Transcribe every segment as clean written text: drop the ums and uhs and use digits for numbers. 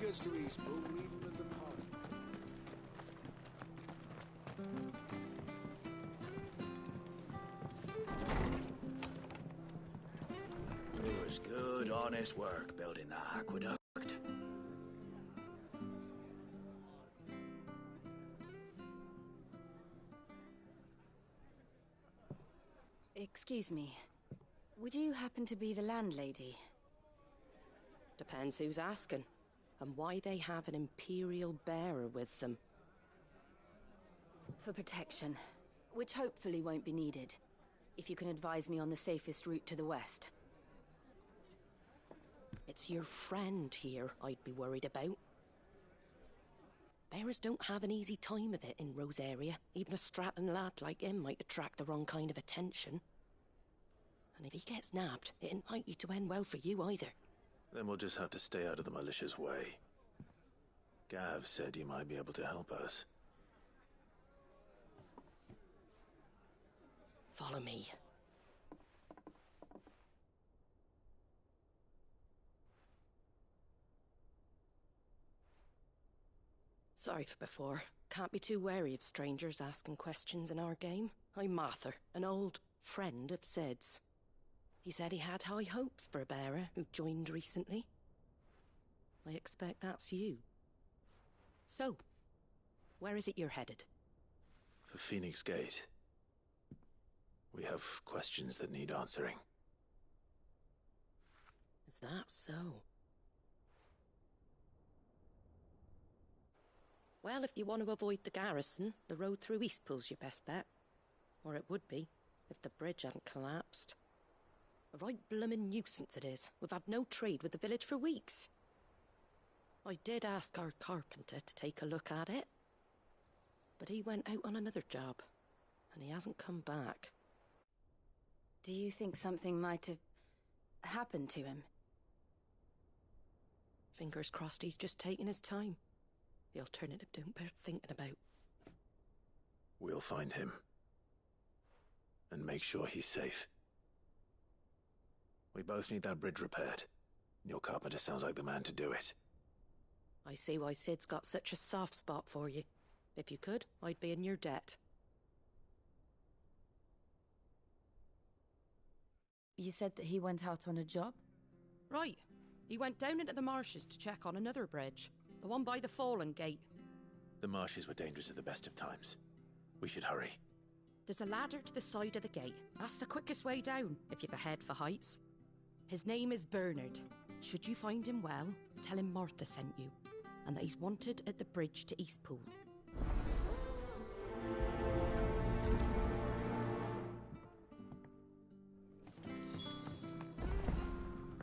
gets to Eastpool, leave him in the park. It was good, honest work building that aqueduct. Excuse me. Would you happen to be the landlady? Depends who's asking, and why they have an Imperial bearer with them. For protection, which hopefully won't be needed. If you can advise me on the safest route to the west. It's your friend here I'd be worried about. Bearers don't have an easy time of it in Rose area. Even a Stratton lad like him might attract the wrong kind of attention. And if he gets nabbed, it ain't likely to end well for you either. Then we'll just have to stay out of the malicious way. Gav said you might be able to help us. Follow me. Sorry for before. Can't be too wary of strangers asking questions in our game. I'm Martha, an old friend of Sid's. He said he had high hopes for a bearer who joined recently. I expect that's you. So, where is it you're headed? For Phoenix Gate. We have questions that need answering. Is that so? Well, if you want to avoid the garrison, the road through Eastpool's your best bet. Or it would be, if the bridge hadn't collapsed. A right bloomin' nuisance it is. We've had no trade with the village for weeks. I did ask our carpenter to take a look at it. But he went out on another job, and he hasn't come back. Do you think something might have happened to him? Fingers crossed he's just taking his time. The alternative don't bear thinking about. We'll find him. And make sure he's safe. We both need that bridge repaired. Your carpenter sounds like the man to do it. I see why Sid's got such a soft spot for you. If you could, I'd be in your debt. You said that he went out on a job? Right. He went down into the marshes to check on another bridge. The one by the Fallen Gate. The marshes were dangerous at the best of times. We should hurry. There's a ladder to the side of the gate. That's the quickest way down, if you've a head for heights. His name is Bernard. Should you find him well, tell him Martha sent you, and that he's wanted at the bridge to Eastpool.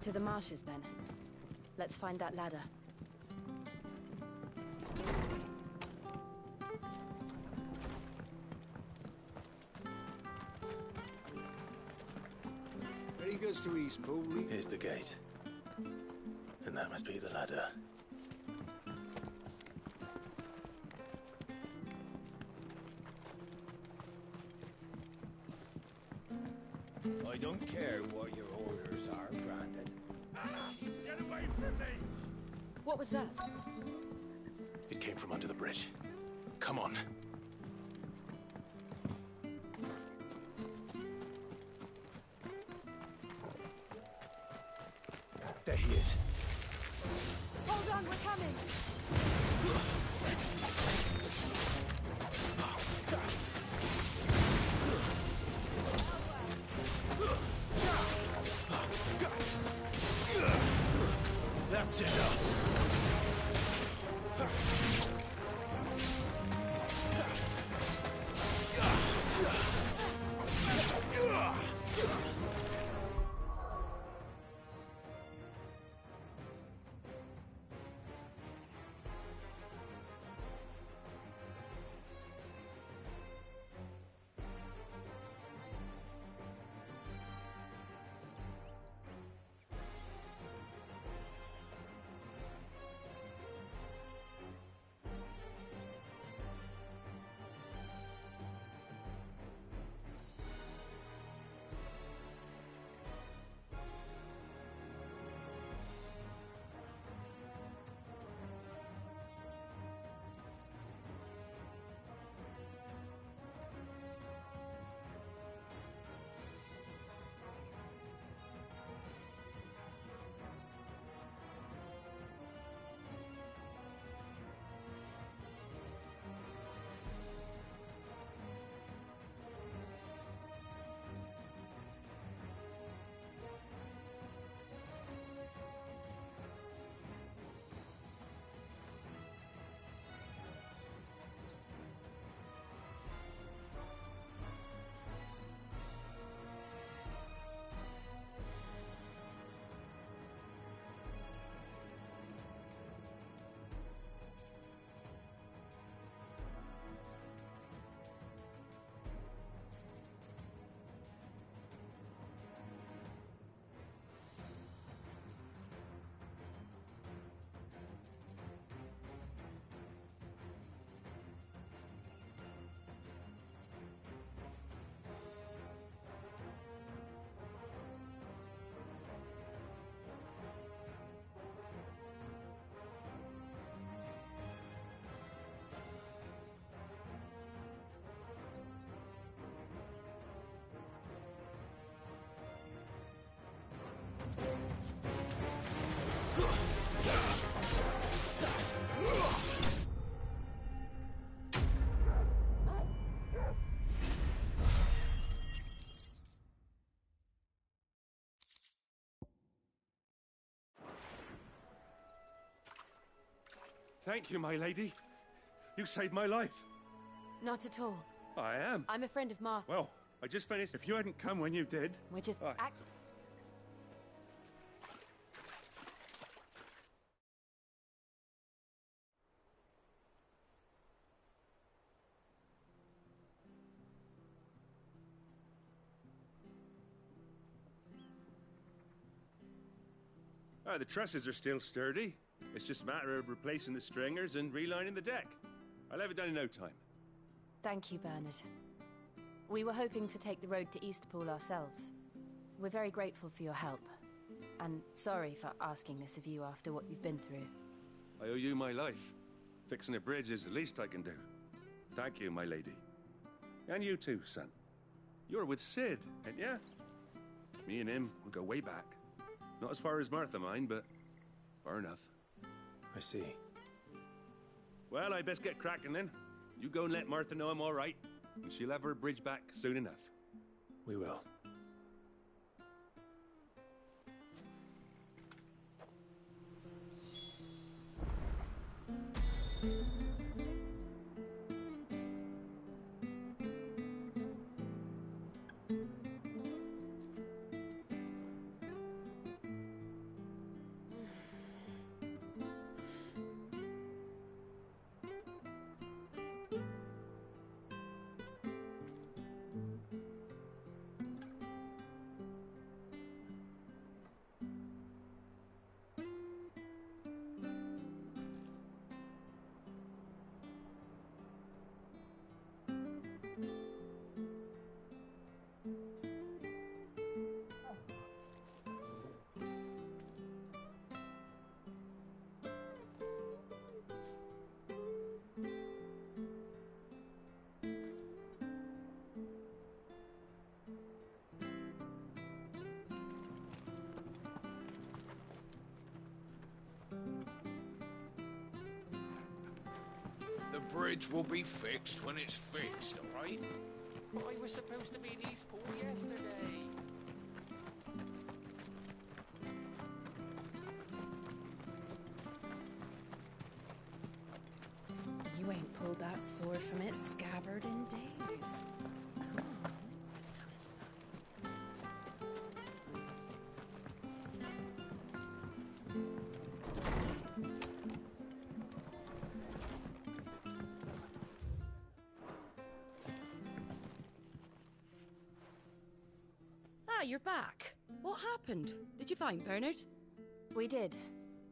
To the marshes, then. Let's find that ladder. When he gets to Eastpool, leave... Here's the gate. And that must be the ladder. I don't care what your orders are, Brandon. Get away from me! What was that? It came from under the bridge. Come on. There he is. Hold on, we're coming! That's enough. Thank you, my lady. You saved my life. Not at all. I am. I'm a friend of Martha. Well, I just finished. If you hadn't come when you did... Which is I- The trusses are still sturdy. It's just a matter of replacing the stringers and relining the deck. I'll have it done in no time. Thank you, Bernard. We were hoping to take the road to Eastpool ourselves. We're very grateful for your help. And sorry for asking this of you after what you've been through. I owe you my life. Fixing a bridge is the least I can do. Thank you, my lady. And you too, son. You're with Sid, ain't ya? Me and him, we go way back. Not as far as Martha, mind, but far enough. I see. Well, I best get cracking then. You go and let Martha know I'm all right, and she'll have her bridge back soon enough. We will. The bridge will be fixed when it's fixed, all right? I was supposed to be in Eastpool yesterday. You ain't pulled that sword from its scabbard in days. Come on. Ah, you're back. What happened? Did you find Bernard? We did.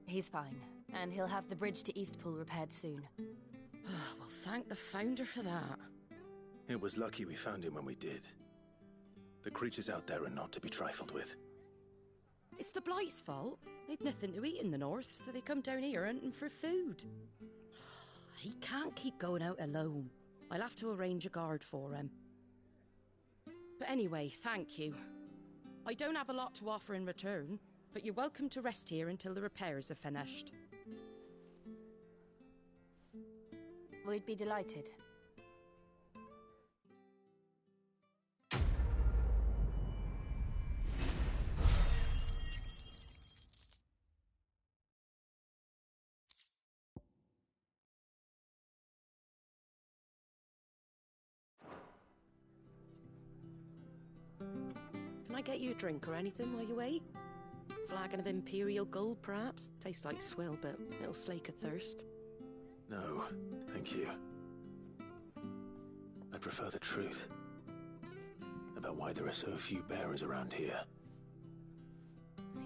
He's fine, and he'll have the bridge to Eastpool repaired soon. Well, thank the Founder for that. It was lucky we found him when we did. The creatures out there are not to be trifled with. It's the Blight's fault. They'd nothing to eat in the north, so they come down here hunting for food. He can't keep going out alone. I'll have to arrange a guard for him. But anyway, thank you. I don't have a lot to offer in return, but you're welcome to rest here until the repairs are finished. We'd be delighted. Can I get you a drink or anything while you wait? Flagon of Imperial Gold, perhaps? Tastes like swill, but it'll slake a thirst. No, thank you. I prefer the truth. About why there are so few bearers around here.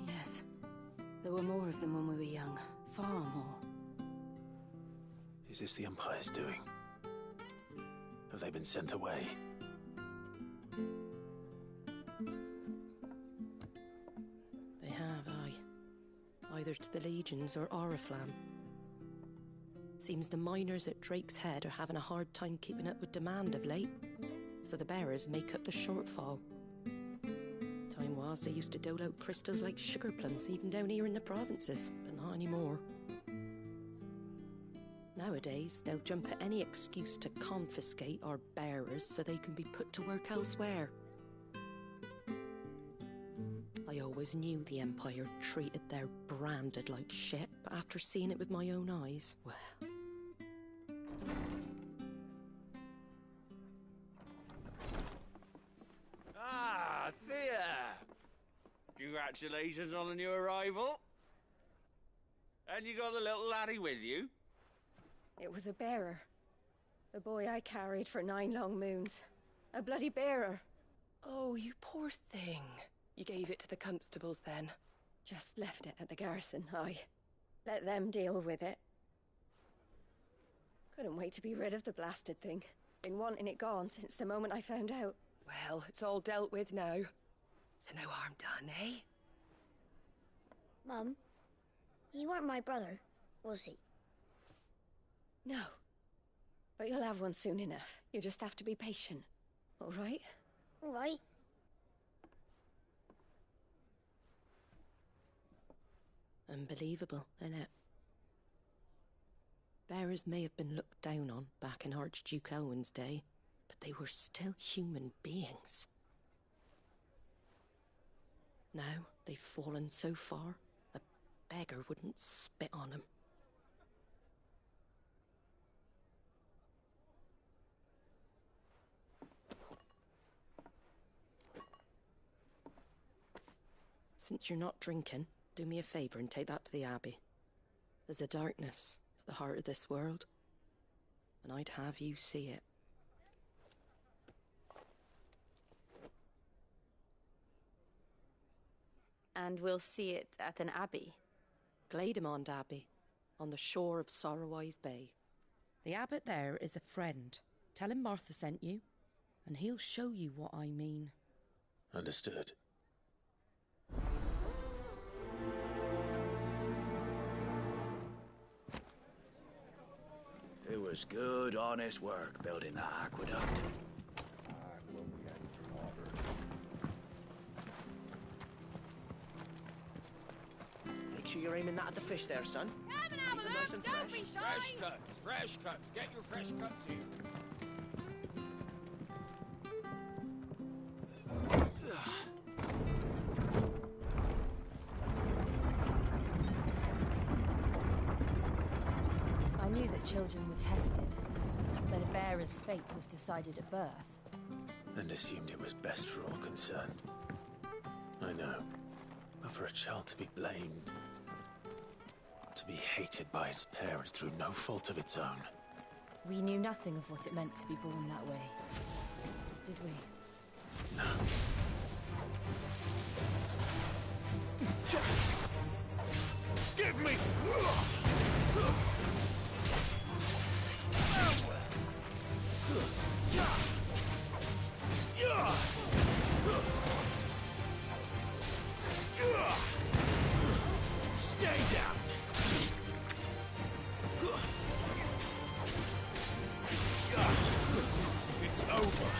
Yes. There were more of them when we were young. Far more. Is this the Empire's doing? Have they been sent away? They have, aye. Either to the Legions or Oriflamme. Seems the miners at Drake's Head are having a hard time keeping up with demand of late, so the bearers make up the shortfall. Time was they used to dole out crystals like sugar plums even down here in the provinces, but not Not anymore. Nowadays, they'll jump at any excuse to confiscate our bearers so they can be put to work elsewhere. I always knew the Empire treated their branded like shit, but after seeing it with my own eyes, well... Ah, Thea! Congratulations on the new arrival. And you got the little laddie with you? It was a bearer. The boy I carried for 9 long moons. A bloody bearer. Oh, you poor thing. You gave it to the constables then? Just left it at the garrison, I let them deal with it. Couldn't wait to be rid of the blasted thing. Been wanting it gone since the moment I found out. Well, it's all dealt with now. So no harm done, eh? Mum, he weren't my brother, was he? No. But you'll have one soon enough. You just have to be patient. All right? All right. Unbelievable, innit? Bearers may have been looked down on back in Archduke Elwin's day, but they were still human beings. Now they've fallen so far, a beggar wouldn't spit on them. Since you're not drinking, do me a favour and take that to the Abbey. There's a darkness at the heart of this world, and I'd have you see it. And we'll see it at an abbey? Glademond Abbey, on the shore of Sorrowwise Bay. The abbot there is a friend. Tell him Martha sent you, and he'll show you what I mean. Understood. It was good, honest work building that aqueduct. Make sure you're aiming that at the fish there, son. Come and have a Nice look, and don't fresh. be shy. Fresh cuts, fresh cuts. Get your fresh cuts here. I knew that children were tested, that a bearer's fate was decided at birth. And assumed it was best for all concerned. I know. But for a child to be blamed, to be hated by its parents through no fault of its own. We knew nothing of what it meant to be born that way, did we? No. Give me! Stay down! It's over!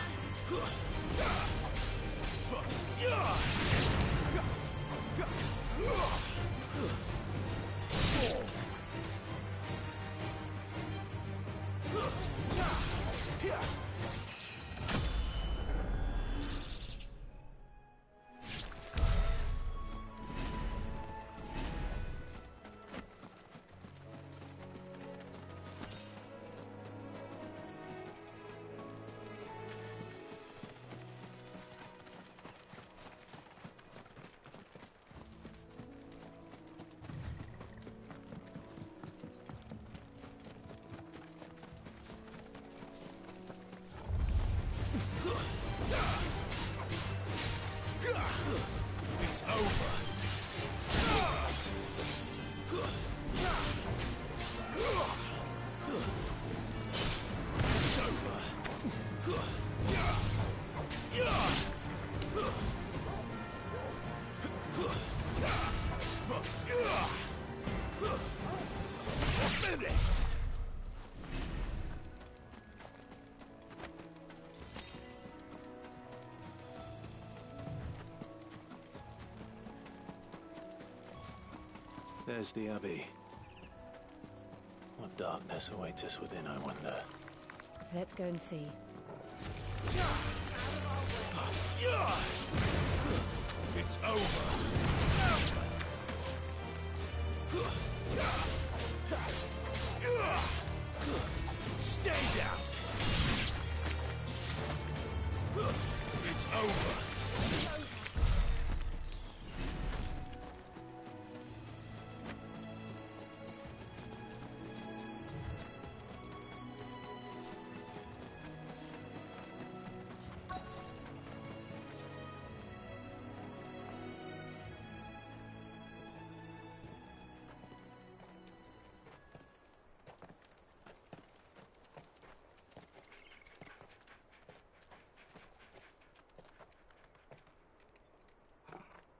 There's the Abbey. What darkness awaits us within, I wonder? Let's go and see. It's over. Stay down. It's over.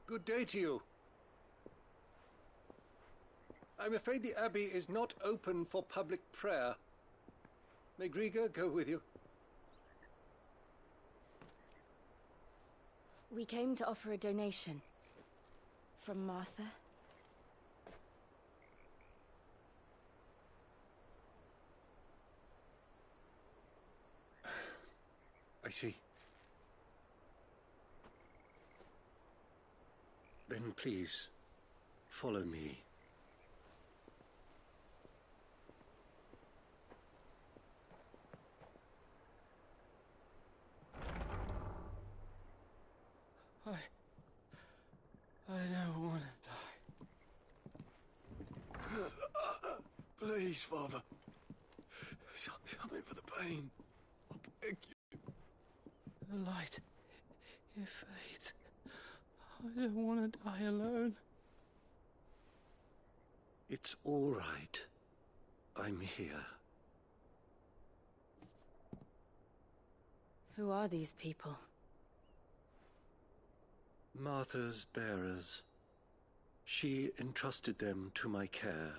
Good day to you. I'm afraid the Abbey is not open for public prayer. May Grieger go with you? We came to offer a donation. From Martha. I see. Then please, follow me. I don't want to die. Please, Father. Something for the pain. I beg you. The light, it fades. I don't want to die alone. It's all right. I'm here. Who are these people? Martha's bearers. She entrusted them to my care,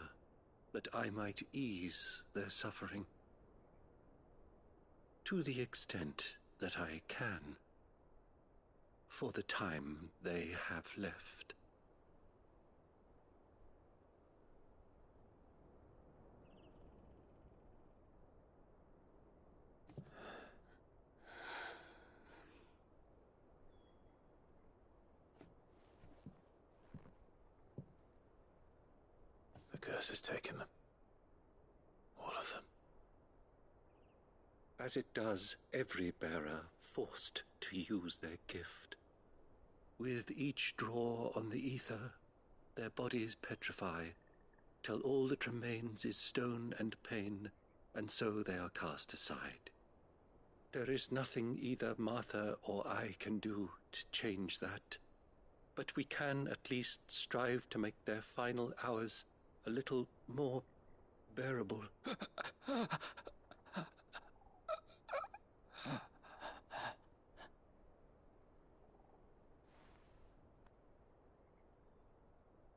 that I might ease their suffering. To the extent that I can. For the time they have left. The curse has taken them. All of them. As it does every bearer forced to use their gift. With each draw on the ether, their bodies petrify, till all that remains is stone and pain, and so they are cast aside. There is nothing either Martha or I can do to change that, but we can at least strive to make their final hours a little more bearable.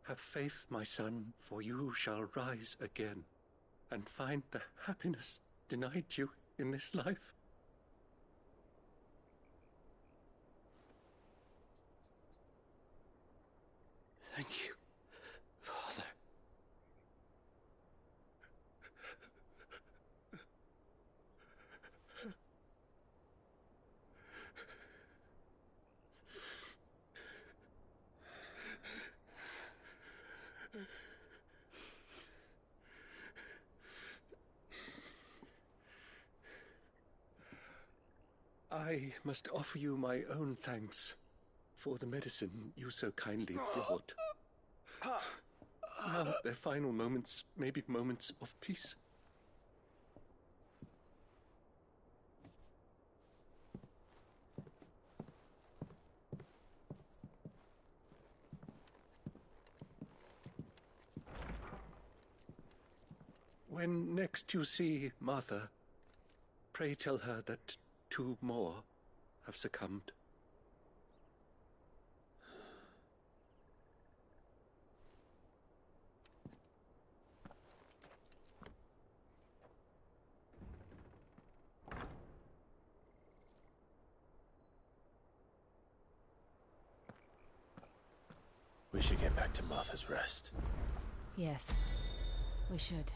Have faith, my son, for you shall rise again, and find the happiness denied you in this life. Thank you, Father. I must offer you my own thanks for the medicine you so kindly brought. Now their final moments may be moments of peace. When next you see Martha, pray tell her that 2 more have succumbed. We should get back to Martha's Rest. Yes, we should.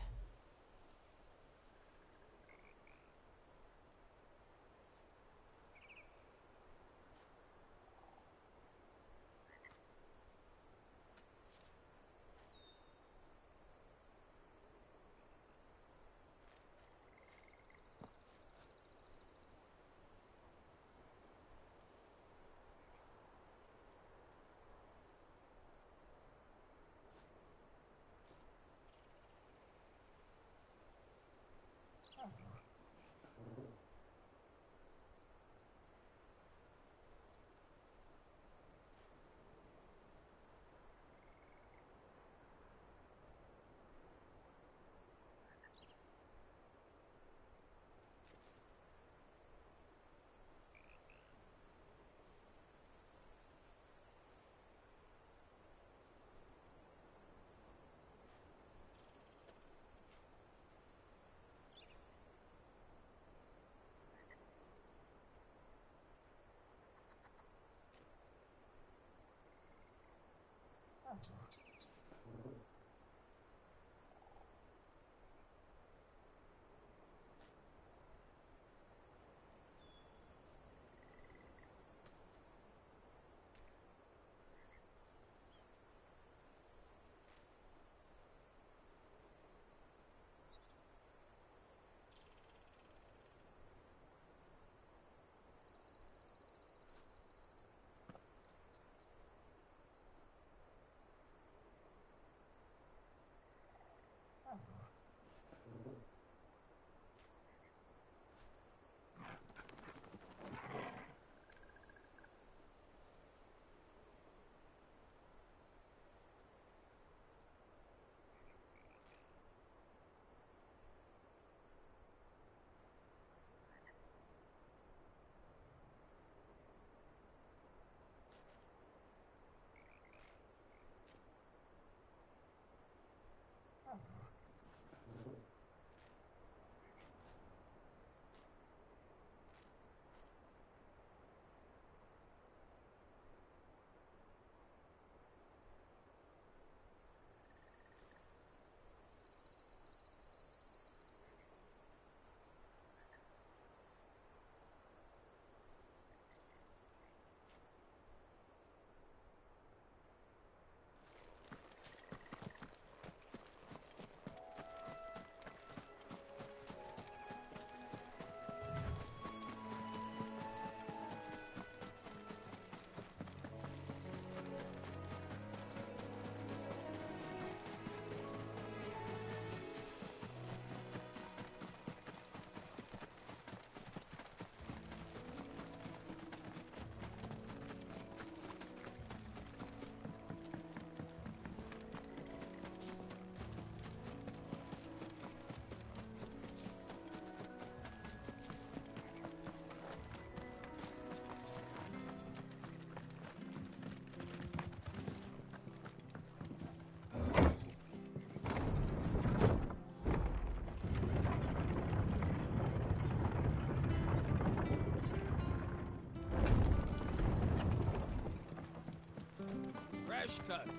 Fresh cuts,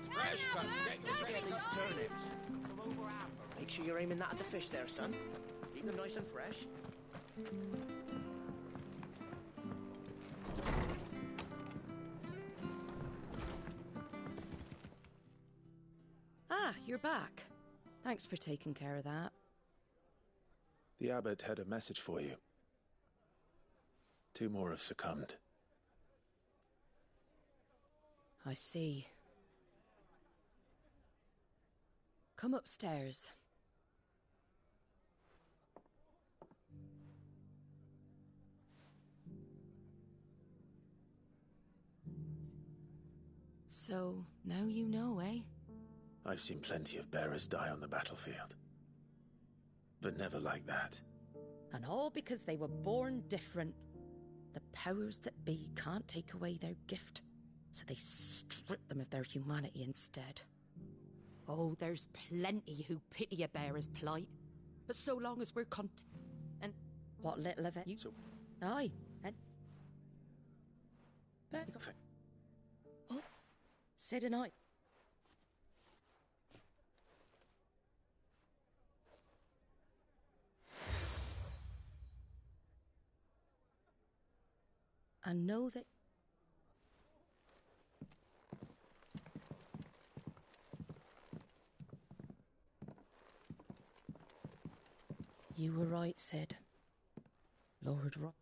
get your fresh These turnips. From over amber. Make sure you're aiming that at the fish there, son. Keep them nice and fresh. Ah, you're back. Thanks for taking care of that. The abbot had a message for you. 2 more have succumbed. I see. Come upstairs. So, now you know, eh? I've seen plenty of bearers die on the battlefield. But never like that. And all because they were born different. The powers that be can't take away their gift, so they strip them of their humanity instead. Oh, there's plenty who pity a bearer's plight. But so long as we're and what little of it you... So... Aye, and... But... Oh, Sid and I... and know that you were right, Sid. Lord Rob.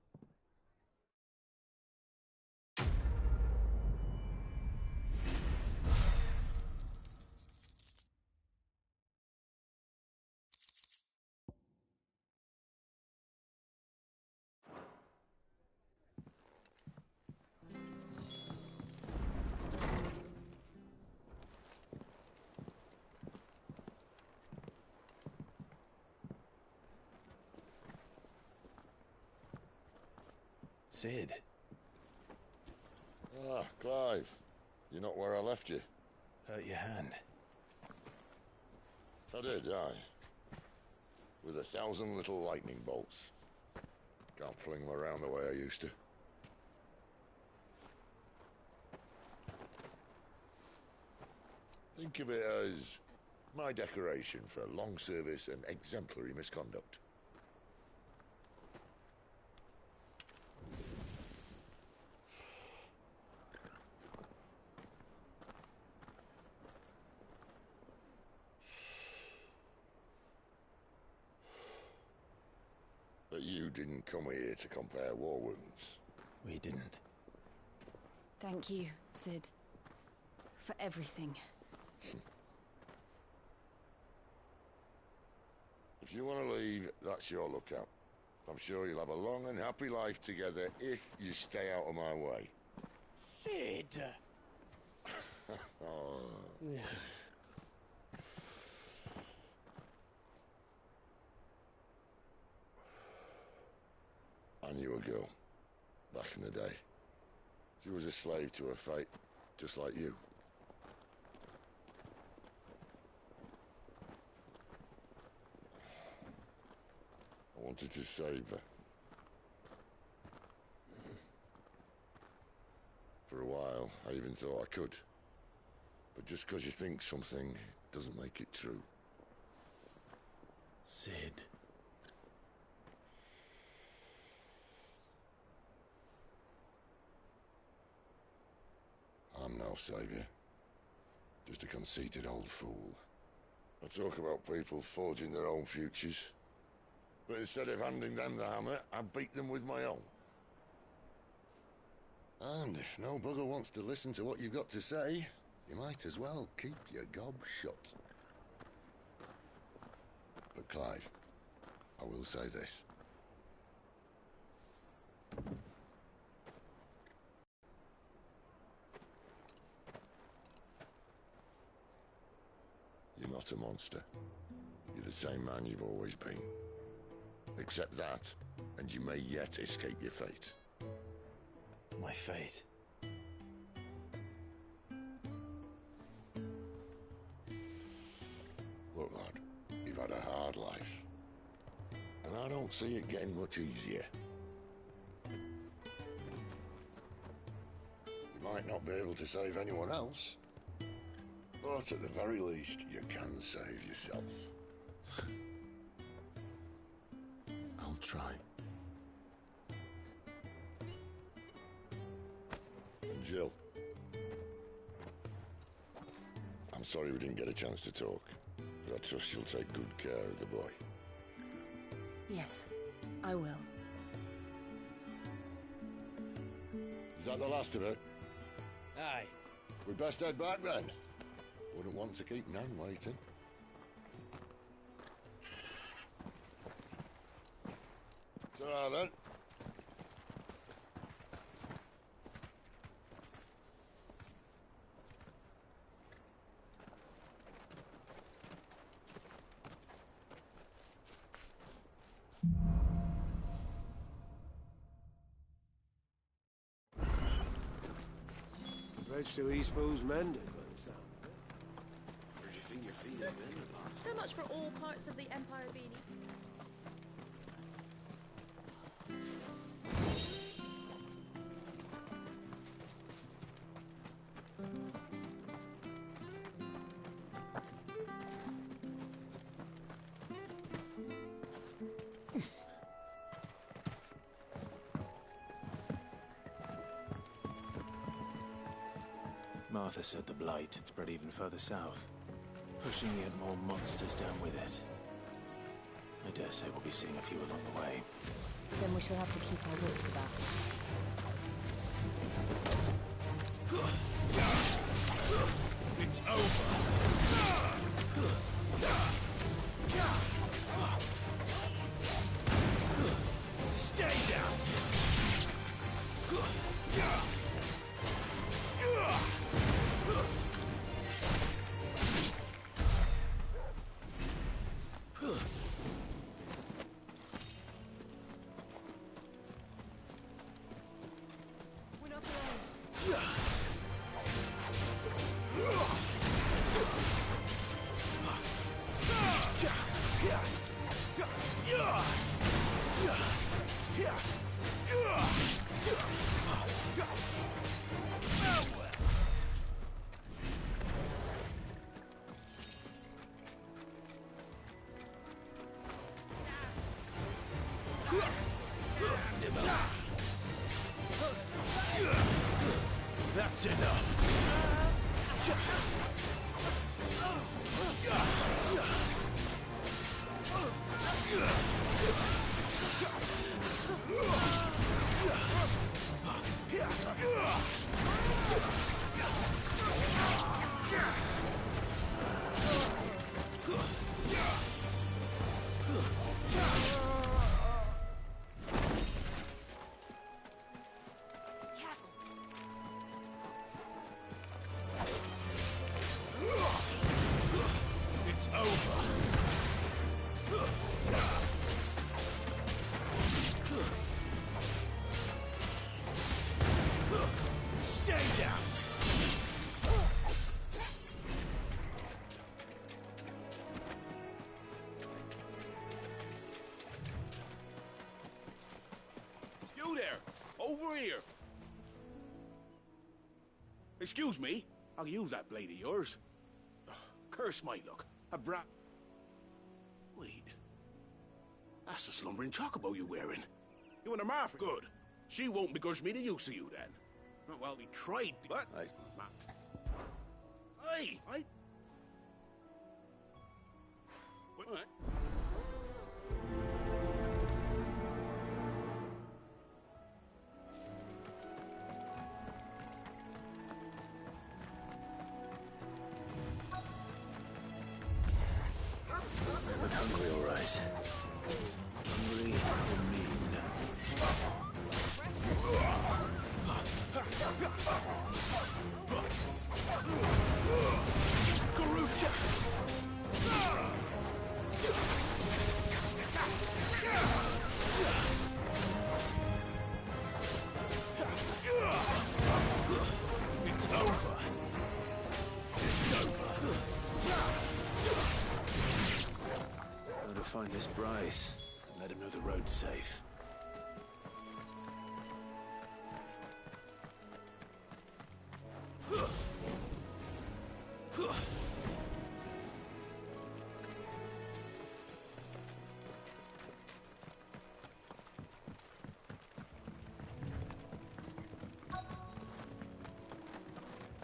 Sid. Ah, Clive. You're not where I left you. Hurt your hand. I did, aye. With 1,000 little lightning bolts. Can't fling them around the way I used to. Think of it as my decoration for long service and exemplary misconduct. But you didn't come here to compare war wounds. We didn't. Thank you, Sid. For everything. If you want to leave, that's your lookout. I'm sure you'll have a long and happy life together if you stay out of my way. Sid! Oh. I knew a girl, back in the day. She was a slave to her fate, just like you. I wanted to save her. For a while, I even thought I could. But just because you think something doesn't make it true. Sid. I'm no savior. Just a conceited old fool. I talk about people forging their own futures. But instead of handing them the hammer, I beat them with my own. And if no bugger wants to listen to what you've got to say, you might as well keep your gob shut. But Clive, I will say this. You're not a monster. You're the same man you've always been. Accept that, and you may yet escape your fate. My fate? Look, lad, you've had a hard life. And I don't see it getting much easier. You might not be able to save anyone else, but at the very least, you can save yourself. I'll try. And Jill, I'm sorry we didn't get a chance to talk, but I trust she'll take good care of the boy. Yes, I will. Is that the last of it? Aye. We'd best head back then. Wouldn't want to keep Nan waiting. Ta-ra then. Bridge to East Pool's mended by the sound of it. Where'd you think your feet had been the last So much for all parts of the Empire, Beanie. Arthur said the Blight had spread even further south, pushing yet more monsters down with it. I dare say we'll be seeing a few along the way. Then we shall have to keep our wits about us. It's over. Stay down. That's enough. It's over. Stay down. You there! Over here! Excuse me, I'll use that blade of yours. Ugh, curse my luck. A brat. Wait. That's the slumbering chocobo you're wearing. You and a Martha? Good. She won't begrudge me the use of you then. Oh, well, we tried, but... Hey, What? I'm hungry, all right. Hungry and mean. It's over. It's over. Gotta find this Bryce and let him know the road's safe.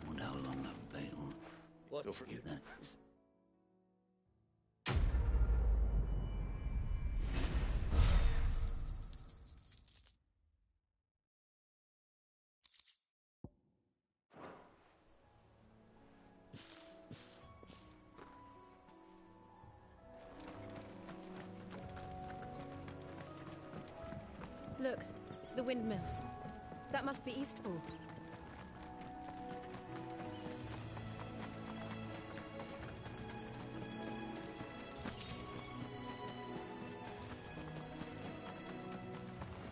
Wonder how long that bait'll... What? Go for you then. Look, the windmills. That must be Eastpool.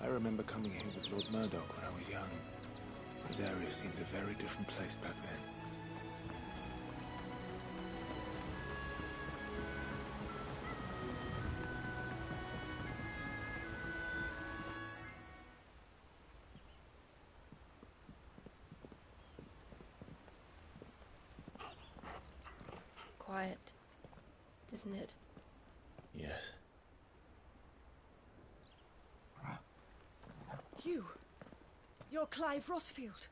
I remember coming here with Lord Murdoch when I was young. This area seemed a very different place back then. Quiet, isn't it? Yes. You're Clive Rossfield.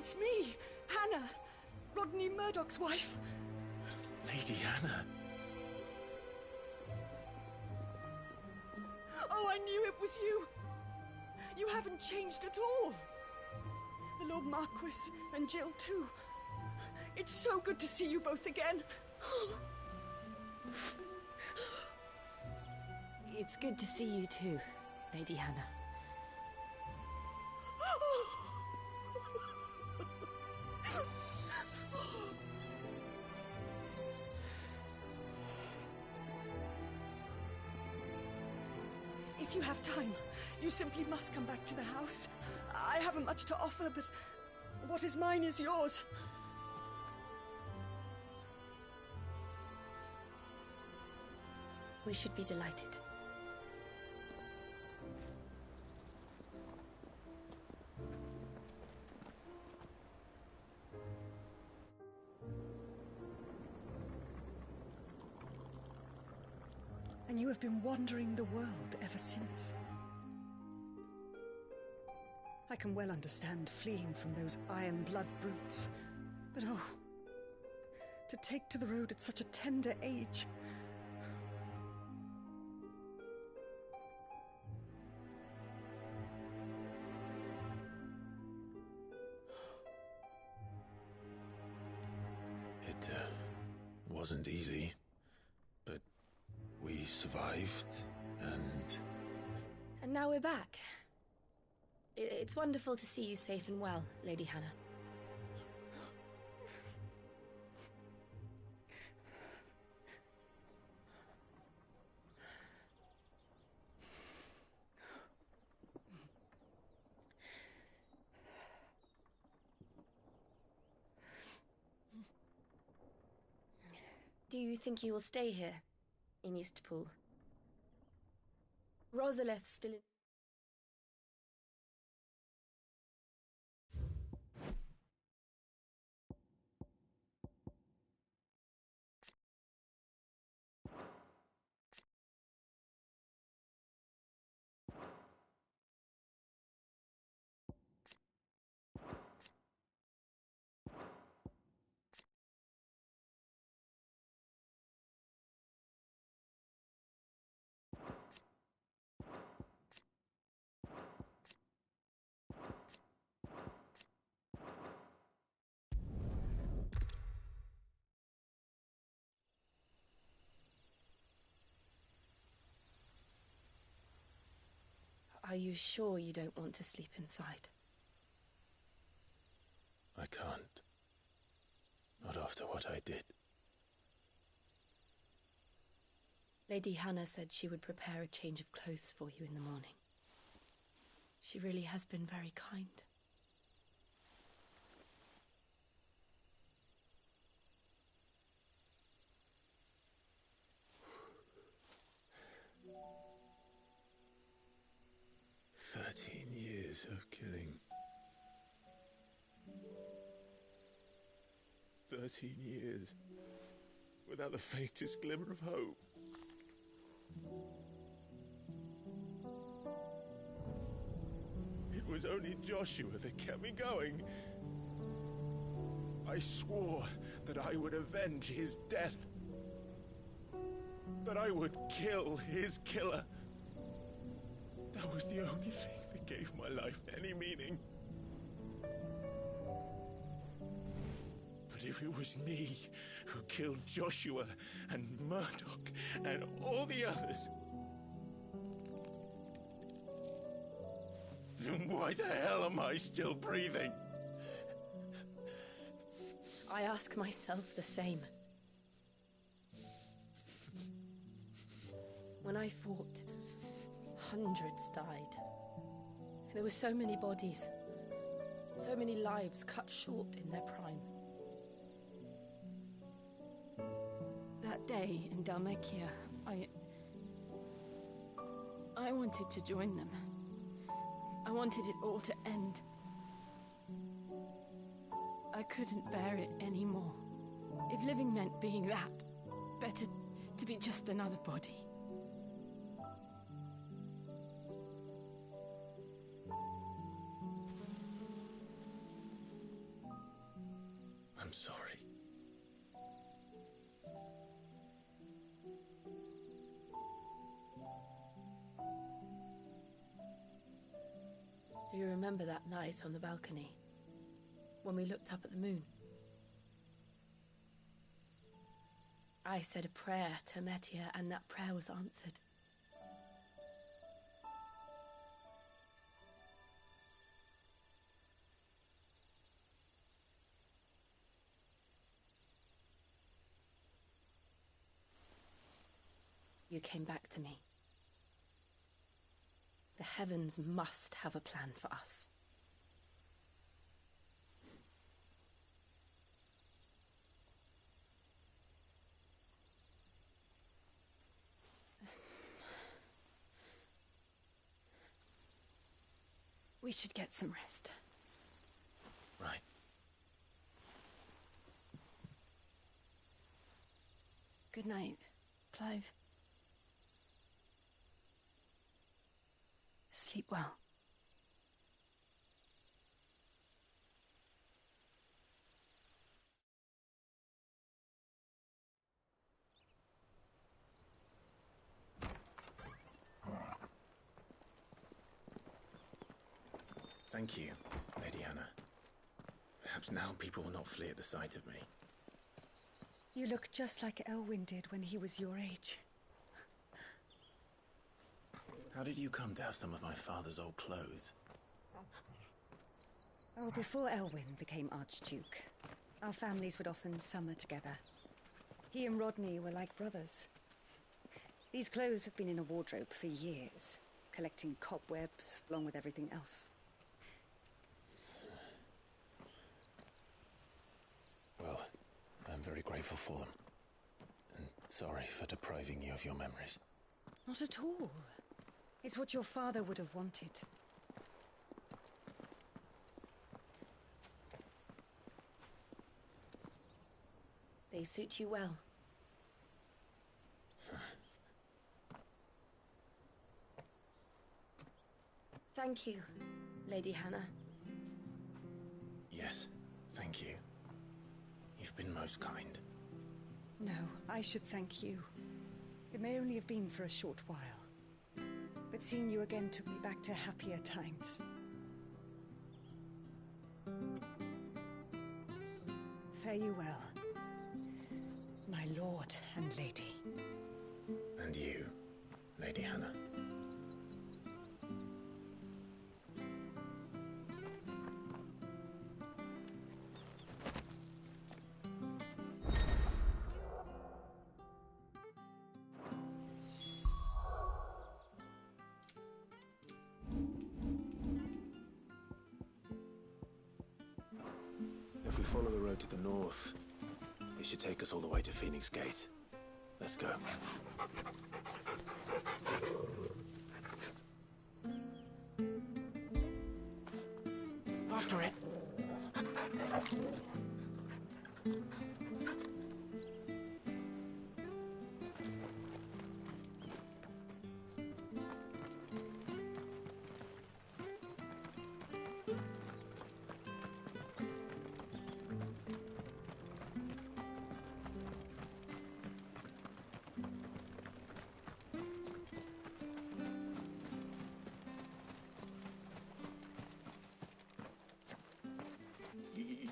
It's me, Hannah, Rodney Murdoch's wife. Lady Hannah. Oh, I knew it was you. You haven't changed at all. The Lord Marquis and Jill too. It's so good to see you both again. It's good to see you too, Lady Hannah. If you have time, you simply must come back to the house. I haven't much to offer, but what is mine is yours. We should be delighted. And you have been wandering the world ever since. I can well understand fleeing from those iron blood brutes, but oh, to take to the road at such a tender age. It wasn't easy, but we survived, and... And now we're back. It's wonderful to see you safe and well, Lady Hannah. Do you think you will stay here, in Eastpool? Rosaleth's still in... Are you sure you don't want to sleep inside? I can't. Not after what I did. Lady Hannah said she would prepare a change of clothes for you in the morning. She really has been very kind. Years of killing. 13 years without the faintest glimmer of hope. It was only Joshua that kept me going. I swore that I would avenge his death. That I would kill his killer. That was the only thing that gave my life any meaning. But if it was me who killed Joshua and Murdoch and all the others, then why the hell am I still breathing? I ask myself the same. When I fought, hundreds died. There were so many bodies, so many lives cut short in their prime. That day in Dalmekia, I wanted to join them. I wanted it all to end. I couldn't bear it anymore. If living meant being that, better to be just another body. I'm sorry. Do you remember that night on the balcony? When we looked up at the moon? I said a prayer to Metia, and that prayer was answered. You came back to me. The heavens must have a plan for us. We should get some rest. Right. Good night, Clive. Sleep well. Thank you, Lady Hannah. Perhaps now people will not flee at the sight of me. You look just like Elwyn did when he was your age. How did you come to have some of my father's old clothes? Oh, before Elwyn became Archduke, our families would often summer together. He and Rodney were like brothers. These clothes have been in a wardrobe for years, collecting cobwebs along with everything else. Well, I'm very grateful for them. And sorry for depriving you of your memories. Not at all. It's what your father would have wanted. They suit you well. Thank you, Lady Hannah. Yes, thank you. You've been most kind. No, I should thank you. It may only have been for a short while, but seeing you again took me back to happier times. Fare you well, my lord and lady. And you, Lady Hannah. If we follow the road to the north, it should take us all the way to Phoenix Gate. Let's go. After it.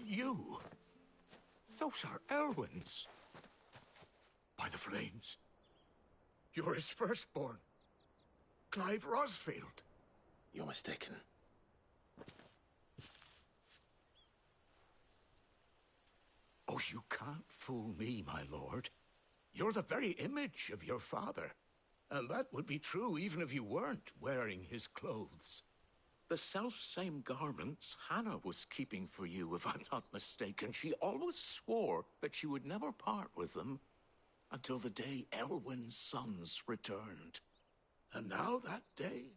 You? Those are Elwyn's. By the flames. You're his firstborn. Clive Rosfield. You're mistaken. Oh, you can't fool me, my lord. You're the very image of your father. And that would be true even if you weren't wearing his clothes. The self-same garments Hannah was keeping for you, if I'm not mistaken. She always swore that she would never part with them until the day Elwyn's sons returned. And now that day...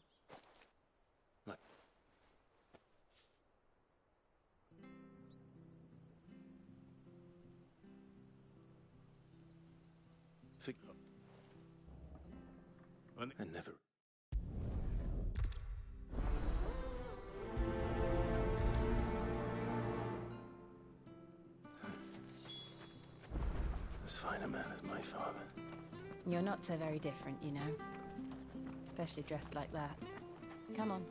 And never... fine a man as my father. You're not so very different, you know. Especially dressed like that. Come on,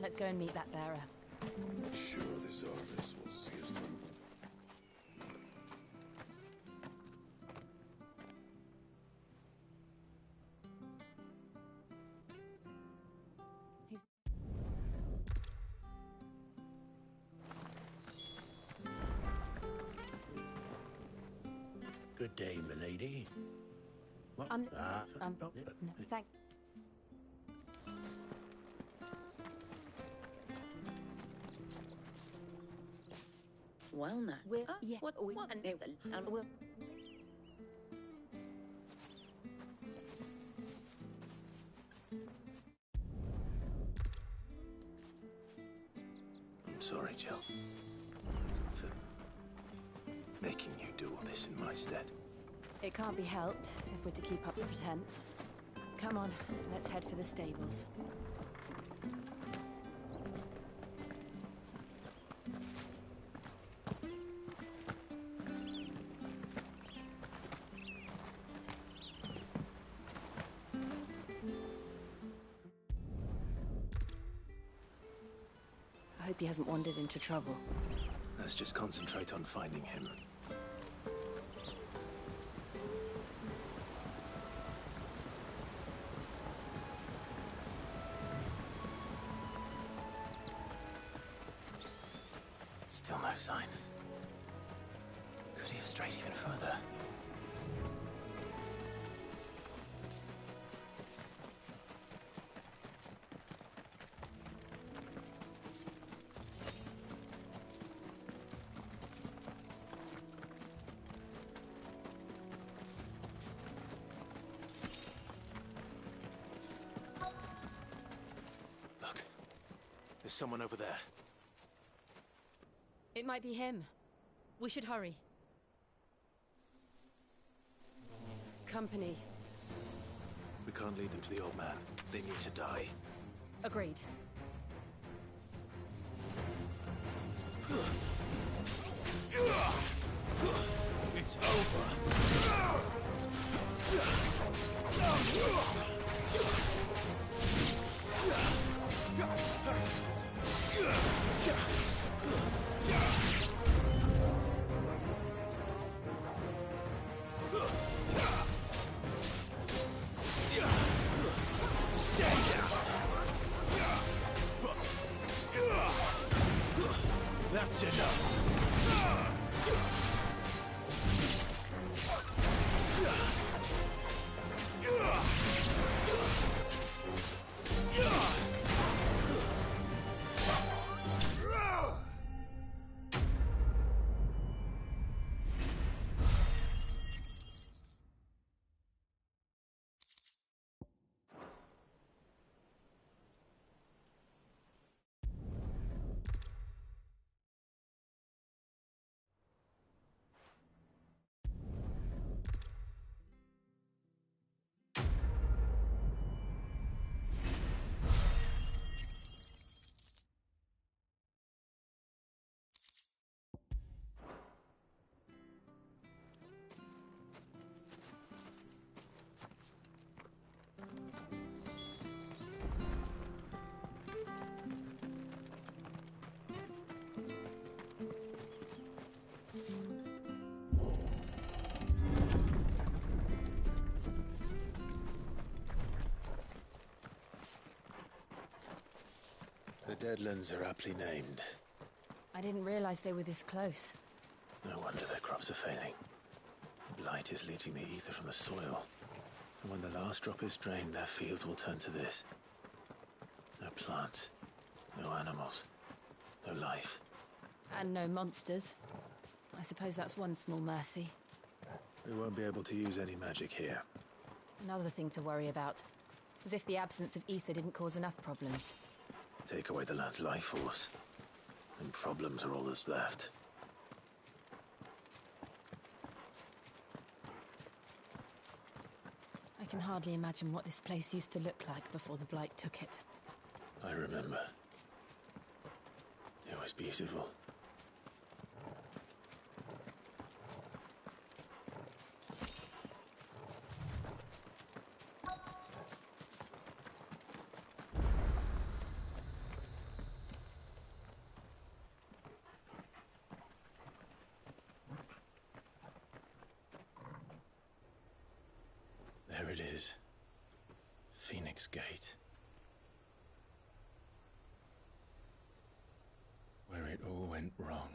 let's go and meet that bearer. I'm not sure this harvest will see us through. Good day, milady. What? No, thank... Well, now. Yeah, What and we'll... I'm sorry, Jill, for making you do all this in my stead. It can't be helped if we're to keep up the pretense. Come on, let's head for the stables. I hope he hasn't wandered into trouble. Let's just concentrate on finding him. Still no sign. Could he have strayed even further? Look, there's someone over there. It might be him. We should hurry. Company. We can't lead them to the old man. They need to die. Agreed. It's over. That's enough. The Deadlands are aptly named. I didn't realize they were this close. No wonder their crops are failing. The blight is leaching the ether from the soil. And when the last drop is drained, their fields will turn to this. No plants, no animals, no life. And no monsters. I suppose that's one small mercy. We won't be able to use any magic here. Another thing to worry about. As if the absence of ether didn't cause enough problems. Take away the lad's life force, and problems are all that's left. I can hardly imagine what this place used to look like before the Blight took it. I remember. It was beautiful. There it is. Phoenix Gate. Where it all went wrong.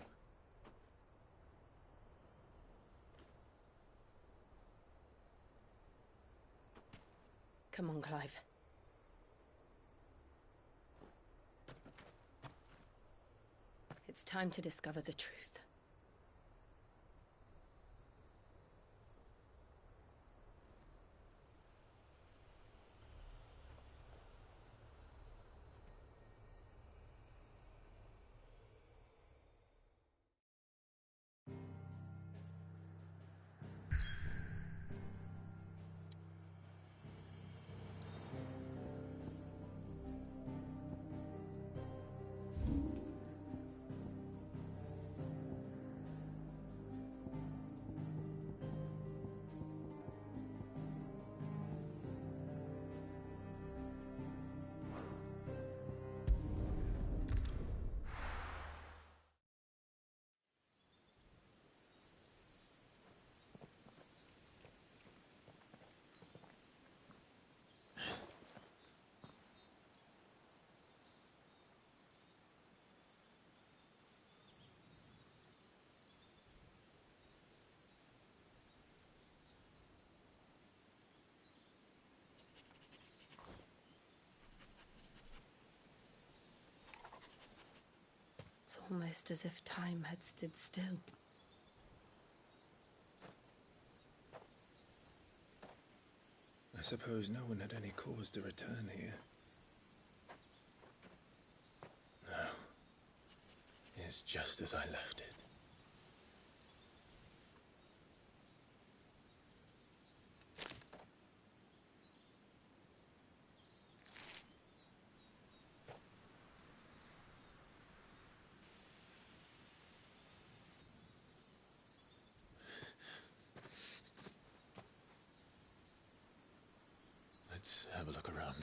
Come on, Clive. It's time to discover the truth. It's almost as if time had stood still. I suppose no one had any cause to return here. No. It's just as I left it. Let's have a look around.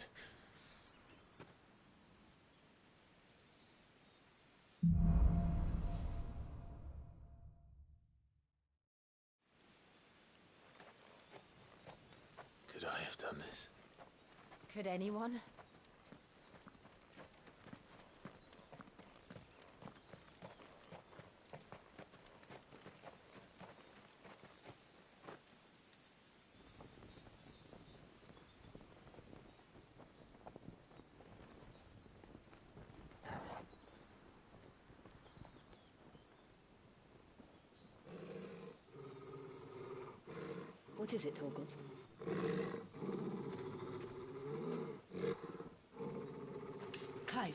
Could I have done this? Could anyone? What is it, Torgal? Clive.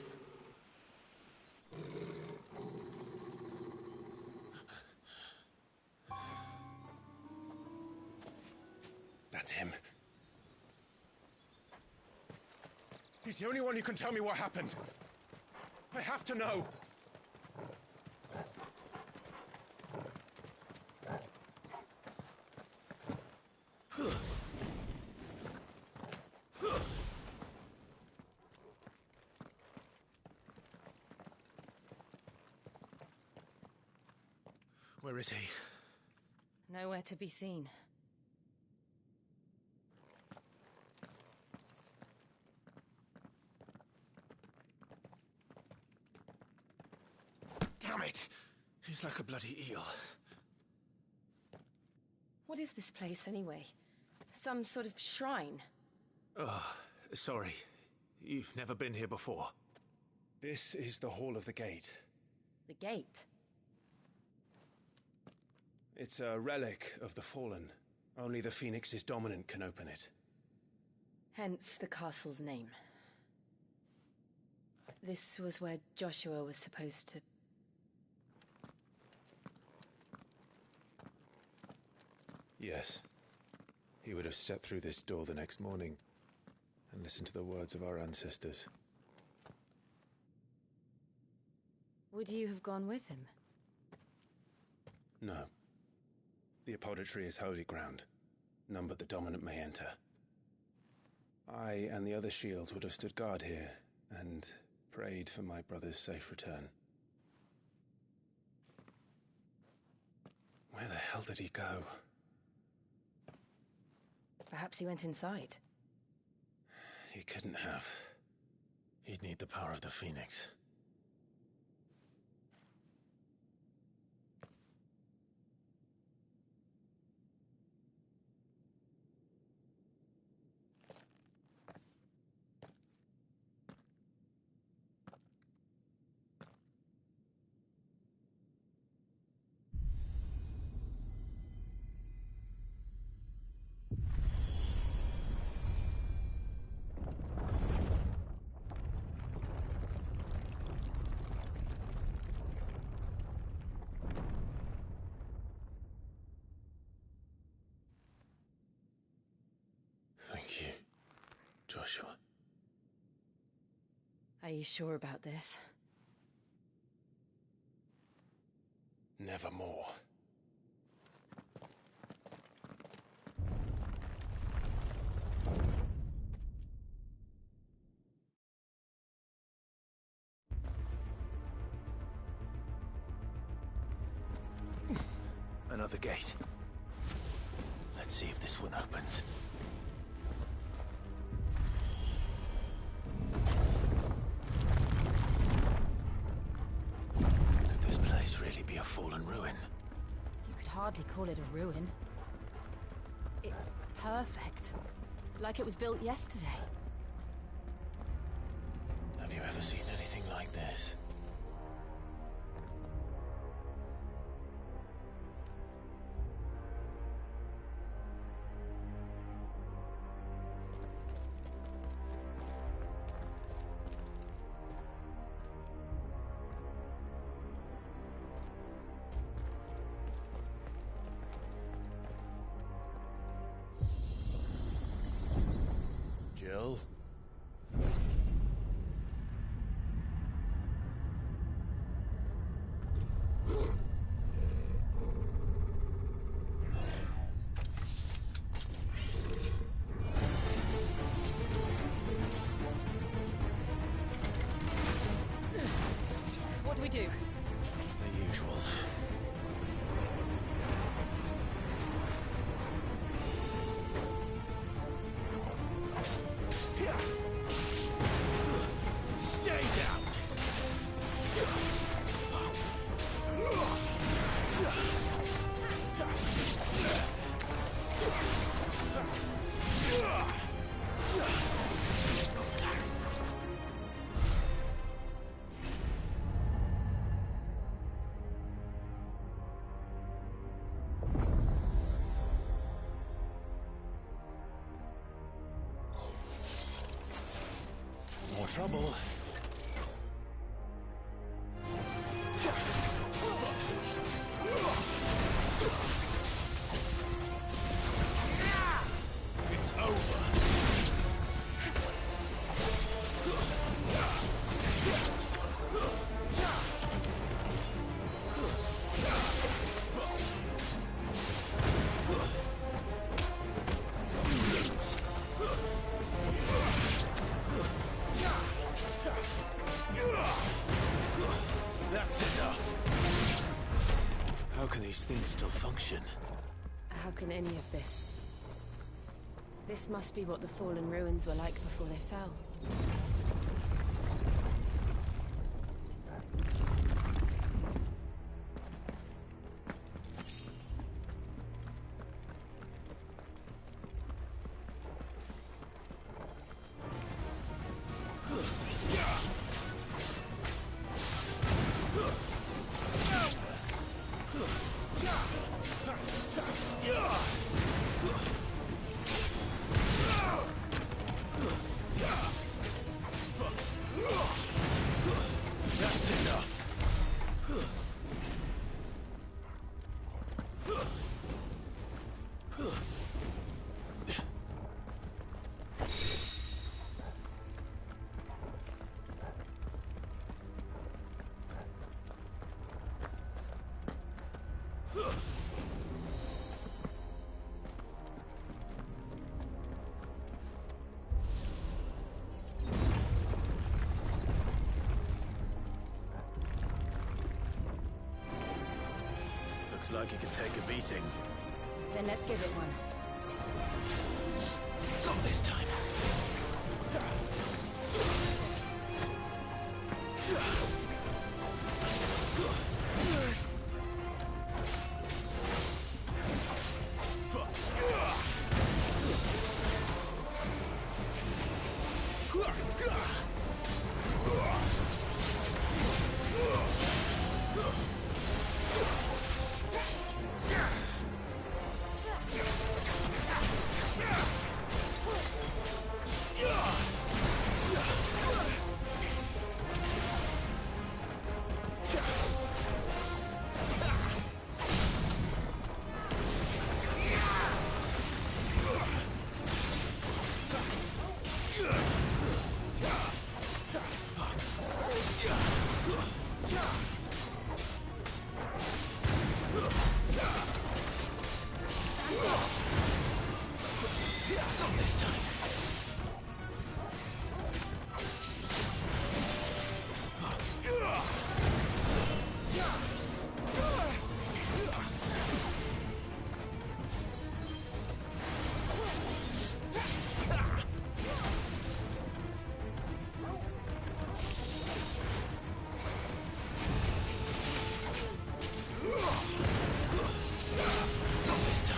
That's him. He's the only one who can tell me what happened. I have to know. Where is he? Nowhere to be seen. Damn it! He's like a bloody eel. What is this place, anyway? Some sort of shrine? Oh, sorry. You've never been here before. This is the Hall of the Gate. The gate? It's a relic of the Fallen. Only the Phoenix's dominant can open it. Hence the castle's name. This was where Joshua was supposed to... Yes. He would have stepped through this door the next morning and listened to the words of our ancestors. Would you have gone with him? No. The apodatory is holy ground. None but the dominant may enter. I and the other shields would have stood guard here and prayed for my brother's safe return. Where the hell did he go? Perhaps he went inside. He couldn't have. He'd need the power of the Phoenix. Thank you, Joshua. Are you sure about this? Nevermore. Another gate. Let's see if this one opens. Could this place really be a fallen ruin? You could hardly call it a ruin. It's perfect. Like it was built yesterday. Have you ever seen anything like this? Jill? What do we do? The usual. Stay down! More trouble. It's over. That's enough. How can these things still function? How can any of this? This must be what the fallen ruins were like before they fell. That's enough. Looks like it can take a beating. Then let's give it one. Not this time. Not this time. Not this time.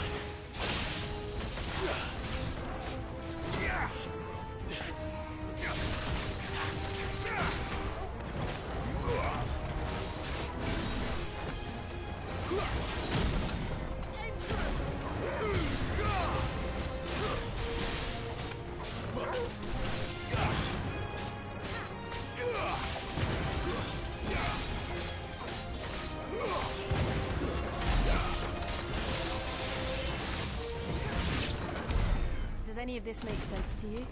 Does any of this make sense to you?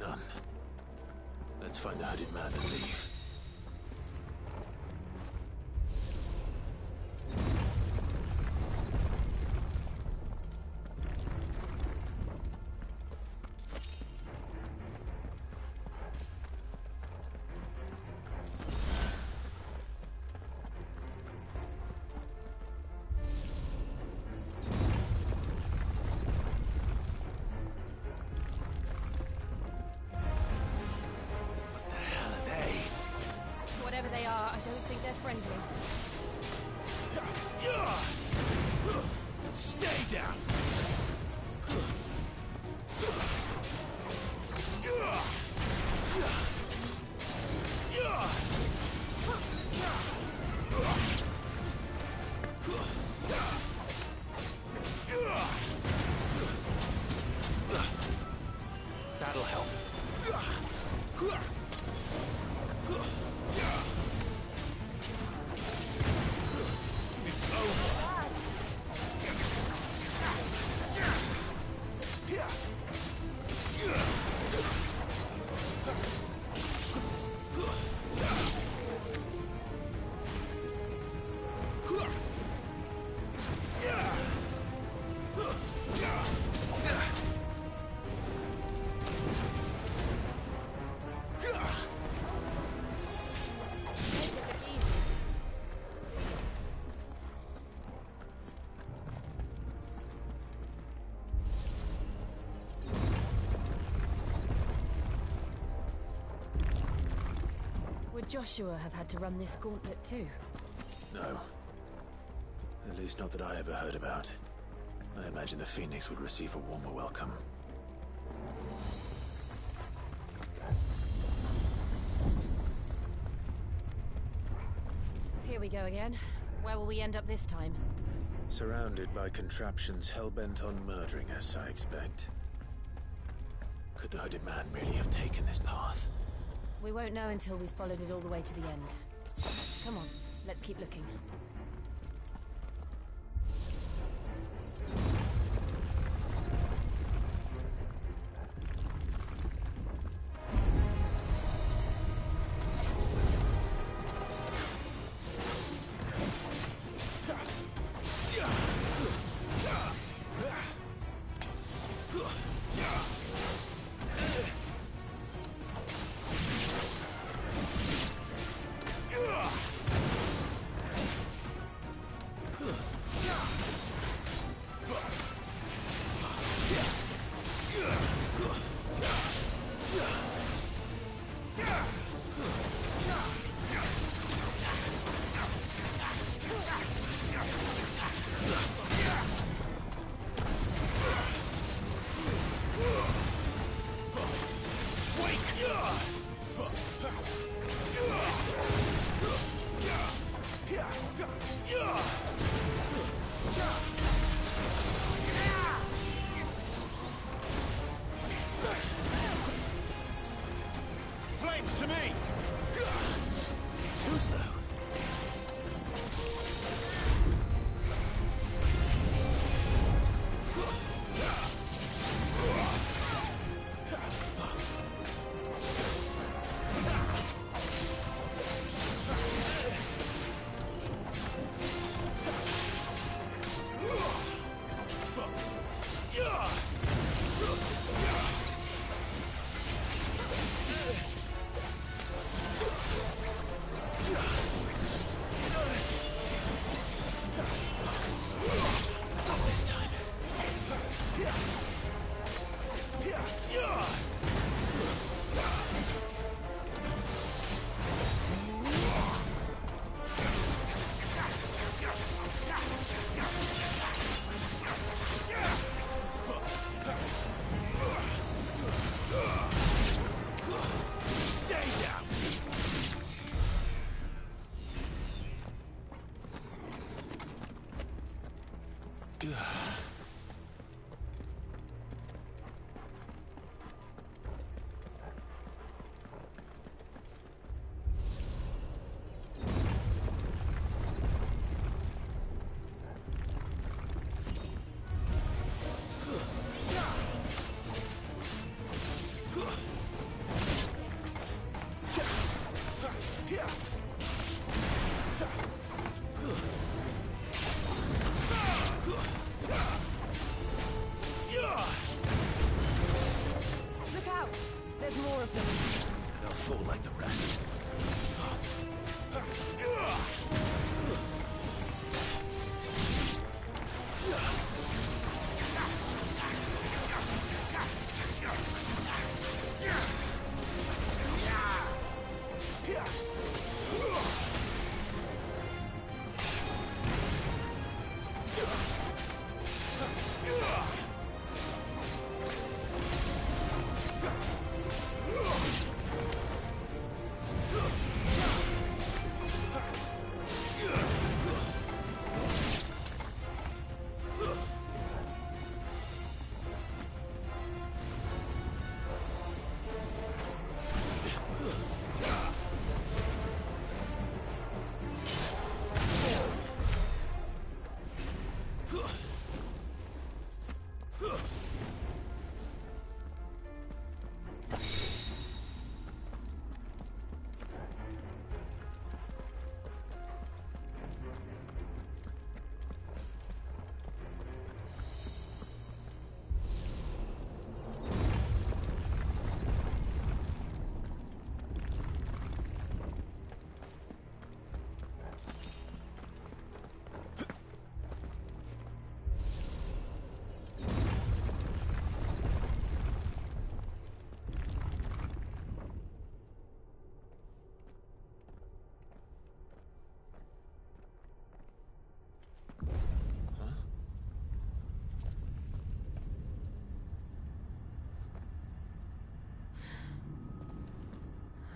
None. Let's find the hooded man and leave. Whatever they are, I don't think they're friendly. Stay down. That'll help. It's over. Would Joshua have had to run this gauntlet too? No. At least not that I ever heard about. I imagine the Phoenix would receive a warmer welcome. Here we go again. Where will we end up this time? Surrounded by contraptions hell-bent on murdering us, I expect. Could the hooded man really have taken this path? We won't know until we've followed it all the way to the end. Come on, let's keep looking. Look out! There's more of them. They'll fall like the rest.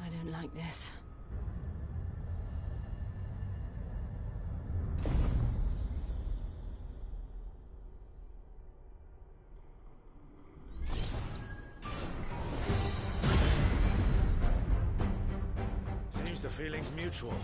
I don't like this. Seems the feeling's mutual.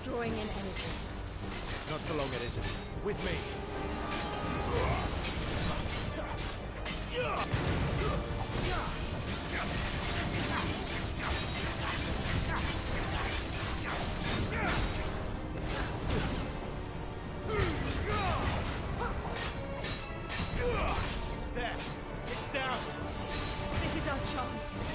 Drawing in energy. Not for long, it isn't. With me. There. It's down. This is our chance.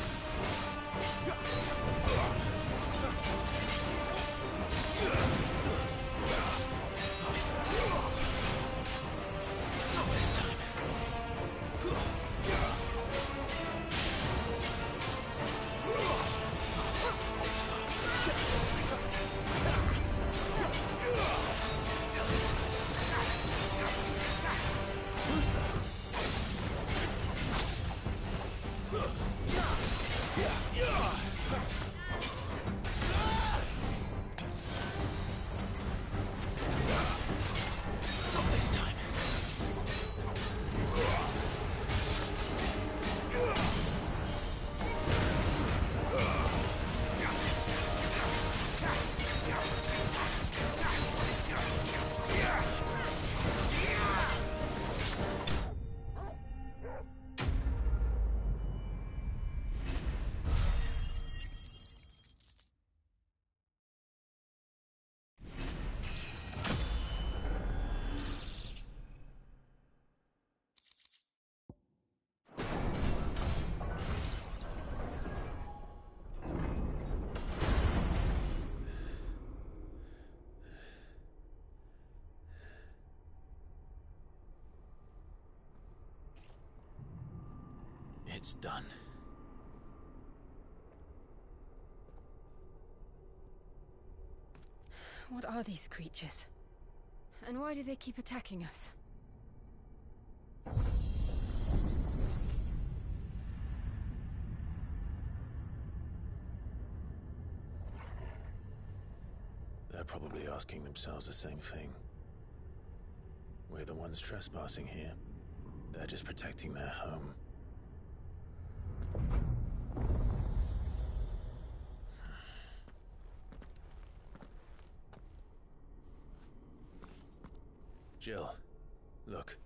It's done. What are these creatures? And why do they keep attacking us? They're probably asking themselves the same thing. We're the ones trespassing here. They're just protecting their home. Jill, look.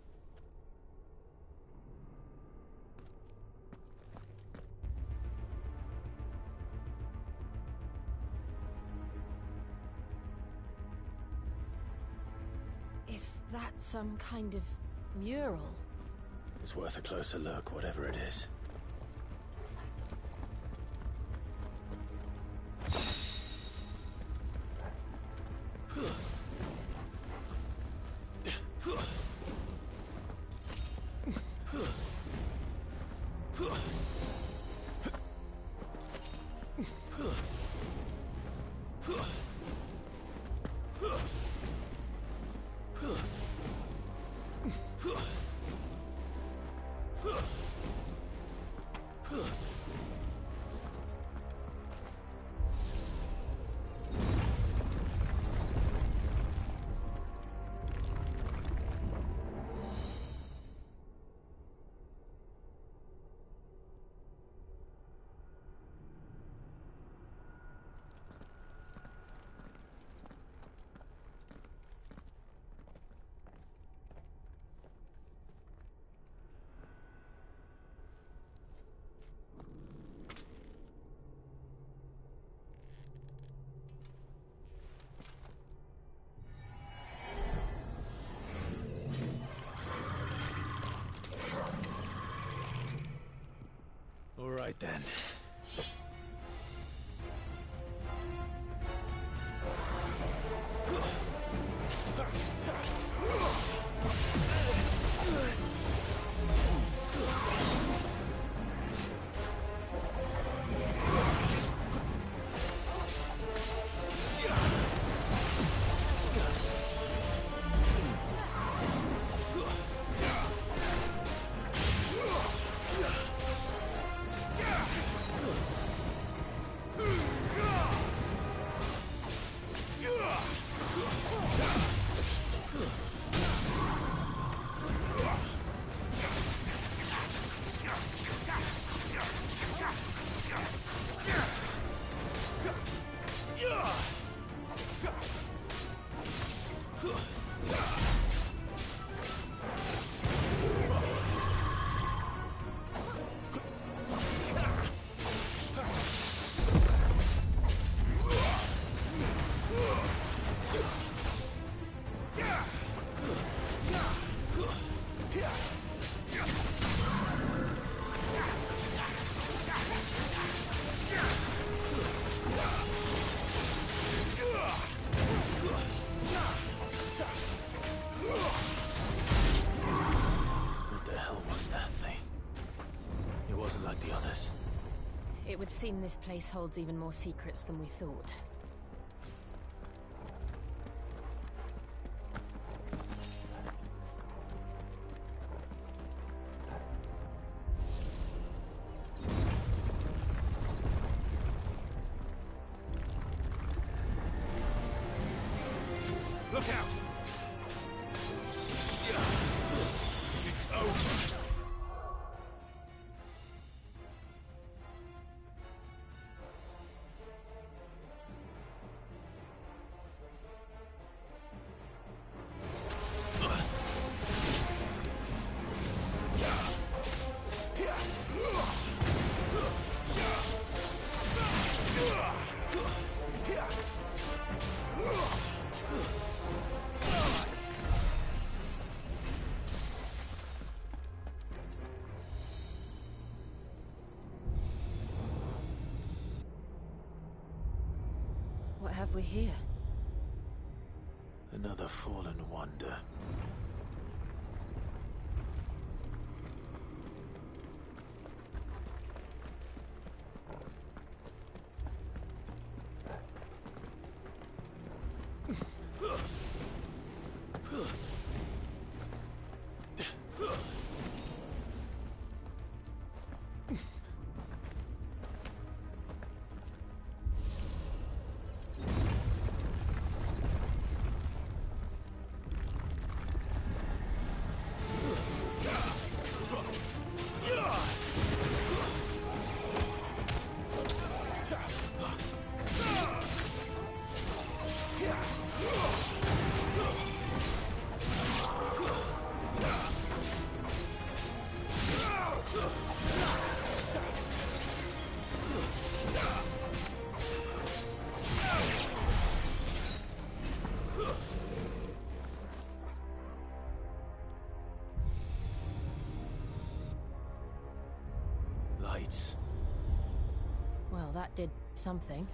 Is that some kind of mural? It's worth a closer look, whatever it is. All right then. Like the others. It would seem this place holds even more secrets than we thought. Look out! It's over! What have we here? Another fallen wonder. Lights. Well, that did something.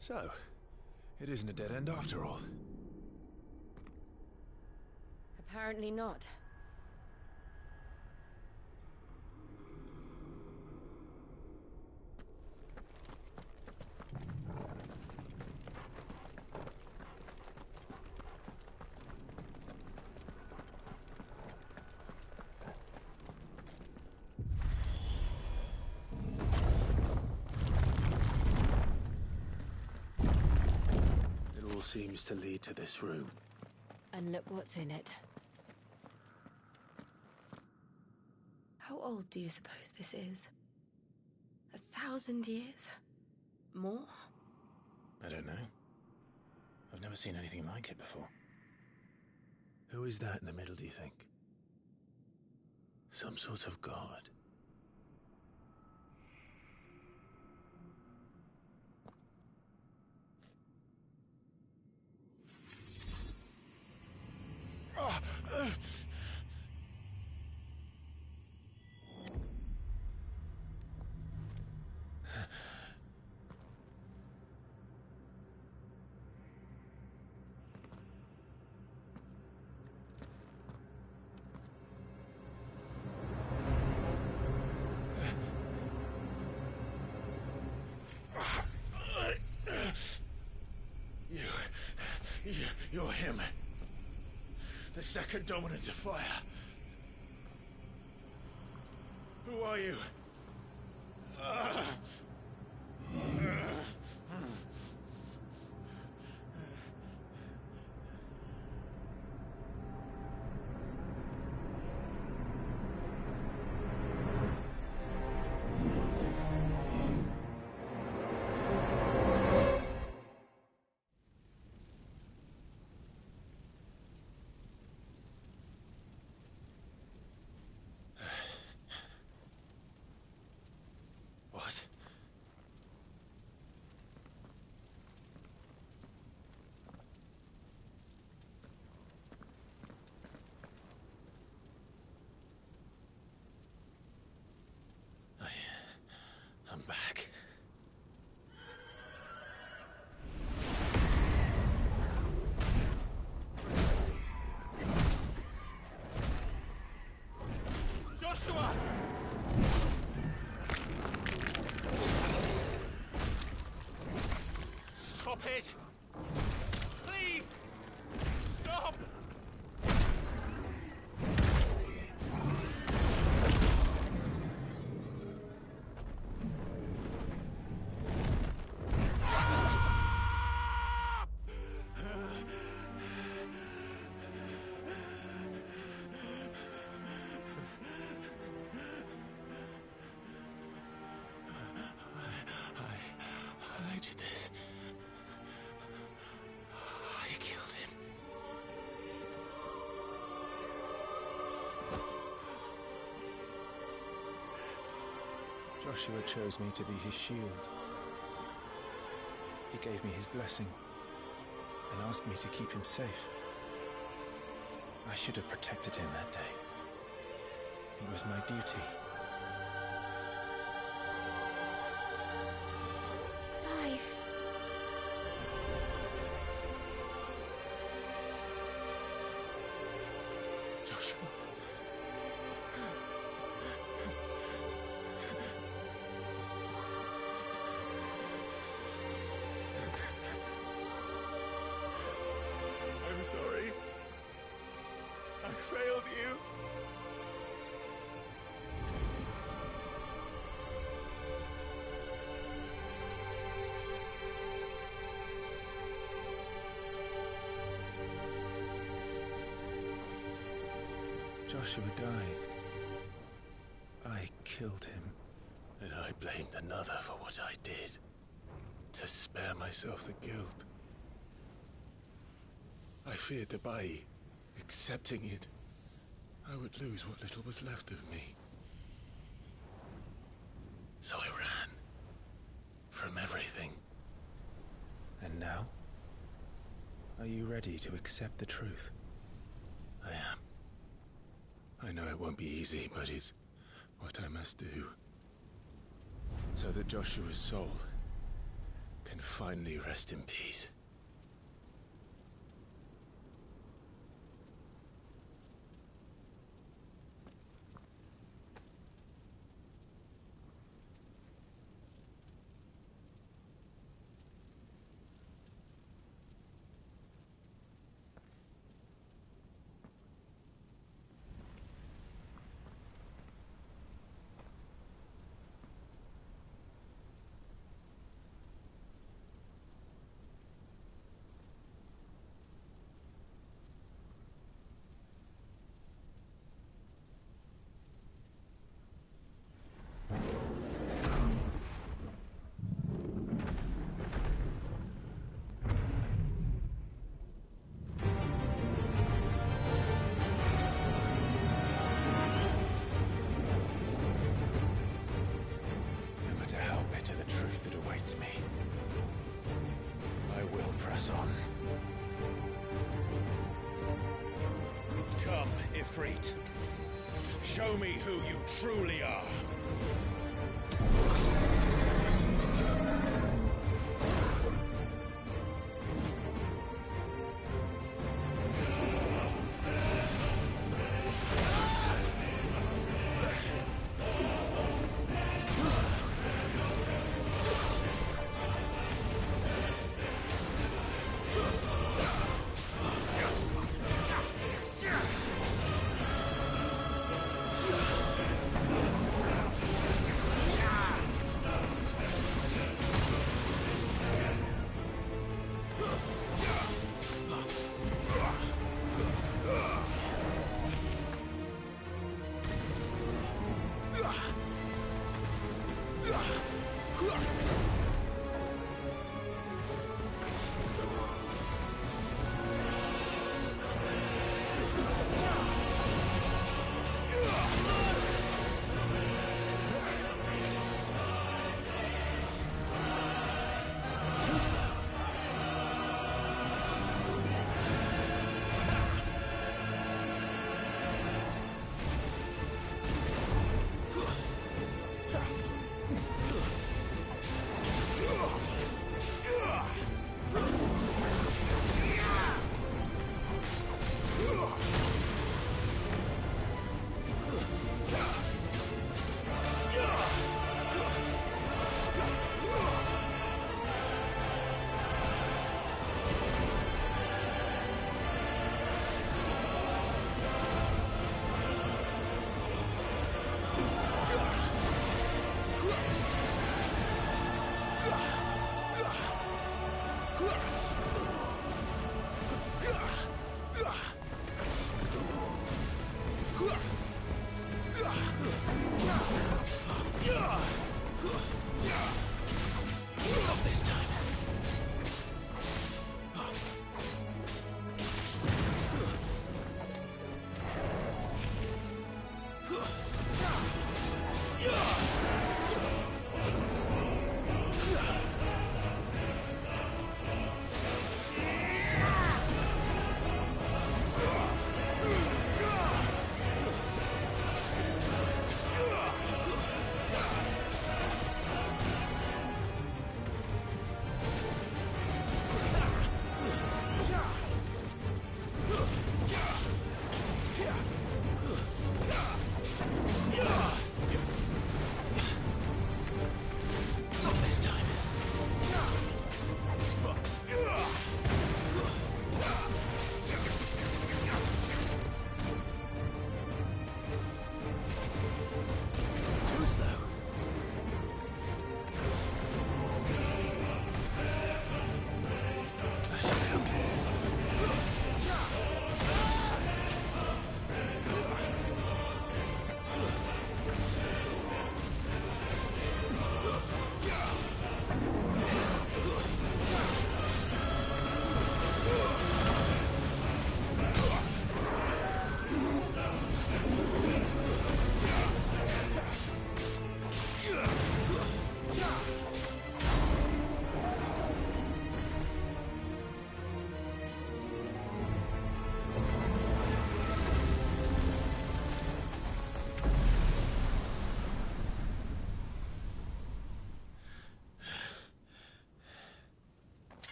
So, it isn't a dead end after all. Apparently not. Seems to lead to this room. And look what's in it. How old do you suppose this is? 1,000 years? More? I don't know. I've never seen anything like it before. Who is that in the middle, do you think? Some sort of god? You're him. The second dominant of fire. Who are you? What? I'm back. Joshua! Stop it! Please! Stop! Joshua chose me to be his shield. He gave me his blessing and asked me to keep him safe. I should have protected him that day. It was my duty. Clive. Joshua. I'm sorry. I failed you. Joshua died. I killed him. And I blamed another for what I did. To spare myself the guilt. I feared that by accepting it, I would lose what little was left of me. So I ran. From everything. And now? Are you ready to accept the truth? I am. I know it won't be easy, but it's what I must do. So that Joshua's soul can finally rest in peace. That awaits me. I will press on. Come, Ifrit. Show me who you truly are.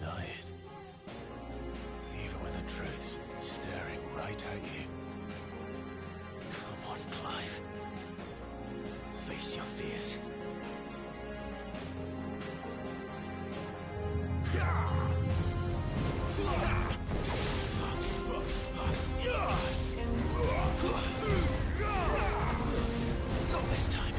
deny it. Even when the truth's staring right at you. Come on, Clive. Face your fears. Not this time.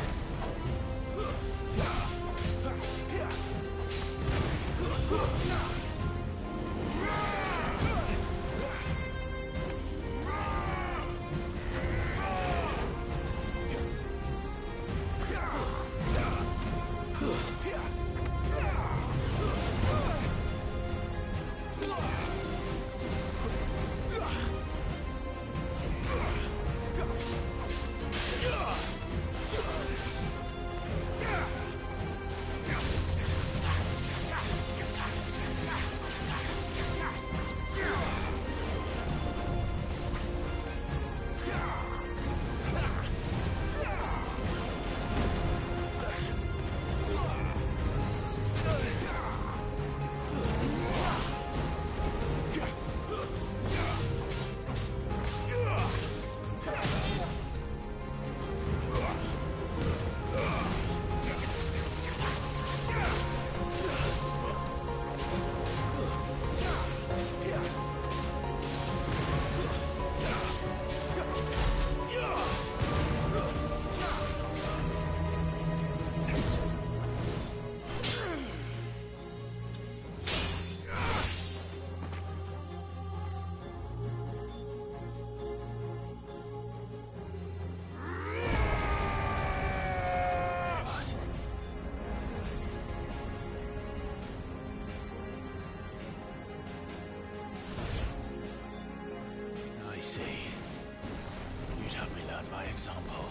Example.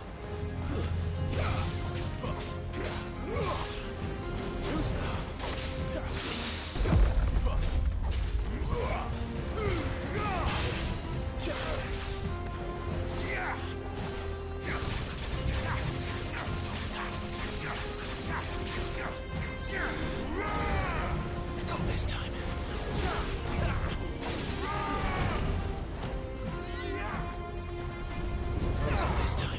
Not this time. Not this time.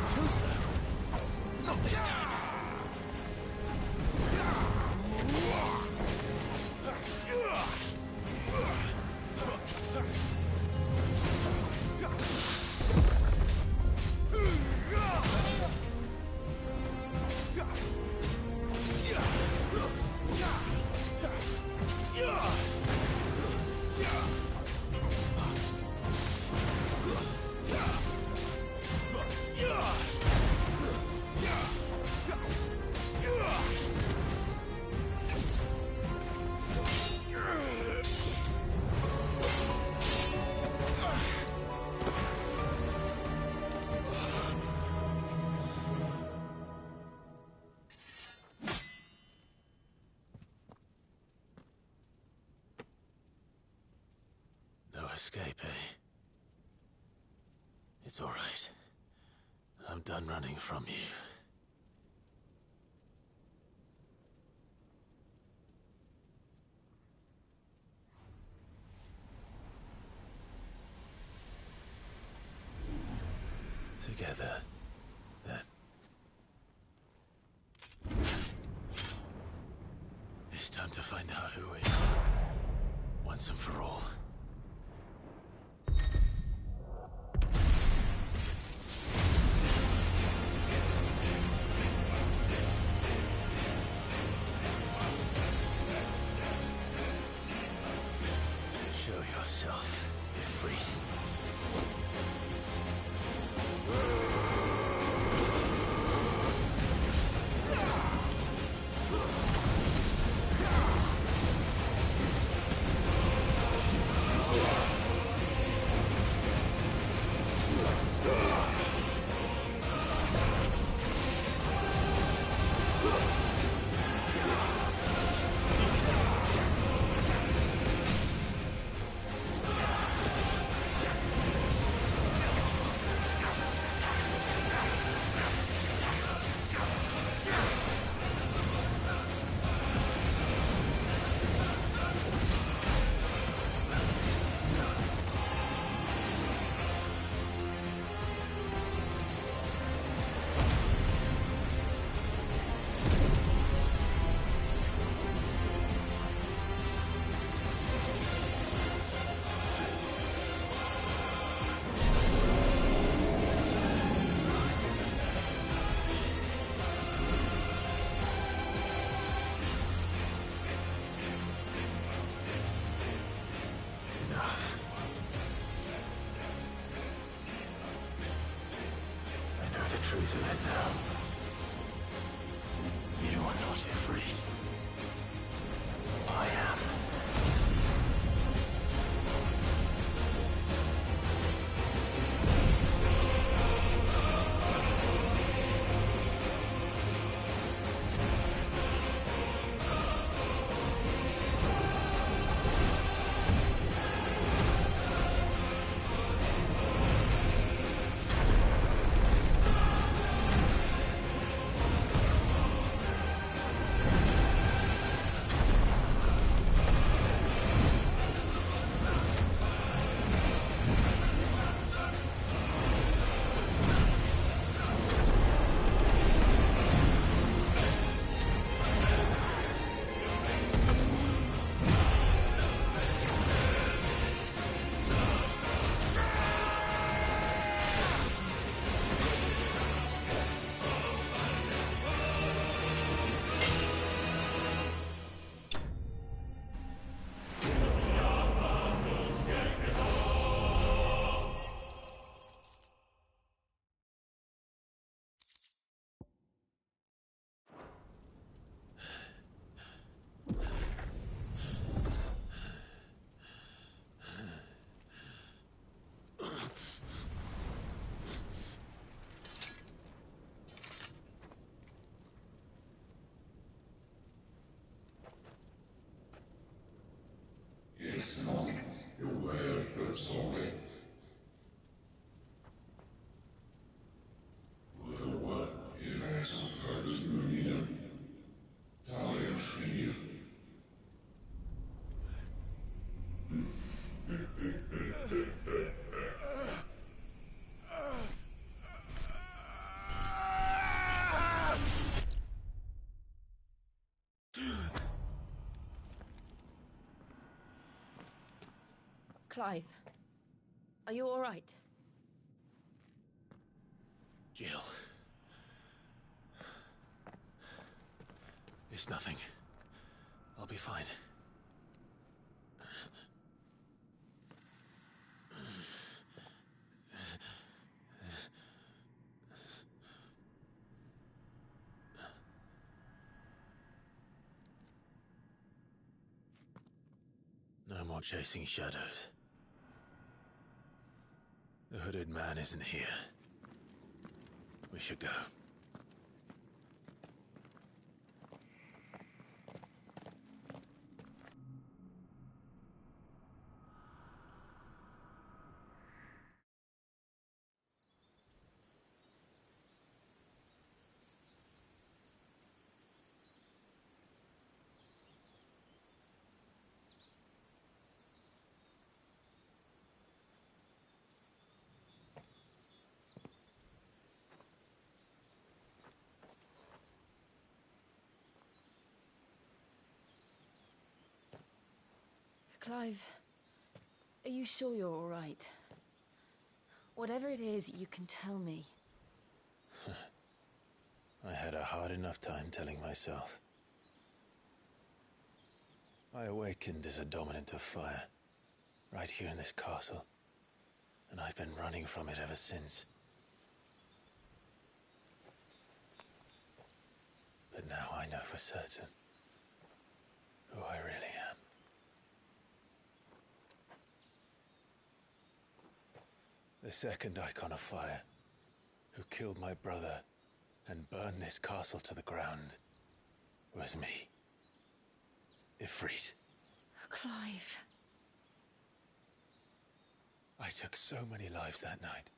Too slow. Not this time. Escape, eh? It's all right. I'm done running from you. Together, then. It's time to find out who we are, once and for all. Show yourself, Ifrit. Truth of it now. You are not afraid. I am. Clive, are you all right? Jill. It's nothing. I'll be fine. No more chasing shadows. The hooded man isn't here. We should go. Clive, are you sure you're all right? Whatever it is, you can tell me. I had a hard enough time telling myself. I awakened as a dominant of fire, right here in this castle, and I've been running from it ever since. But now I know for certain who I really am. The second icon of fire, who killed my brother and burned this castle to the ground, was me. Ifrit. Clive. I took so many lives that night,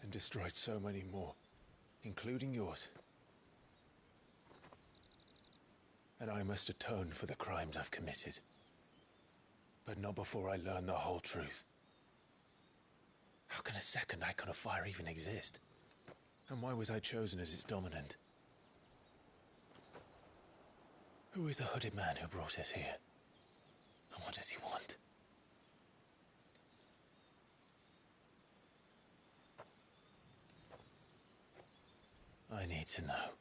and destroyed so many more, including yours. And I must atone for the crimes I've committed. But not before I learn the whole truth. How can a second icon of fire even exist? And why was I chosen as its dominant? Who is the hooded man who brought us here? And what does he want? I need to know.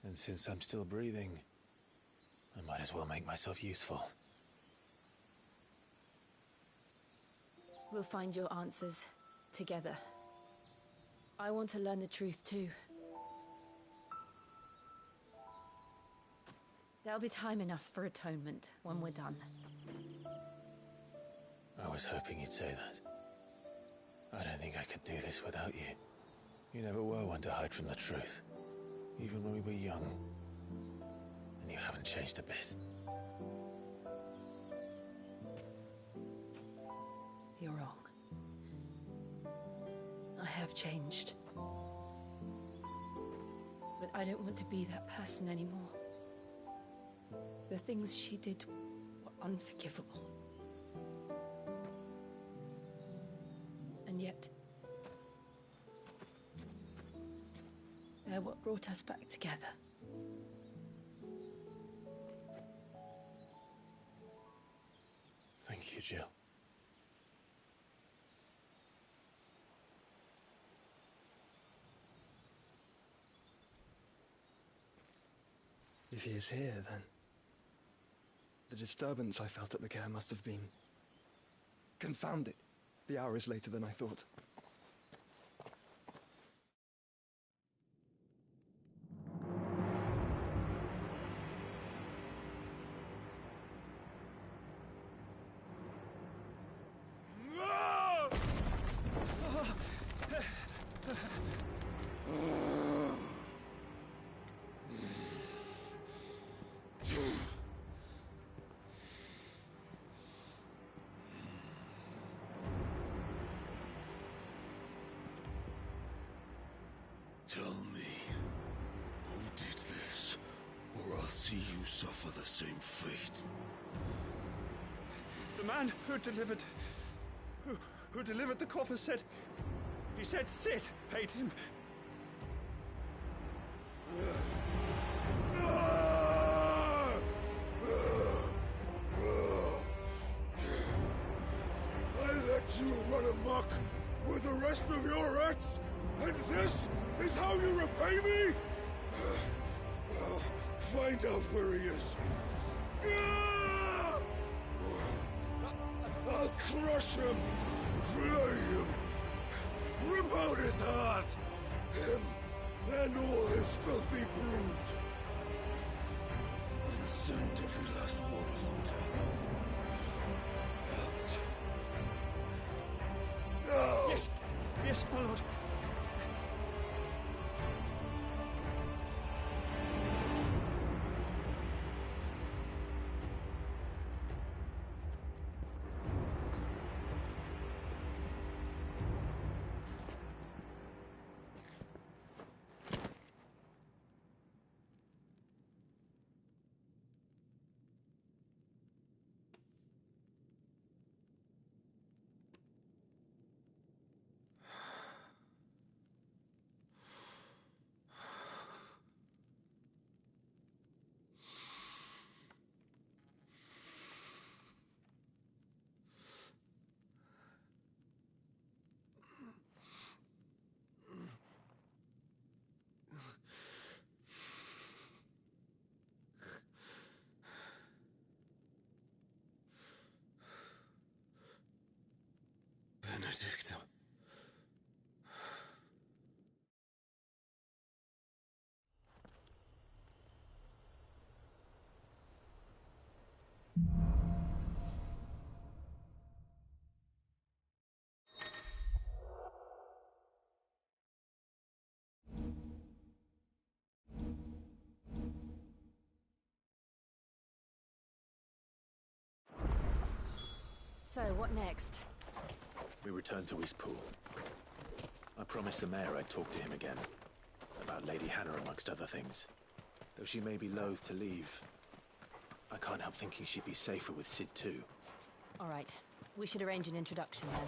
And since I'm still breathing, I might as well make myself useful. We'll find your answers together. I want to learn the truth too. There'll be time enough for atonement when we're done. I was hoping you'd say that. I don't think I could do this without you. You never were one to hide from the truth, even when we were young. And you haven't changed a bit. You're wrong. I have changed. But I don't want to be that person anymore. The things she did were unforgivable. And yet, they're what brought us back together. Thank you, Jill. If he is here, then the disturbance I felt at the care must have been confounded. The hour is later than I thought. Tell me, who did this, or I'll see you suffer the same fate. The man who delivered the coffer said... He said Sid paid him. I let you run amok with the rest of your rats, and this is how you repay me? Find out where he is. I'll crush him, flay him, rip out his heart, him and all his filthy brood, and send every last one of them to out. Now! Yes, yes, my lord. victim. So, what next? We return to Eastpool. I promised the mayor I'd talk to him again. About Lady Hannah, amongst other things. Though she may be loath to leave, I can't help thinking she'd be safer with Sid too. All right. We should arrange an introduction then.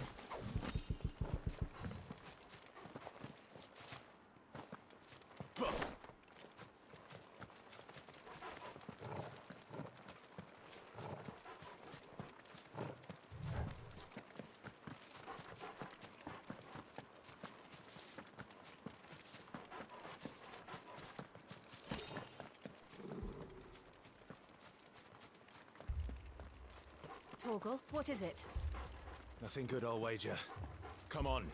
Torgal, what is it? Nothing good, I'll wager. Come on.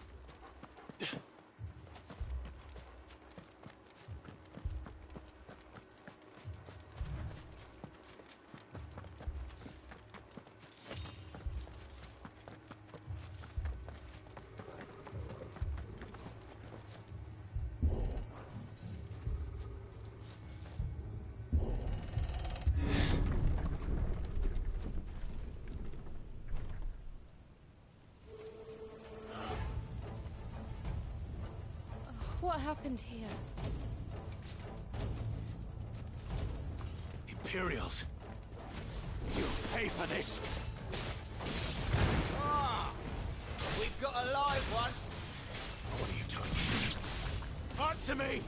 What happened here? Imperials! You'll pay for this! Ah! We've got a live one! What are you doing? Answer me!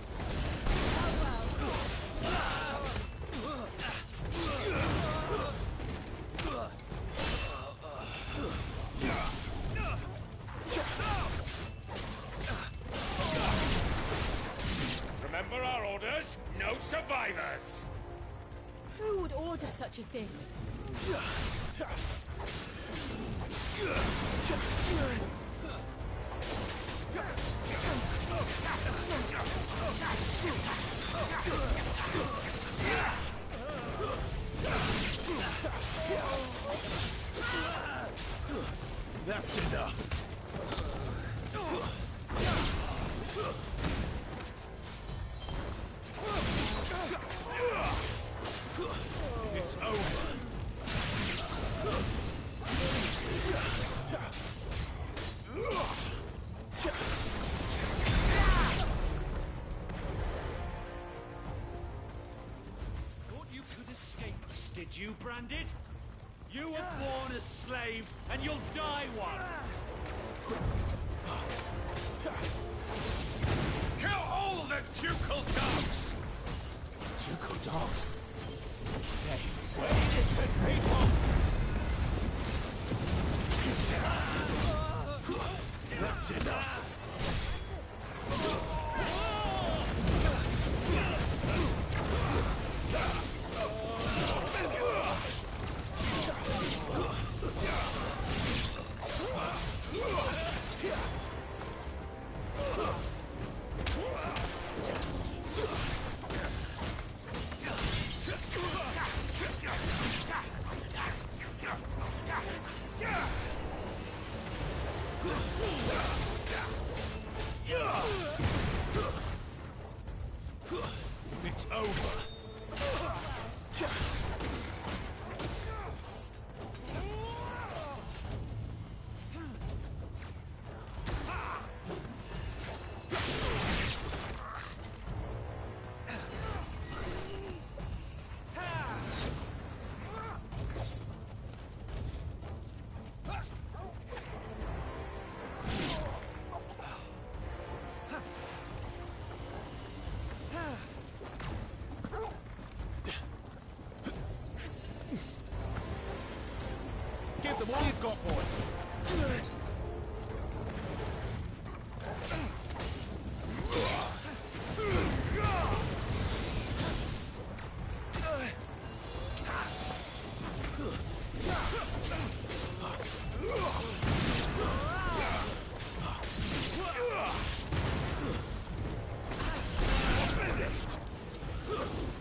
Remember our orders? No survivors! Who would order such a thing? That's enough! It's over! Thought you could escape us, did you, Branded? You were born a slave, and you'll die one! Kill all the ducal dogs! Ducal dogs? They were innocent people! That's enough! It's over!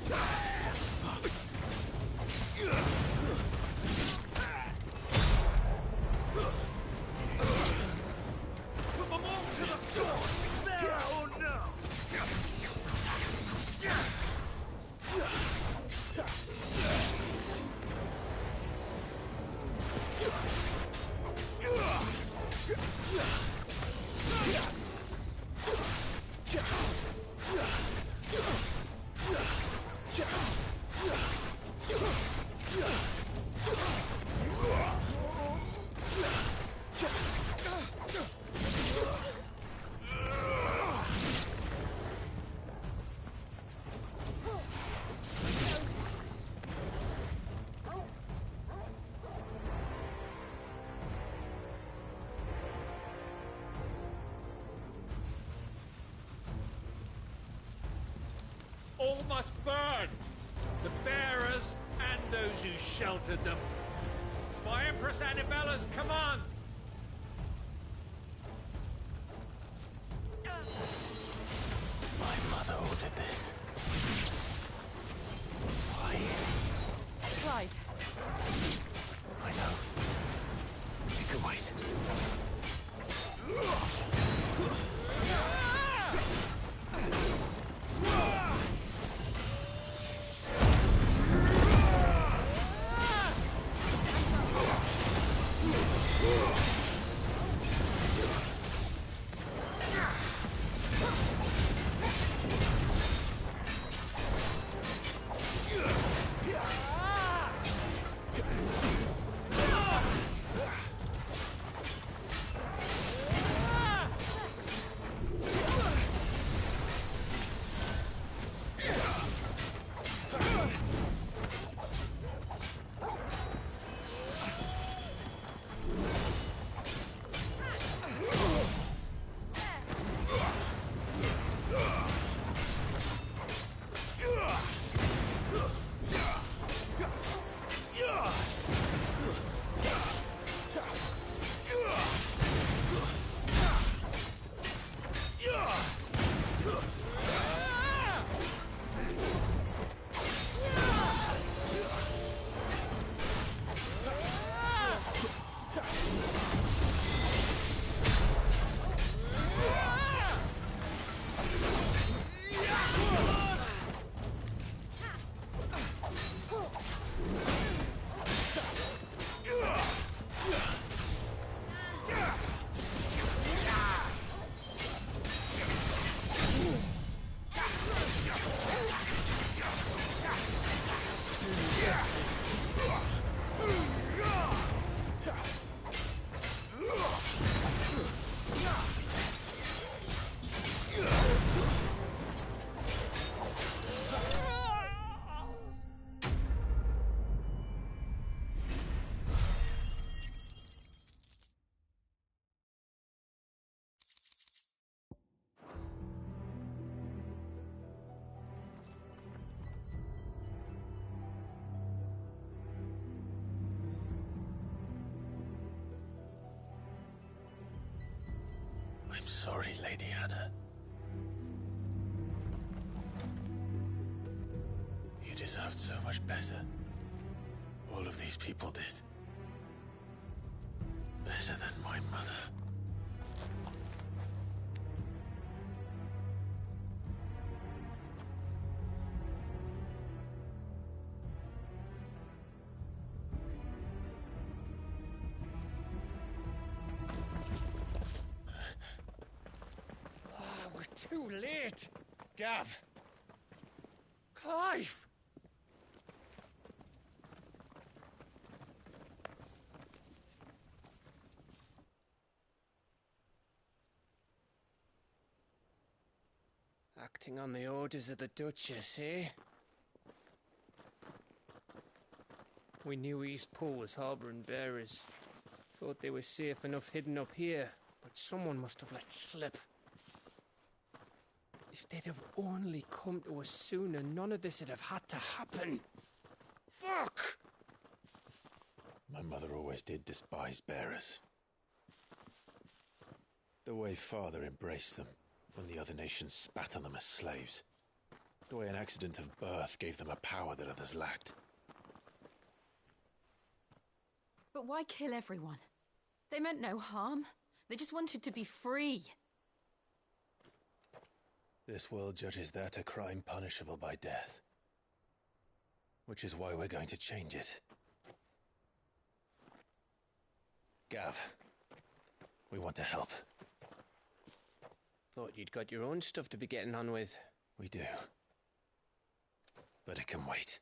Put them all to the sword! There or no! All must burn! The bearers and those who sheltered them. By Empress Annabella's command! My mother ordered this. Why? Clive. I know. You can wait. I'm sorry, Lady Hannah. You deserved so much better. All of these people did. Better than my mother. Too late! Gav! Clive! Acting on the orders of the Duchess, eh? We knew Eastpool was harbouring bearers. Thought they were safe enough hidden up here, but someone must have let slip. If they'd have only come to us sooner, none of this would have had to happen. Fuck! My mother always did despise bearers. The way Father embraced them when the other nations spat on them as slaves. The way an accident of birth gave them a power that others lacked. But why kill everyone? They meant no harm. They just wanted to be free. This world judges that a crime punishable by death. Which is why we're going to change it. Gav, we want to help. Thought you'd got your own stuff to be getting on with. We do. But it can wait.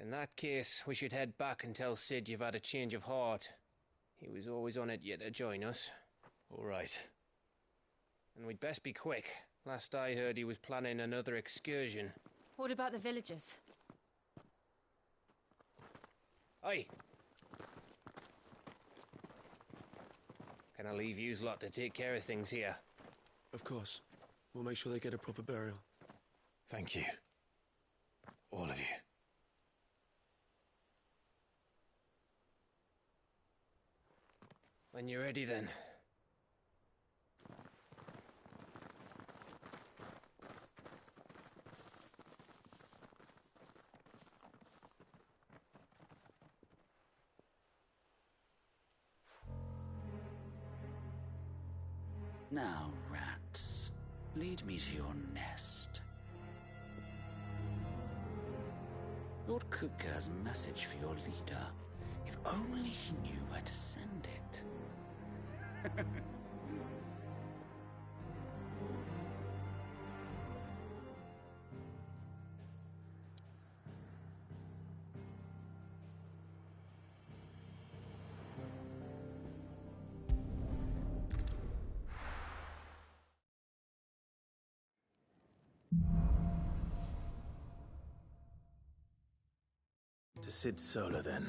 In that case, we should head back and tell Sid you've had a change of heart. He was always on it yet to join us. All right. And we'd best be quick. Last I heard, he was planning another excursion. What about the villagers? Aye. Can I leave yous lot to take care of things here? Of course. We'll make sure they get a proper burial. Thank you. All of you. When you're ready, then. Now, rats, lead me to your nest. Lord Kupka has a message for your leader. If only he knew where to send it. To Sid Solar, then.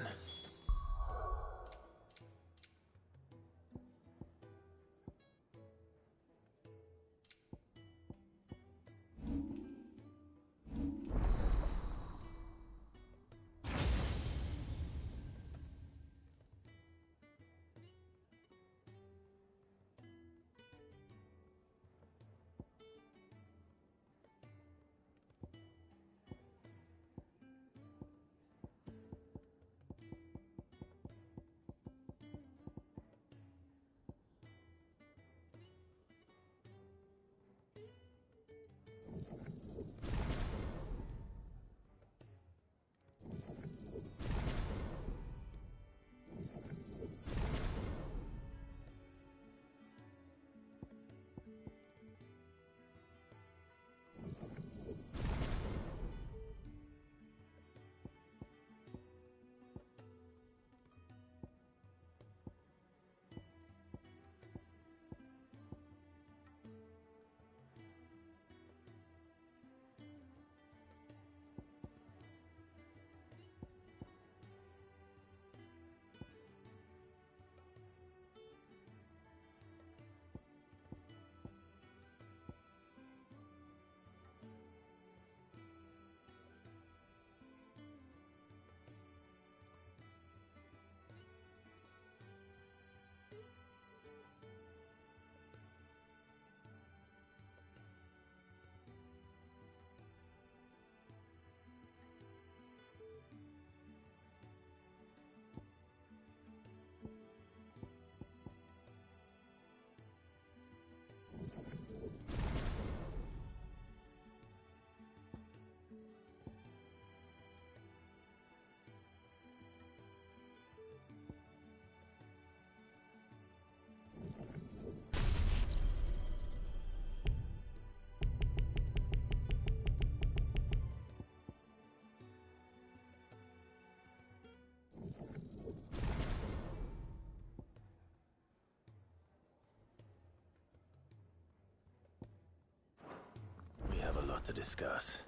We have a lot to discuss.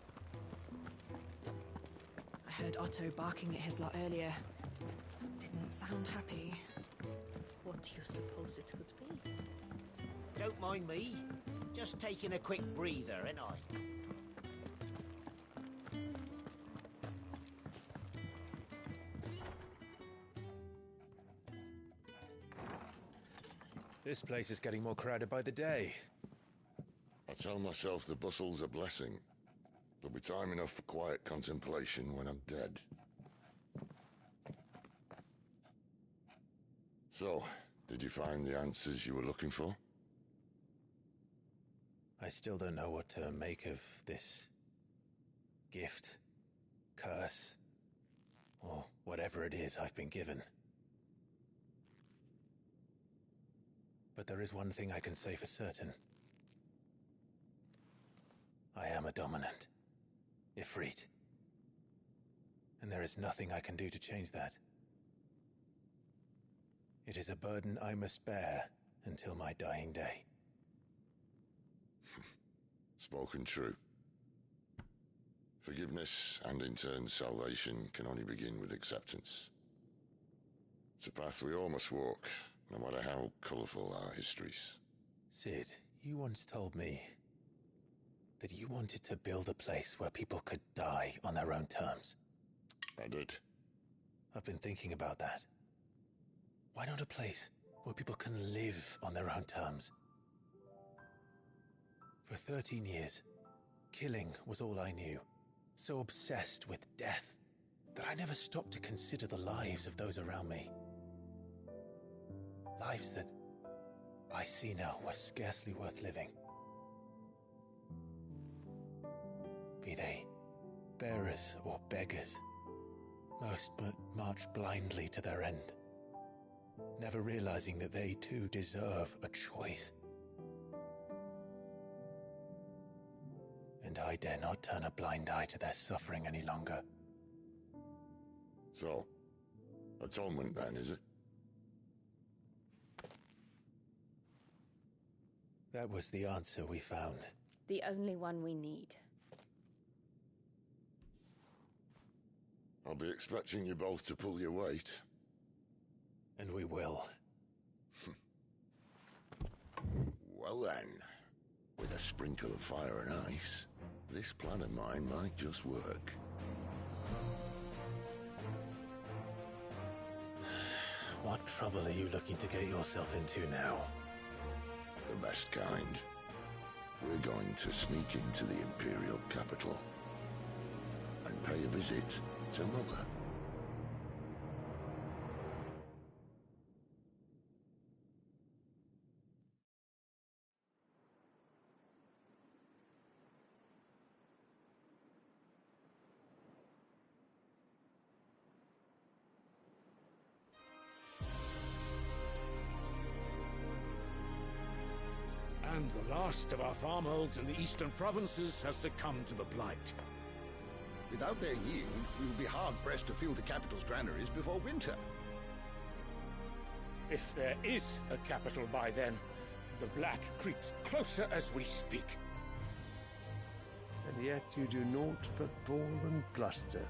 I heard Otto barking at his lot earlier. Didn't sound happy. What do you suppose it could be? Don't mind me. Just taking a quick breather, ain't I? This place is getting more crowded by the day. I'd tell myself the bustle's a blessing. There'll be time enough for quiet contemplation when I'm dead. So, did you find the answers you were looking for? I still don't know what to make of this gift, curse, or whatever it is I've been given. But there is one thing I can say for certain. I am a dominant, Ifrit. And there is nothing I can do to change that. It is a burden I must bear until my dying day. Spoken true. Forgiveness, and in turn salvation, can only begin with acceptance. It's a path we all must walk, no matter how colourful our histories. Cid, you once told me that you wanted to build a place where people could die on their own terms. I did. I've been thinking about that. Why not a place where people can live on their own terms? For 13 years, killing was all I knew. So obsessed with death that I never stopped to consider the lives of those around me. Lives that I see now were scarcely worth living. Be they bearers or beggars, most march blindly to their end, never realizing that they too deserve a choice. And I dare not turn a blind eye to their suffering any longer. So, atonement then, is it? That was the answer we found. The only one we need. I'll be expecting you both to pull your weight. And we will. Well then, with a sprinkle of fire and ice, this plan of mine might just work. What trouble are you looking to get yourself into now? The best kind. We're going to sneak into the Imperial capital and pay a visit to Mother. And the last of our farmholds in the eastern provinces has succumbed to the blight. Without their yield, we will be hard-pressed to fill the capital's granaries before winter. If there is a capital by then, the black creeps closer as we speak. And yet you do naught but bawl and bluster.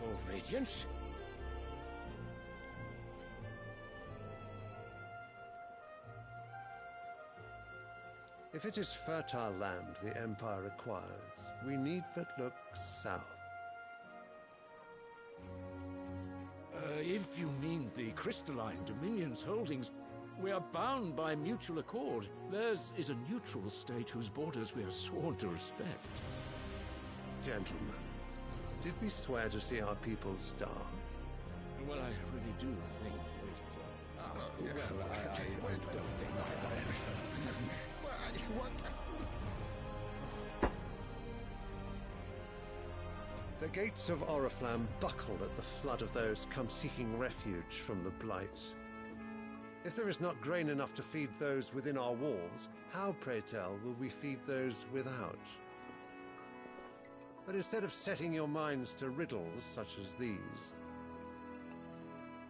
Your Radiance? If it is fertile land the Empire requires, we need but look south. If you mean the crystalline Dominion's holdings, we are bound by mutual accord. Theirs is a neutral state whose borders we are sworn to respect. Gentlemen, did we swear to see our people starve? Well, I really do think that... I don't think The gates of Oriflamme buckle at the flood of those come seeking refuge from the blight. If there is not grain enough to feed those within our walls, how, pray tell, will we feed those without? But instead of setting your minds to riddles such as these,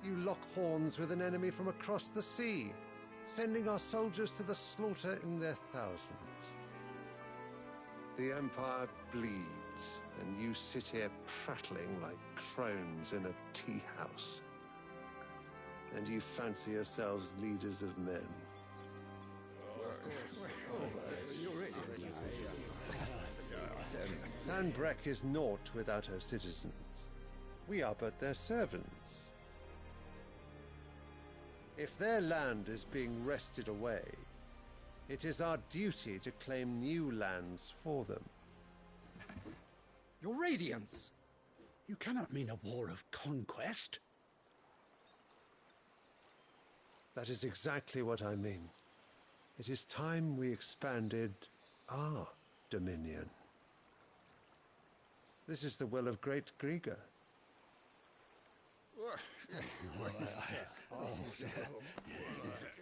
you lock horns with an enemy from across the sea, sending our soldiers to the slaughter in their thousands. The Empire bleeds, and you sit here prattling like crones in a tea house. And you fancy yourselves leaders of men. Sandbreck is naught without her citizens. We are but their servants. If their land is being wrested away, it is our duty to claim new lands for them. Your Radiance! You cannot mean a war of conquest. That is exactly what I mean. It is time we expanded our dominion. This is the will of great Grieger.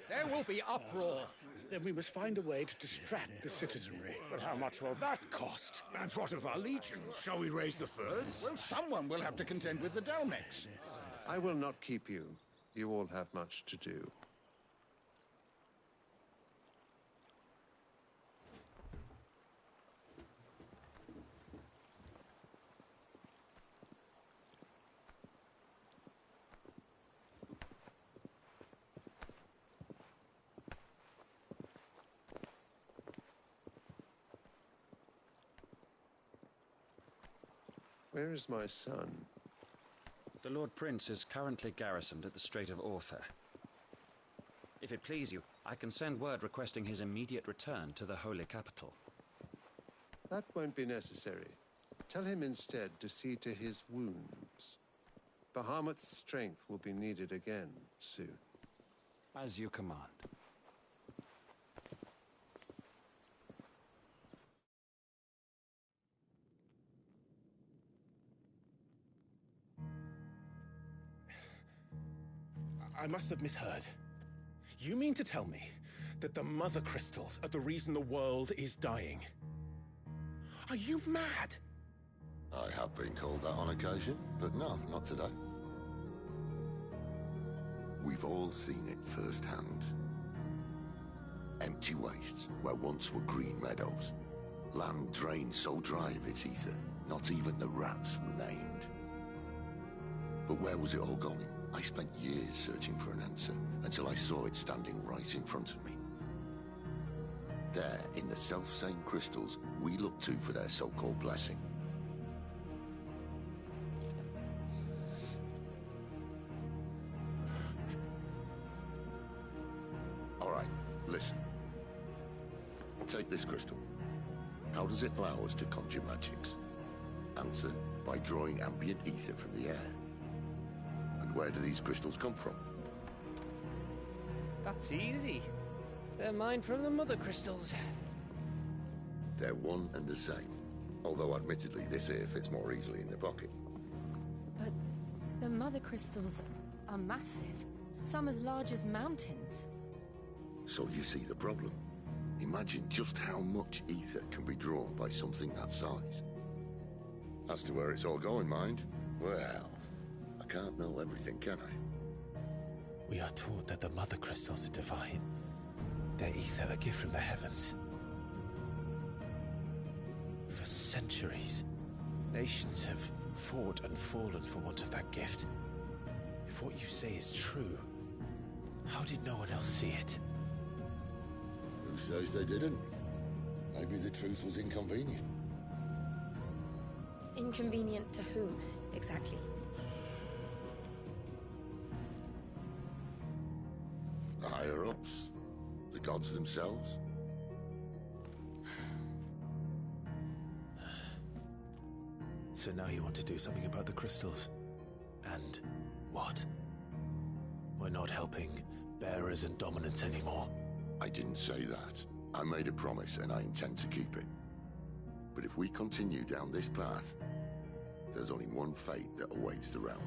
There will be uproar. Then we must find a way to distract the citizenry. But how much will that cost? And what of our legions? Shall we raise the furs? Well, someone will have to contend with the Dalmex. I will not keep you. You all have much to do. Where is my son? The Lord Prince is currently garrisoned at the Strait of Arthur. If it please you, I can send word requesting his immediate return to the Holy Capital. That won't be necessary. Tell him instead to see to his wounds. Bahamut's strength will be needed again soon. As you command. I must have misheard. You mean to tell me that the Mother Crystals are the reason the world is dying? Are you mad? I have been called that on occasion, but no, not today. We've all seen it firsthand. Empty wastes where once were green meadows. Land drained so dry of its ether, not even the rats remained. But where was it all going? I spent years searching for an answer, until I saw it standing right in front of me. There, in the self-same crystals we look to for their so-called blessing. All right, listen. Take this crystal. How does it allow us to conjure magics? Answer, by drawing ambient ether from the air. And where do these crystals come from? That's easy. They're mined from the Mother Crystals. They're one and the same. Although admittedly this here fits more easily in the pocket. But the Mother Crystals are massive. Some as large as mountains. So you see the problem. Imagine just how much ether can be drawn by something that size. As to where it's all going, mind, well, I can't know everything, can I? We are taught that the Mother Crystals are divine. Their ether a gift from the heavens. For centuries, nations have fought and fallen for want of that gift. If what you say is true, how did no one else see it? Who says they didn't? Maybe the truth was inconvenient. Inconvenient to whom, exactly? The higher-ups, the gods themselves. So now you want to do something about the crystals? And what? We're not helping bearers and dominants anymore. I didn't say that. I made a promise and I intend to keep it. But if we continue down this path, there's only one fate that awaits the realm.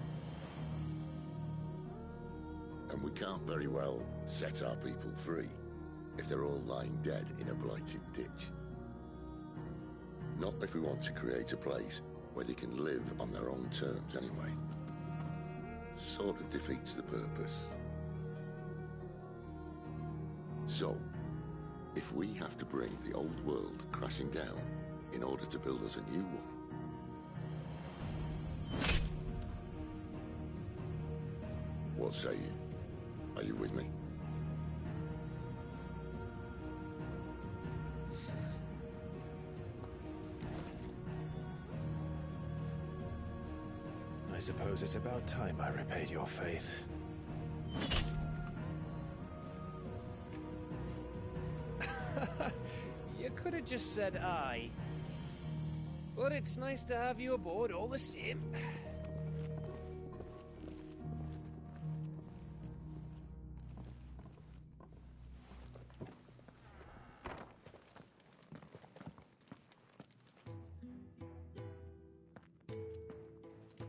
And we can't very well set our people free if they're all lying dead in a blighted ditch. Not if we want to create a place where they can live on their own terms anyway. Sort of defeats the purpose. So, if we have to bring the old world crashing down in order to build us a new one, what say you? Are you with me? suppose it's about time I repaid your faith. You could have just said aye. But it's nice to have you aboard all the same.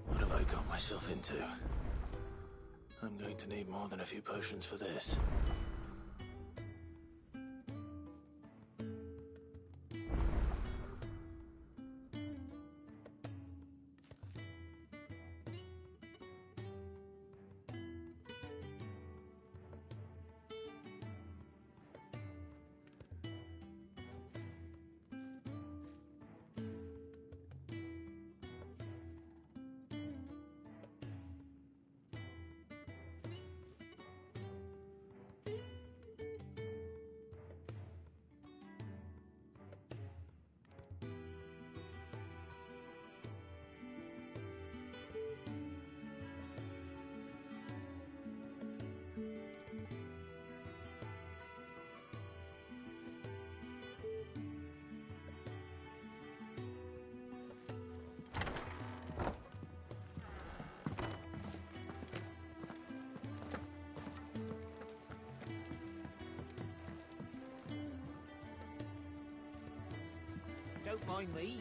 What have I got myself into? I'm going to need more than a few potions for this. Don't mind me.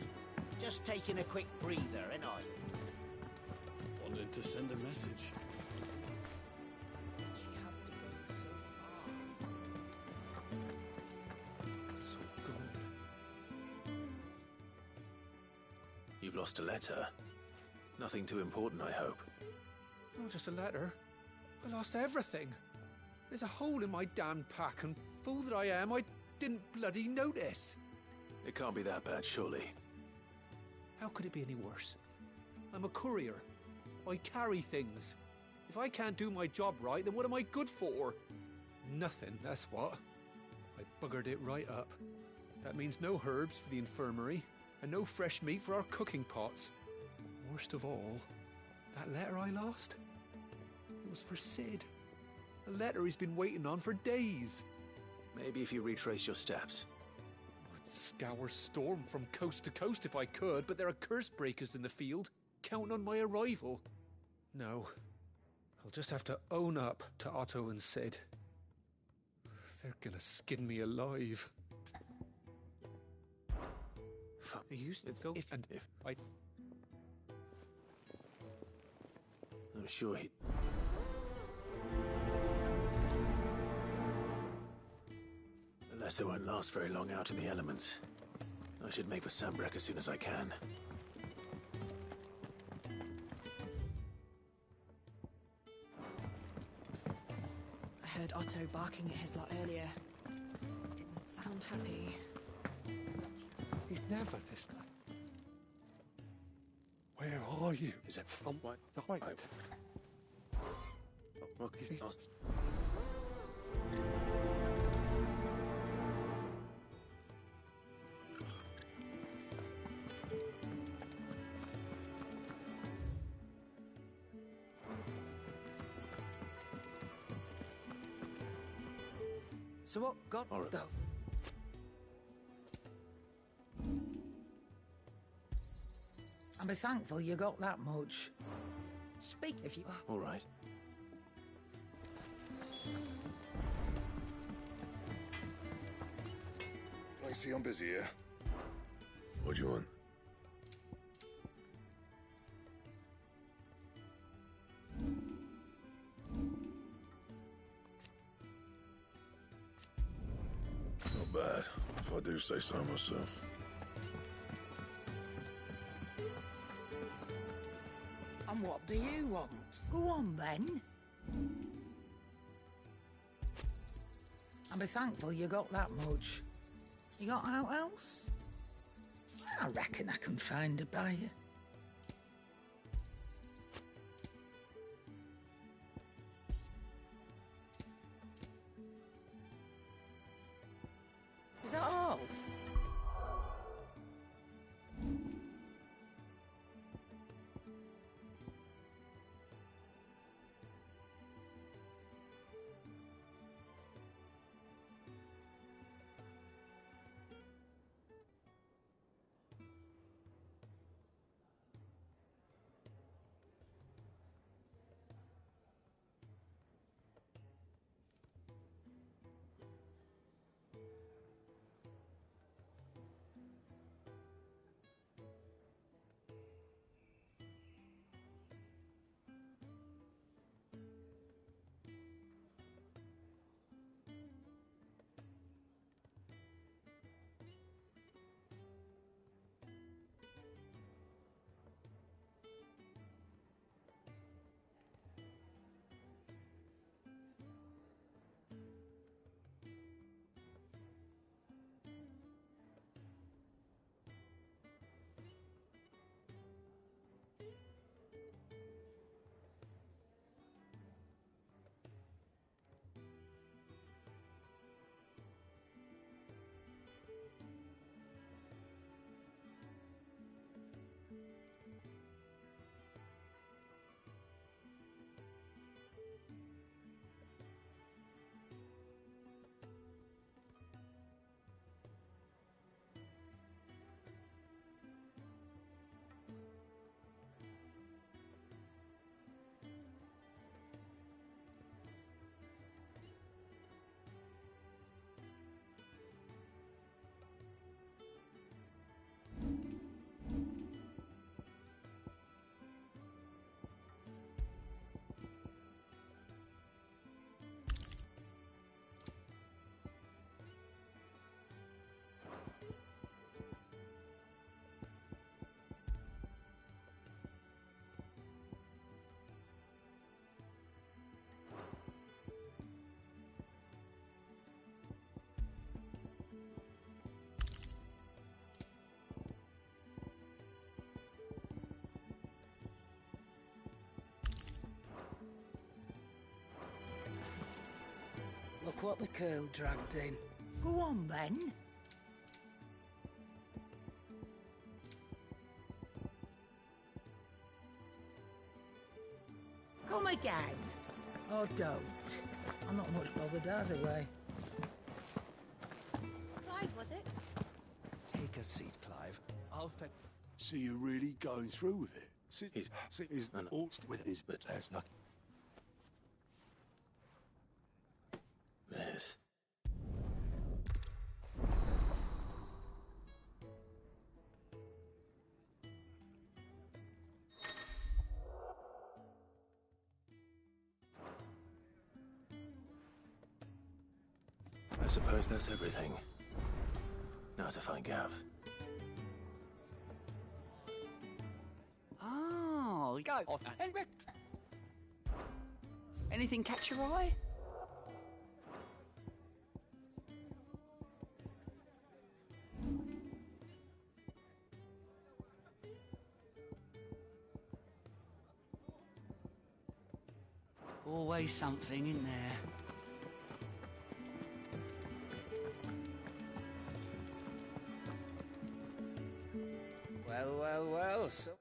Just taking a quick breather, ain't I? Wanted to send a message. Did she have to go so far? So gone. You've lost a letter. Nothing too important, I hope. Not just a letter. I lost everything. There's a hole in my damned pack, and fool that I am, I didn't bloody notice. It can't be that bad, surely. How could it be any worse? I'm a courier. I carry things. If I can't do my job right, then what am I good for? Nothing, that's what. I buggered it right up. That means no herbs for the infirmary, and no fresh meat for our cooking pots. Worst of all, that letter I lost? It was for Sid. A letter he's been waiting on for days. Maybe if you retrace your steps. I'd scour Storm from coast to coast if I could, but there are curse breakers in the field, counting on my arrival. No, I'll just have to own up to Otto and Sid. They're gonna skin me alive. They used to go if I... I'm sure he... The letter won't last very long out in the elements. I should make for Sambrek as soon as I can. I heard Otto barking at his lot earlier. Didn't sound happy. He's never this late. Where are you? Is it from what? Wait. So what got the... And be thankful you got that much. Speak if you... All right. Lacey, I'm busy here. What do you want? Not bad, if I do say so myself. And what do you want? Go on, then. And be thankful you got that much. You got out else? I reckon I can find a buyer. Is that all? Look what the curl dragged in. Go on, then. Come again. Or don't. I'm not much bothered either way. Clive, was it? Take a seat, Clive. I'll fetch. So you're really going through with it? He's an old with his, but there's not. There's. I suppose that's everything. Now to find Gav. Oh, go. Anything catch your eye? Always something in there. Well, so...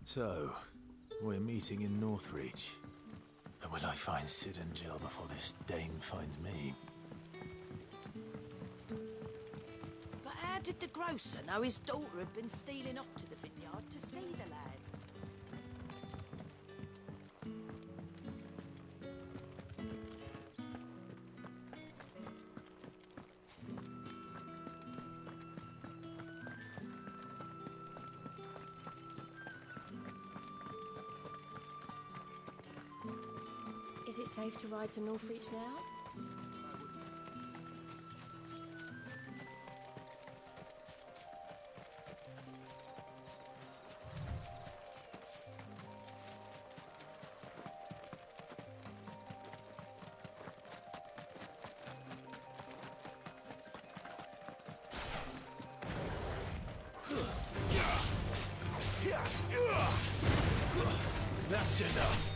So, we're meeting in Northreach. But will I find Sid and Jill before this dame finds me? But how did the grocer know his daughter had been stealing off to the vineyard to see the lad? Is it safe to ride to Northreach now? That's enough.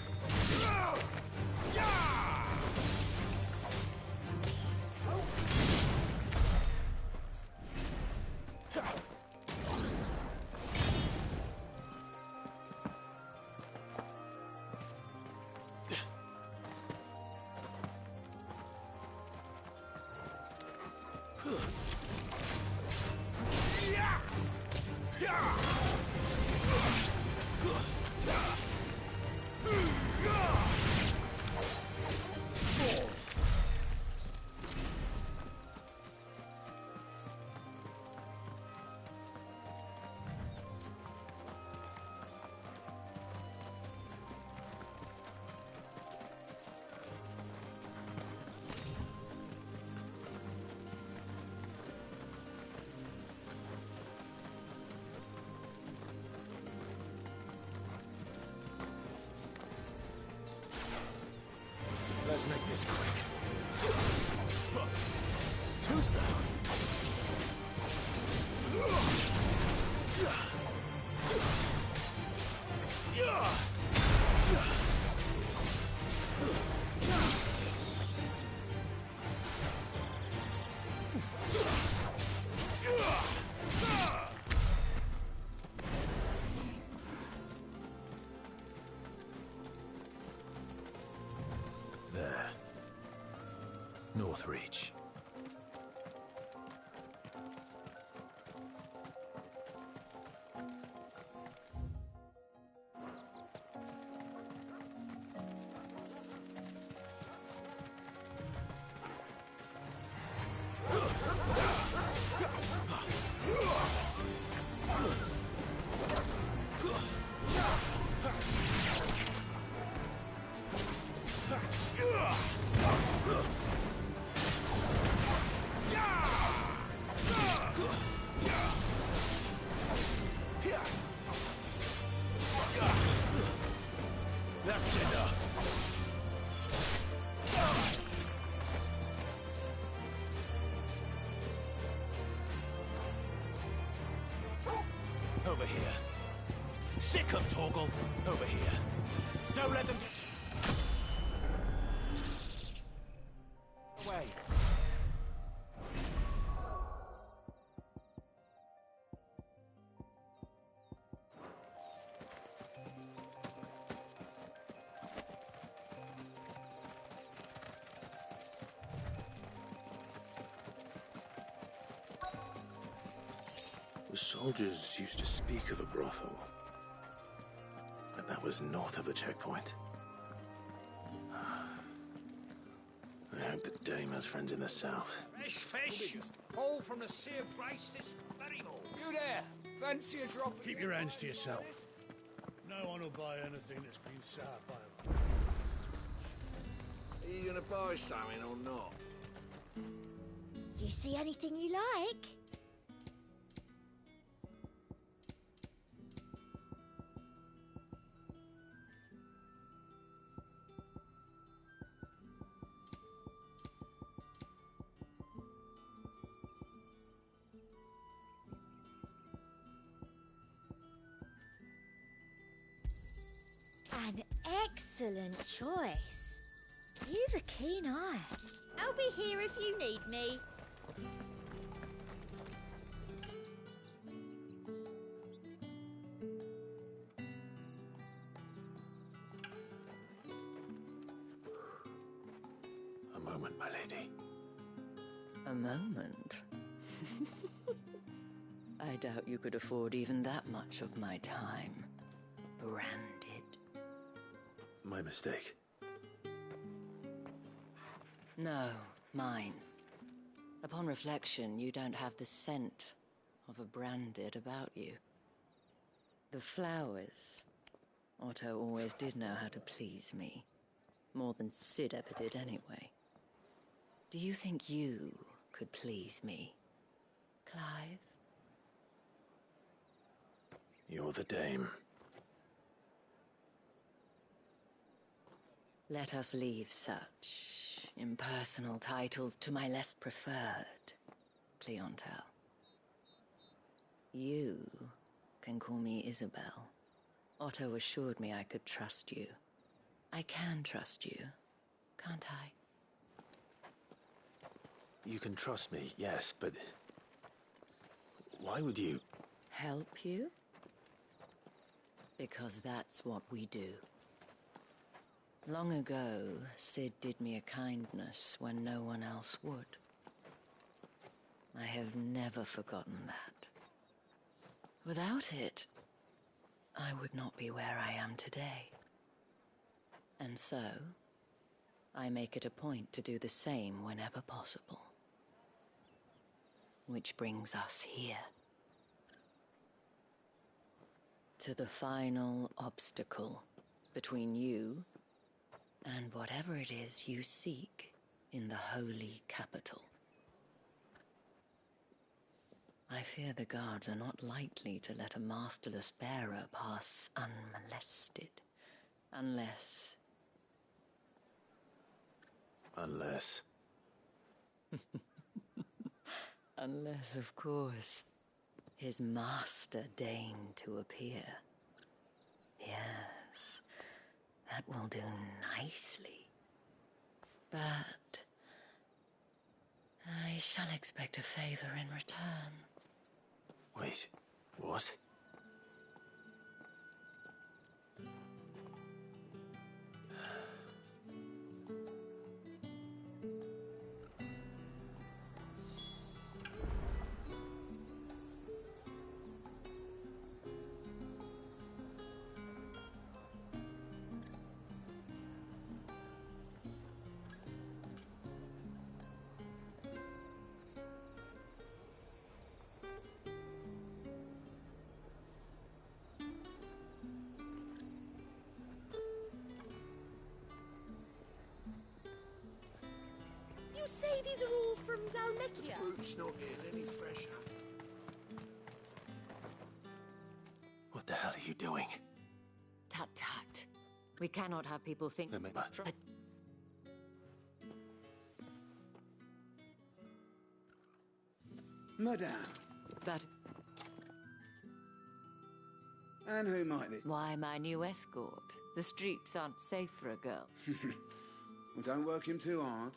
Let's make this quick. Toast now. There. Northreach. That's enough. let them... away. The soldiers used to speak of a brothel. But that was north of the checkpoint. I hope the dame has friends in the south. Fresh fish! All from the Sea of Grace this very morning. You there? Fancy a drop? Keep your hands to yourself. No one will buy anything that's been soured by a... Are you gonna buy something or not? Do you see anything you like? An excellent choice. You've a keen eye. I'll be here if you need me. A moment, my lady. A moment? I doubt you could afford even that much of my time. Branded. My mistake. No, mine. Upon reflection, you don't have the scent of a branded about you. The flowers. Otto always did know how to please me. More than Sid ever did anyway. Do you think you could please me, Clive? You're the dame. Let us leave such impersonal titles to my less preferred clientele. You can call me Isabel. Otto assured me I could trust you. I can trust you, can't I? You can trust me, yes, but... why would you... Help you? Because that's what we do. Long ago, Sid did me a kindness when no one else would. I have never forgotten that. Without it, I would not be where I am today. And so, I make it a point to do the same whenever possible. Which brings us here. To the final obstacle between you and whatever it is you seek in the holy capital. I fear the guards are not likely to let a masterless bearer pass unmolested, unless... Unless... Unless, of course, his master deigned to appear. Yes, that will do nicely. But I shall expect a favor in return. Wait, what? You say these are all from Dalmekia? Fruit's not getting any fresher. What the hell are you doing? Tut tut. We cannot have people think... But... Madame. But... And who might this... Why, my new escort. The streets aren't safe for a girl. Well, don't work him too hard.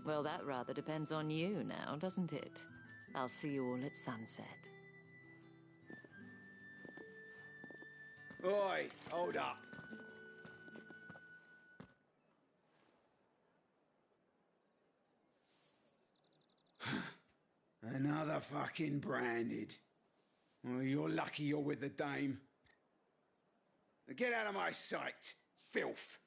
Well, that rather depends on you now, doesn't it? I'll see you all at sunset. Oi, hold up. Another fucking branded. Well, you're lucky you're with the dame. Now get out of my sight, filth.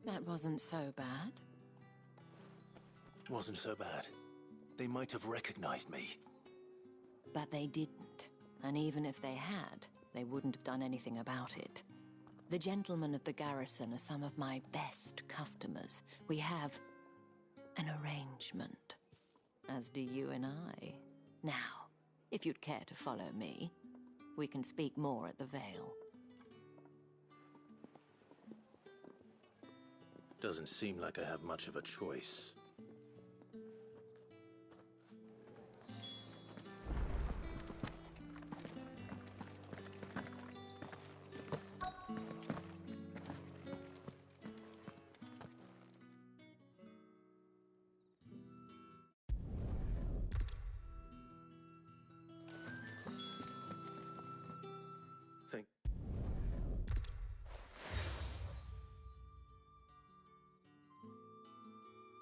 That wasn't so bad. Wasn't so bad. They might have recognized me. But they didn't. And even if they had, they wouldn't have done anything about it. The gentlemen of the garrison are some of my best customers. We have an arrangement, as do you and I. Now, if you'd care to follow me, we can speak more at the Vale. Doesn't seem like I have much of a choice.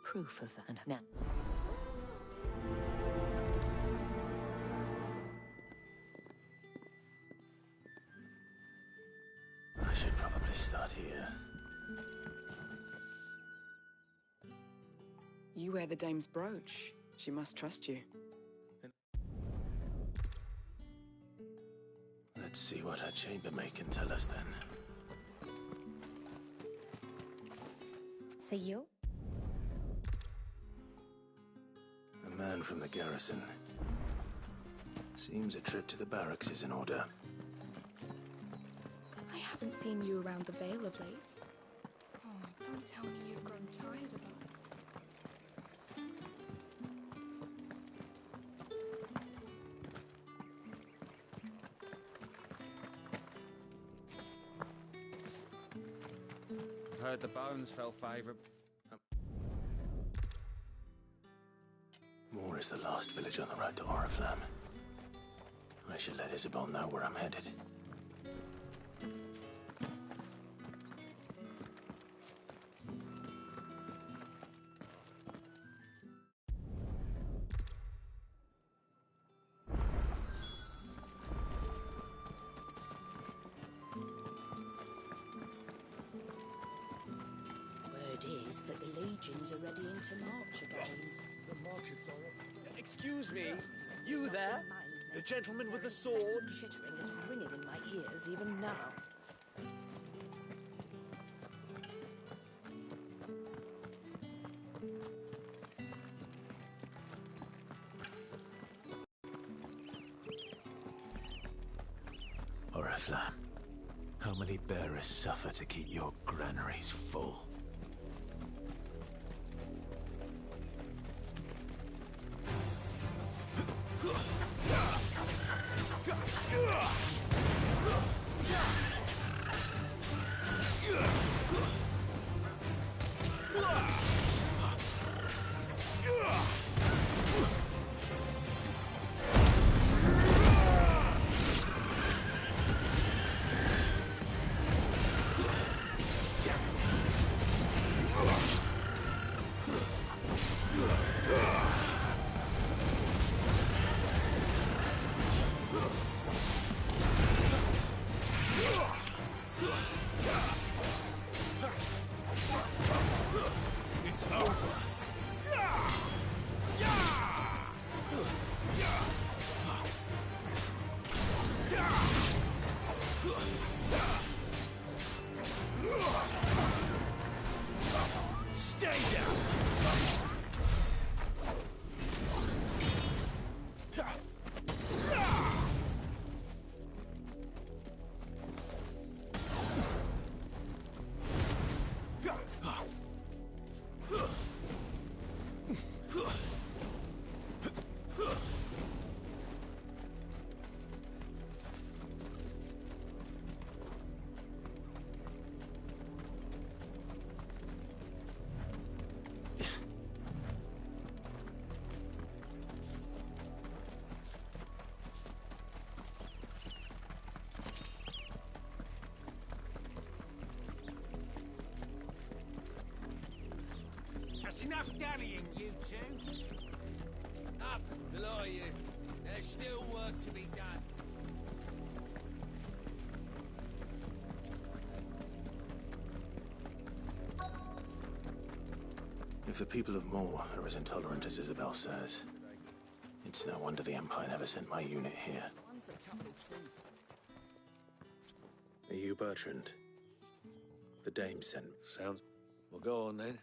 Proof of that. Now. I should probably start here. You wear the dame's brooch. She must trust you. Let's see what her chambermaid can tell us then. See you? A man from the garrison. Seems a trip to the barracks is in order. I haven't seen you around the Vale of late. Oh, don't tell me you've grown tired of us. Heard the bones fell favourable. Moore is the last village on the road to Oriflamme. I should let Isabel know where I'm headed. Word is that the legions are ready into march again. The markets are up. Excuse me, you there? The gentleman with the sword? Chittering is ringing in my ears even now. Oriflamme, how many bearers suffer to keep your granaries full? That's enough dallying, you two. Up, the lot of you. There's still work to be done. If the people of Moor are as intolerant as Isabel says, it's no wonder the Empire never sent my unit here. Are you Bertrand? The Dame sent... Sounds... Well, go on then.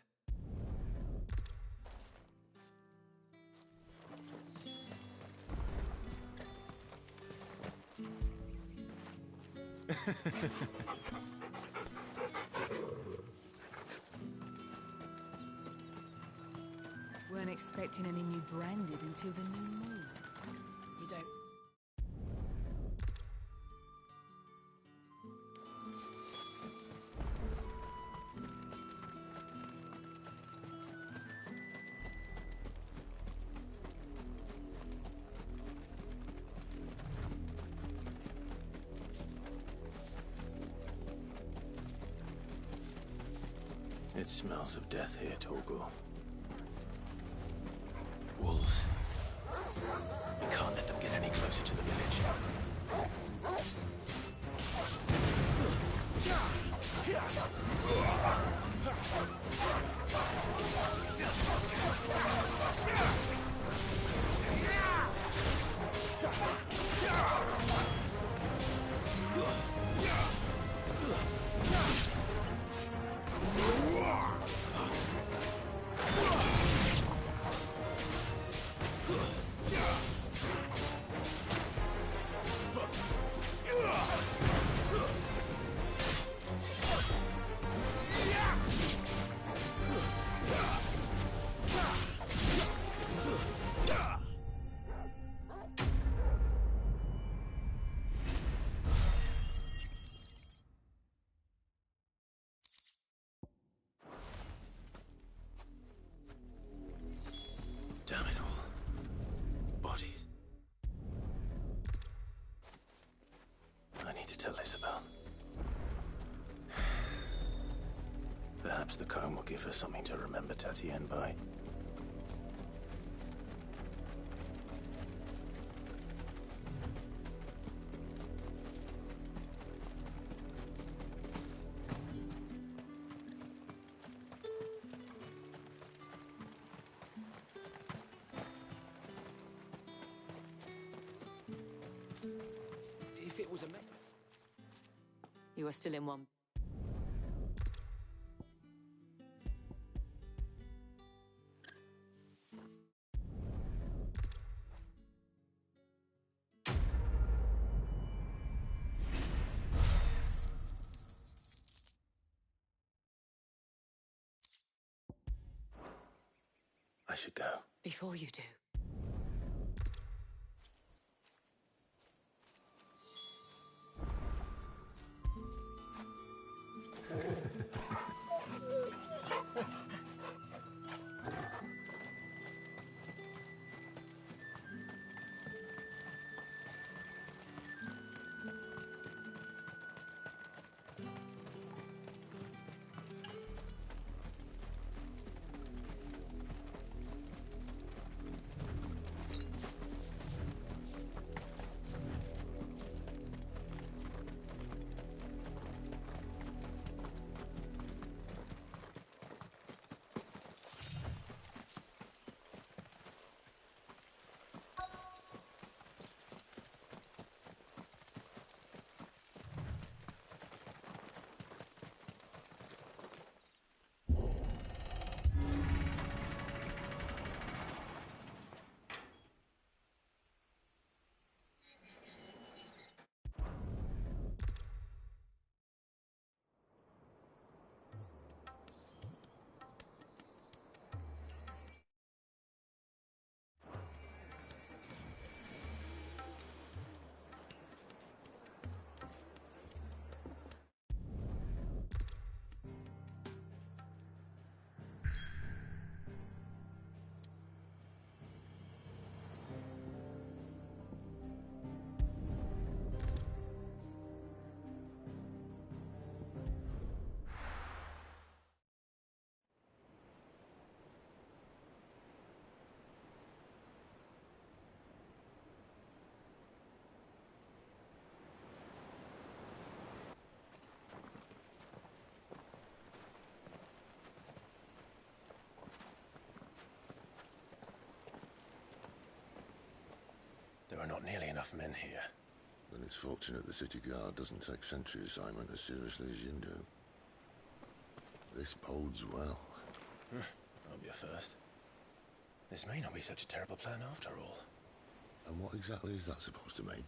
Weren't expecting any new branded until the new moon. You don't... It smells of death here, Torgal. Wolves. We can't let them get any closer to the village. Damn it all. Bodies. I need to tell Isabel. Perhaps the comb will give her something to remember Tatienne by. If it was a... You are still in one. I should go. Before you do. are not nearly enough men here. Then it's fortunate the city guard doesn't take sentry assignment as seriously as you do. This bodes well. I'll be a first. This may not be such a terrible plan after all. And what exactly is that supposed to mean?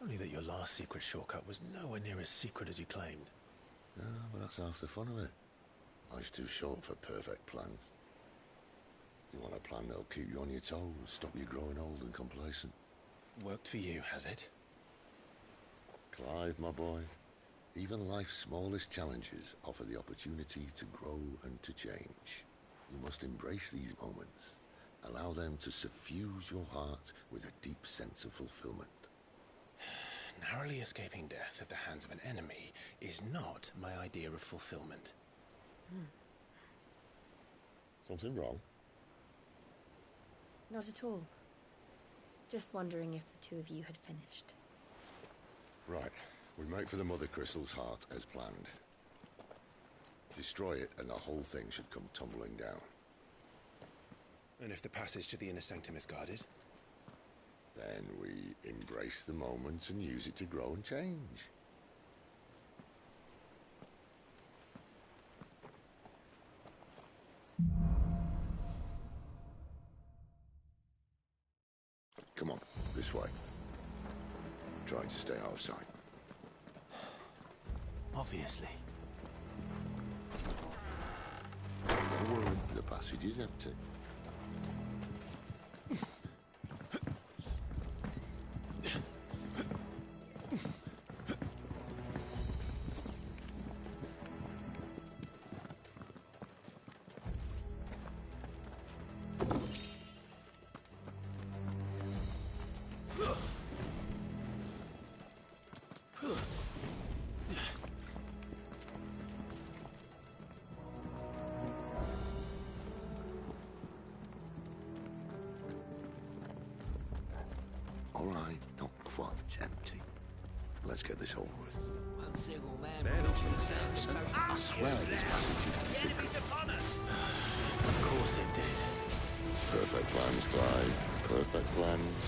Only that your last secret shortcut was nowhere near as secret as you claimed. Yeah, but that's half the fun of it. Life's too short for perfect plans. You want a plan that'll keep you on your toes, stop you growing old and complacent. Worked for you, has it? Clive, my boy, even life's smallest challenges offer the opportunity to grow and to change. You must embrace these moments. Allow them to suffuse your heart with a deep sense of fulfillment. Narrowly escaping death at the hands of an enemy is not my idea of fulfillment. Something wrong? Not at all. Just wondering if the two of you had finished. Right. We make for the Mother Crystal's heart as planned. Destroy it and the whole thing should come tumbling down. And if the passage to the inner sanctum is guarded? Then we embrace the moment and use it to grow and change. Come on, this way. Try to stay out of sight. Obviously. Don't worry, the passage is empty. All right, not quite empty. Let's get this over with. One single man reaching the I swear this passage used to be secret. Of course it did. Perfect plans, Clive. Perfect plans.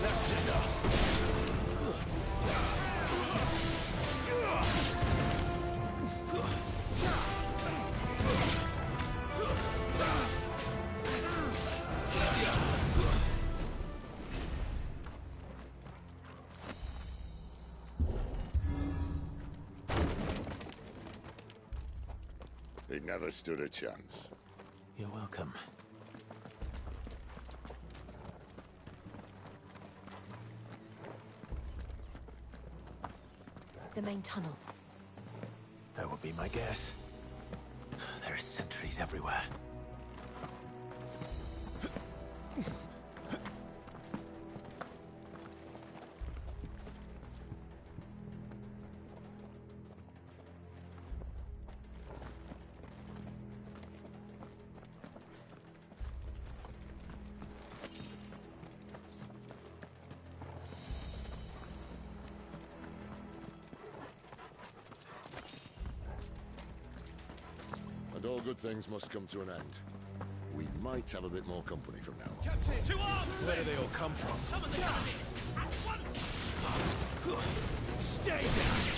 That's enough. He never stood a chance. You're welcome. The main tunnel. That would be my guess. There are sentries everywhere. And all good things must come to an end. We might have a bit more company from now on. Captain! To arms! Where do they all come from? Summon the enemy! At once! Stay down!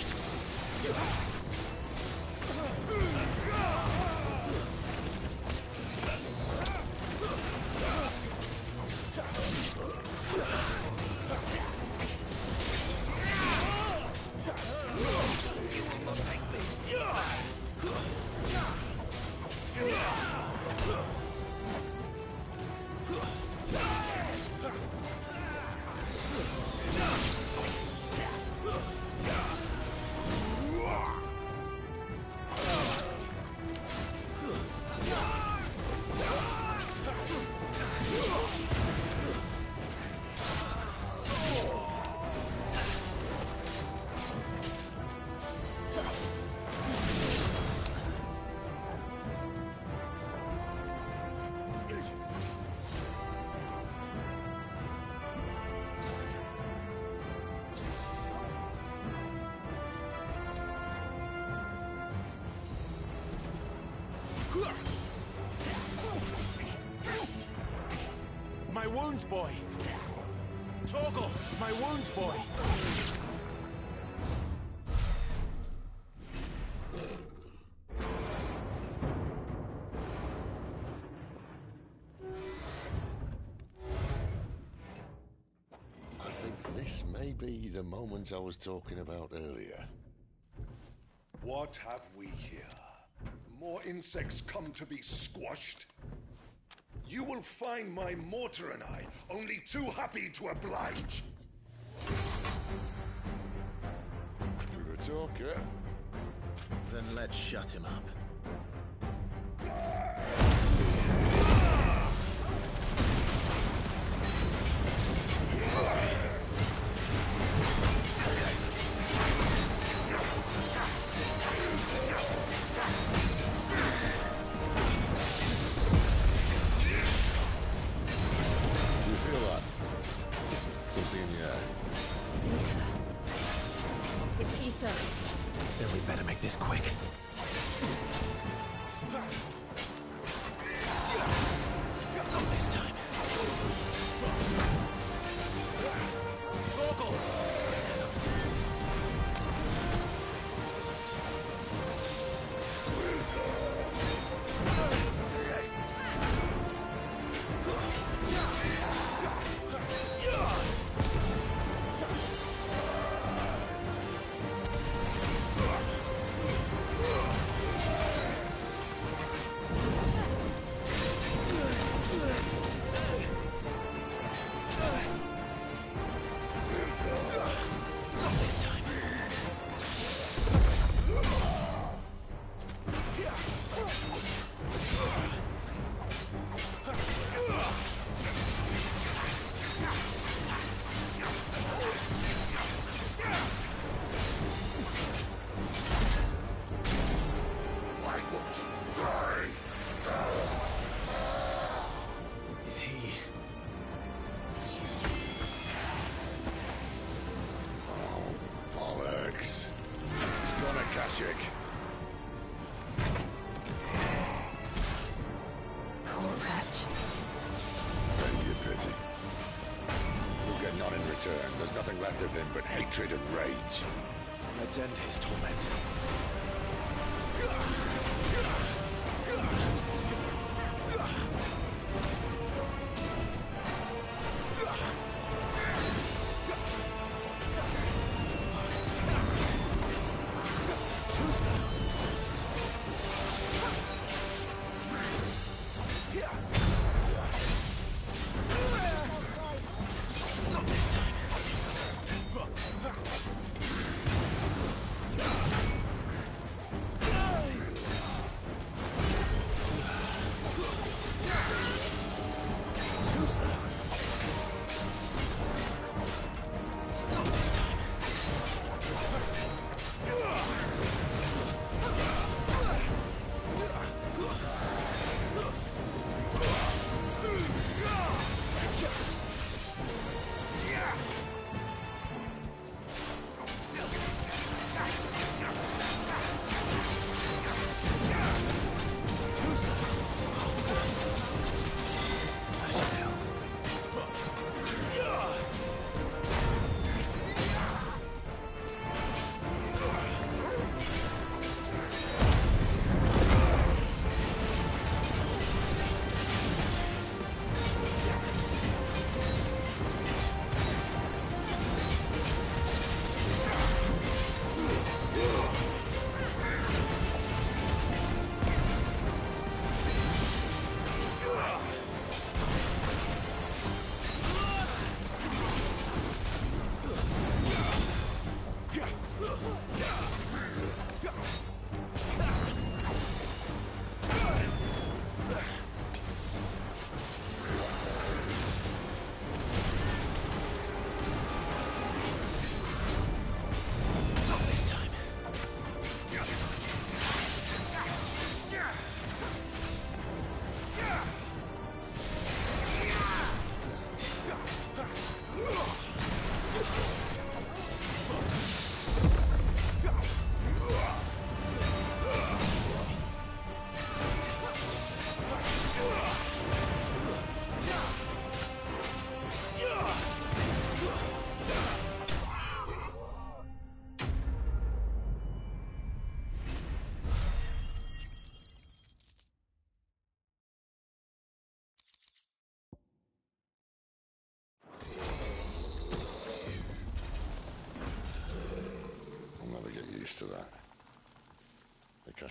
wounds, boy! Torgal, my wounds, boy! I think this may be the moment I was talking about earlier. What have we here? More insects come to be squashed? You will find my mortar and I only too happy to oblige. With a talker. Then let's shut him up. You feel that? Something in the air. It's ether. Then we better make this quick. Not this time. Torgal! Not this time. Why won't you die? Is he? Oh, bollocks. He's gone, Akashic. Poor wretch. Send you pity. You'll get none in return. There's nothing left of him but hatred and rage. Let's end his torment. Too slow. Not this time.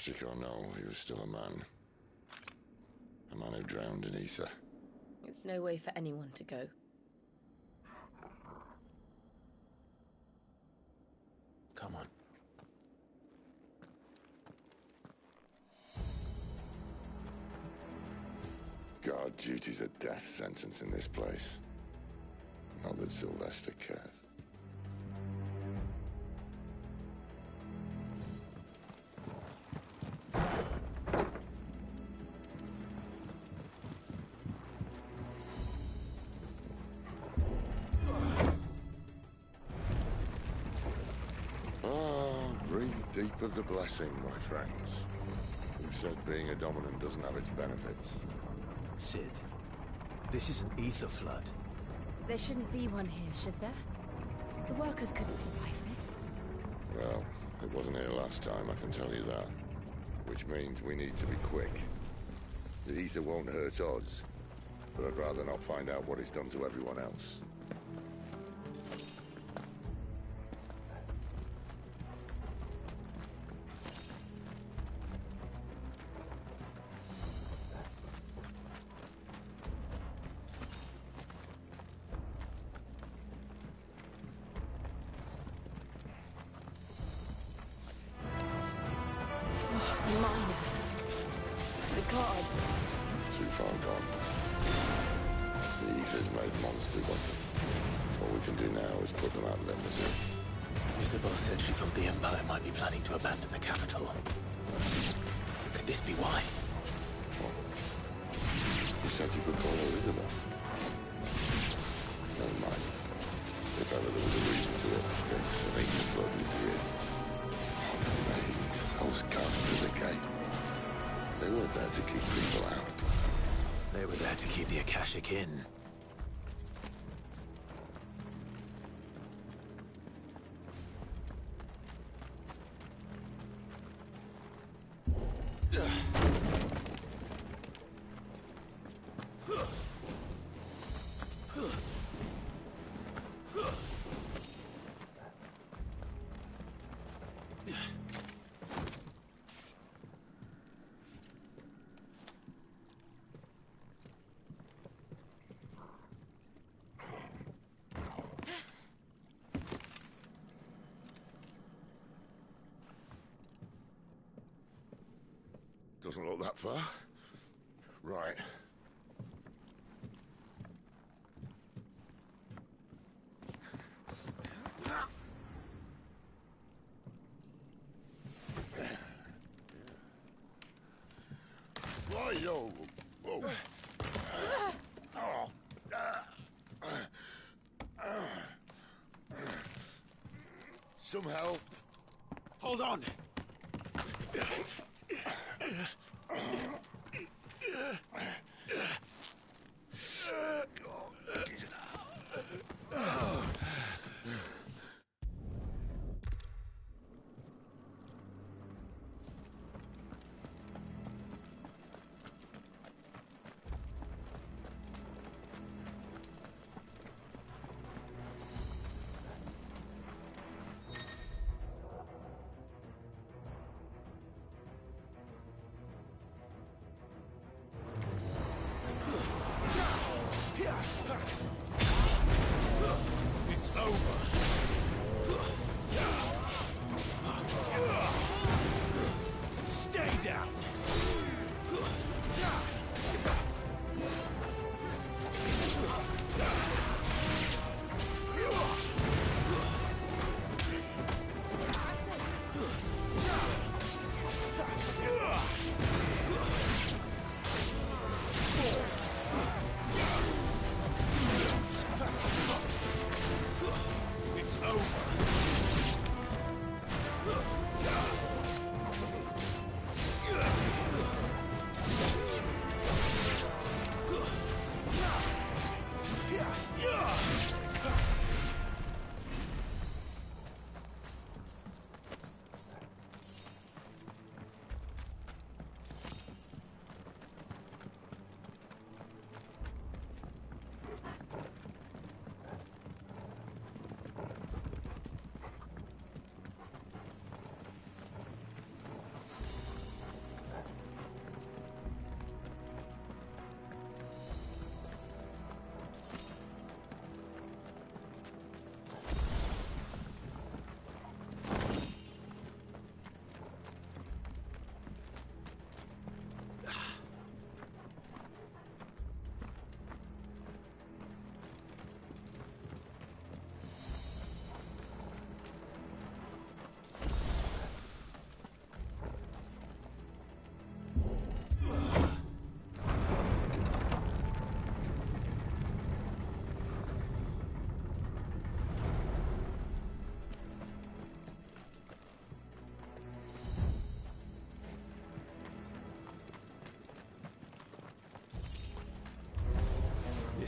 Drastic or no, he was still a man. A man who drowned in ether. It's no way for anyone to go. Come on. Guard duty's a death sentence in this place. Not that Sylvester cares. Breathe deep of the blessing, my friends. Who said being a dominant doesn't have its benefits? Sid, this is an ether flood. There shouldn't be one here, should there? The workers couldn't survive this. Well, it wasn't here last time, I can tell you that. Which means we need to be quick. The ether won't hurt us, but I'd rather not find out what it's done to everyone else. The miners. The gods. Too far gone. The ether's made monsters of them. All we can do now is put them out of their misery. Isabel said she thought the Empire might be planning to abandon the capital. Could this be why? What? You said you could call her Isabel. Never mind. If ever there was a reason to escape, I think this blood would be it. Those guards at the gate. They weren't there to keep people out. They were there to keep the Akashic in. Doesn't look that far. Right. Right-o. Whoa. Some help. Hold on.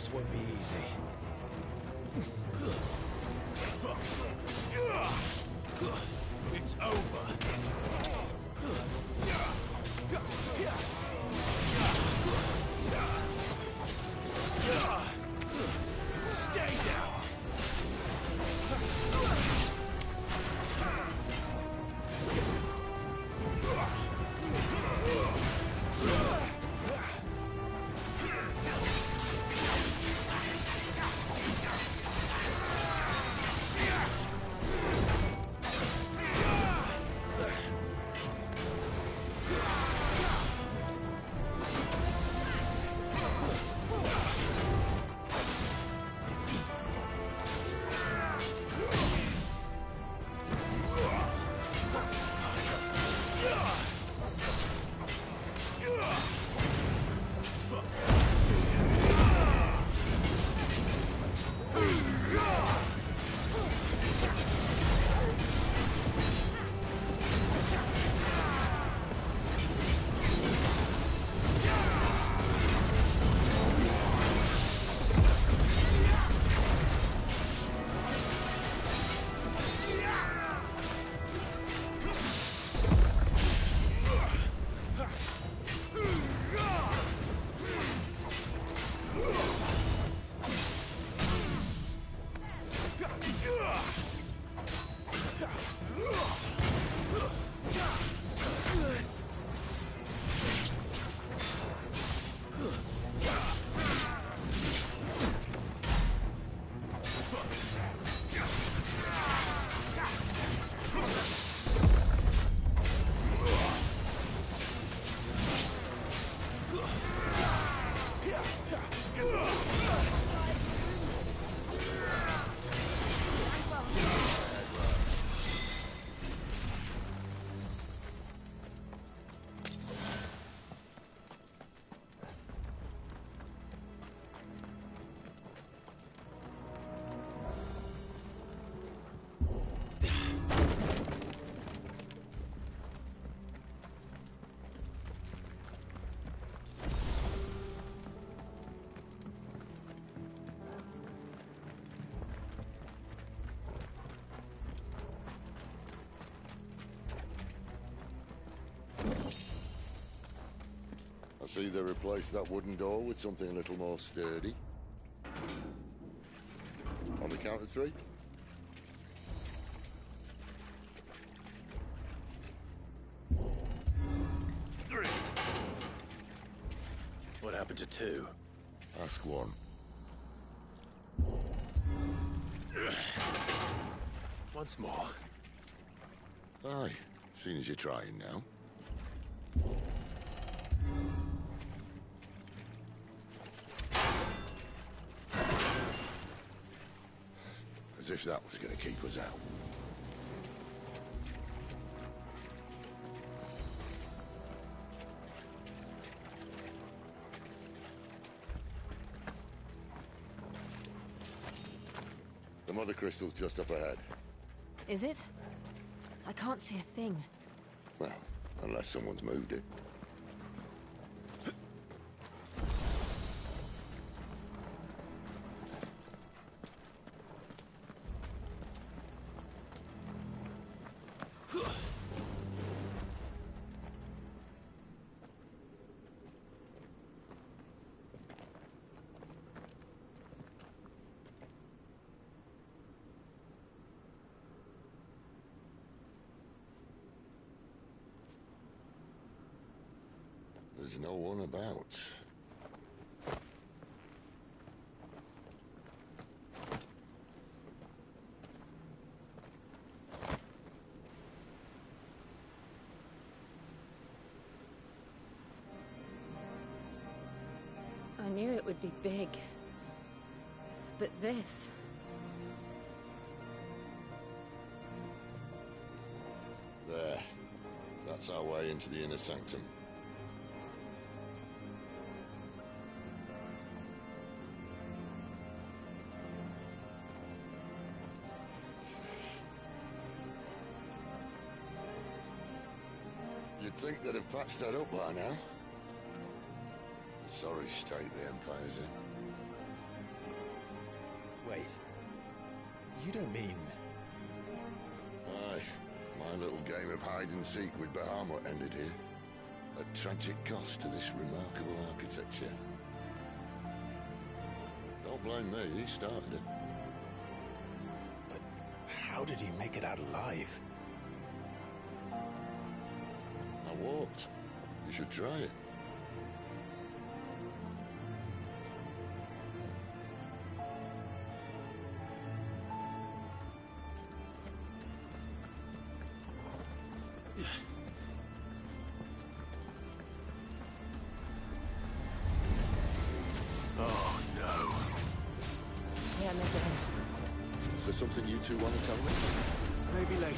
This won't be easy. It's over. Stay down. I see they replaced that wooden door with something a little more sturdy. On the count of 3? What happened to 2? Ask 1. Once more. Aye, seeing as you're trying now. As if that was going to keep us out. The mother crystal's just up ahead. Is it? I can't see a thing. Well, unless someone's moved it. There's no one about. I knew it would be big. But this... There. That's our way into the inner sanctum. You'd think they'd have patched that up by now. The sorry state the Empire's in. Wait. You don't mean... Aye. My little game of hide-and-seek with Bahamut ended here. At tragic cost to this remarkable architecture. Don't blame me, he started it. But how did he make it out alive? I walked. You should try it. Oh, no. Yeah, maybe. Is there something you two want to tell me? Maybe later.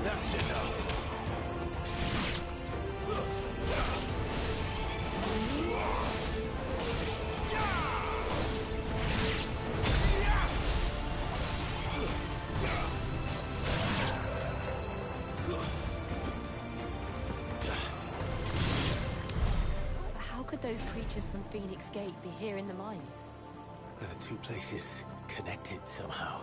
That's enough. But how could those creatures from Phoenix Gate be here in the mines? Are the two places connected somehow?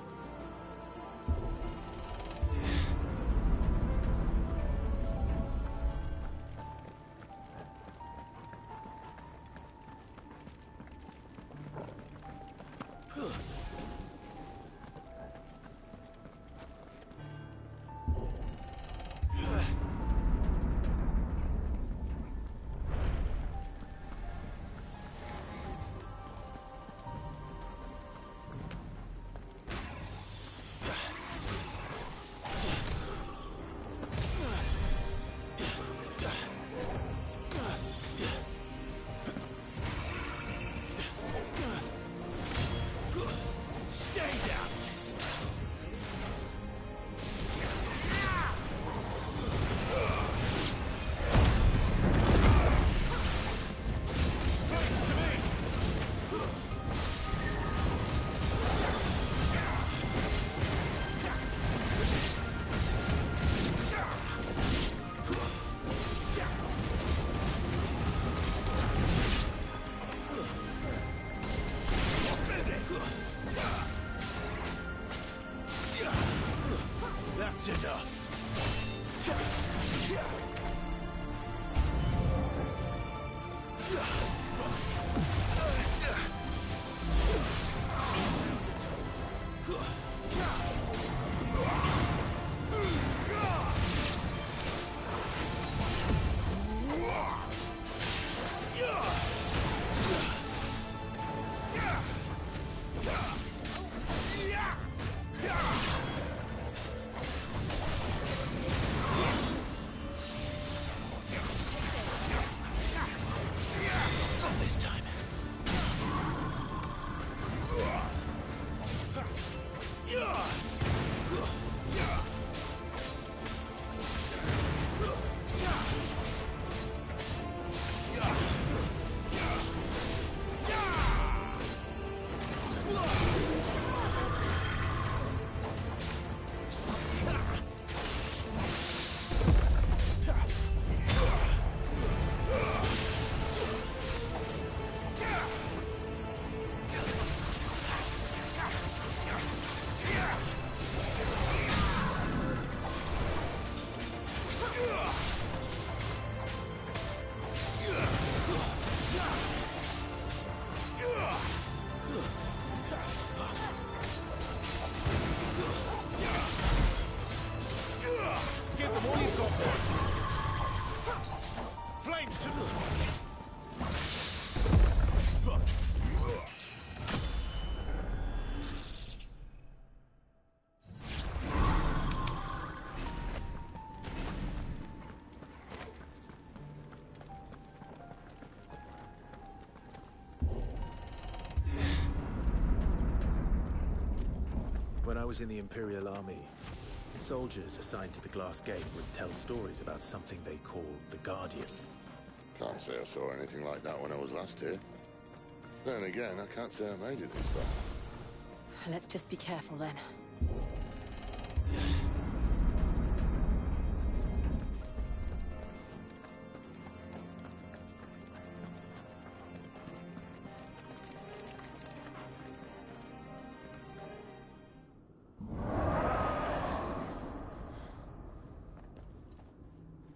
That's enough. Not this time. Give them all you've got, boy. Flames to When I was in the Imperial Army, soldiers assigned to the Glass Gate would tell stories about something they called the Guardian. Can't say I saw anything like that when I was last here. Then again, I can't say I made it this far. Let's just be careful then.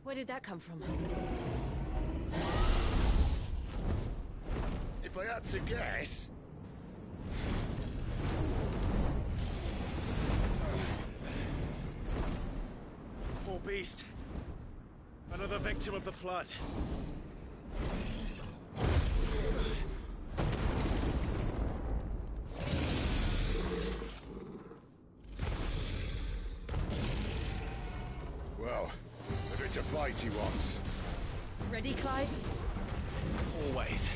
Where did that come from? If I had to guess... Poor beast. Another victim of the flood. Well, if it's a fight he wants... Ready, Clive? Always.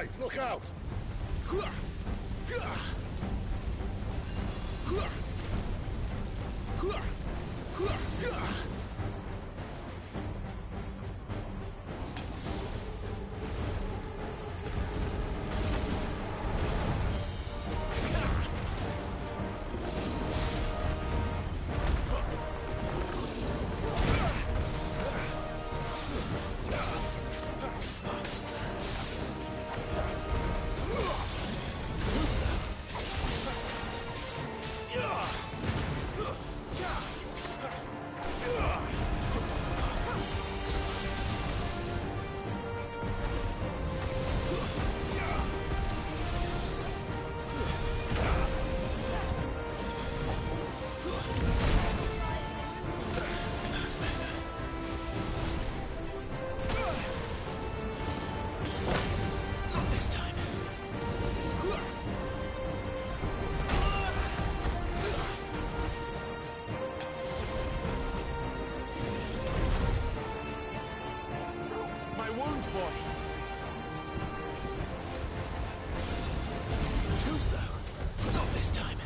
Clive, look out! wounds, boy. Too slow. Not this time.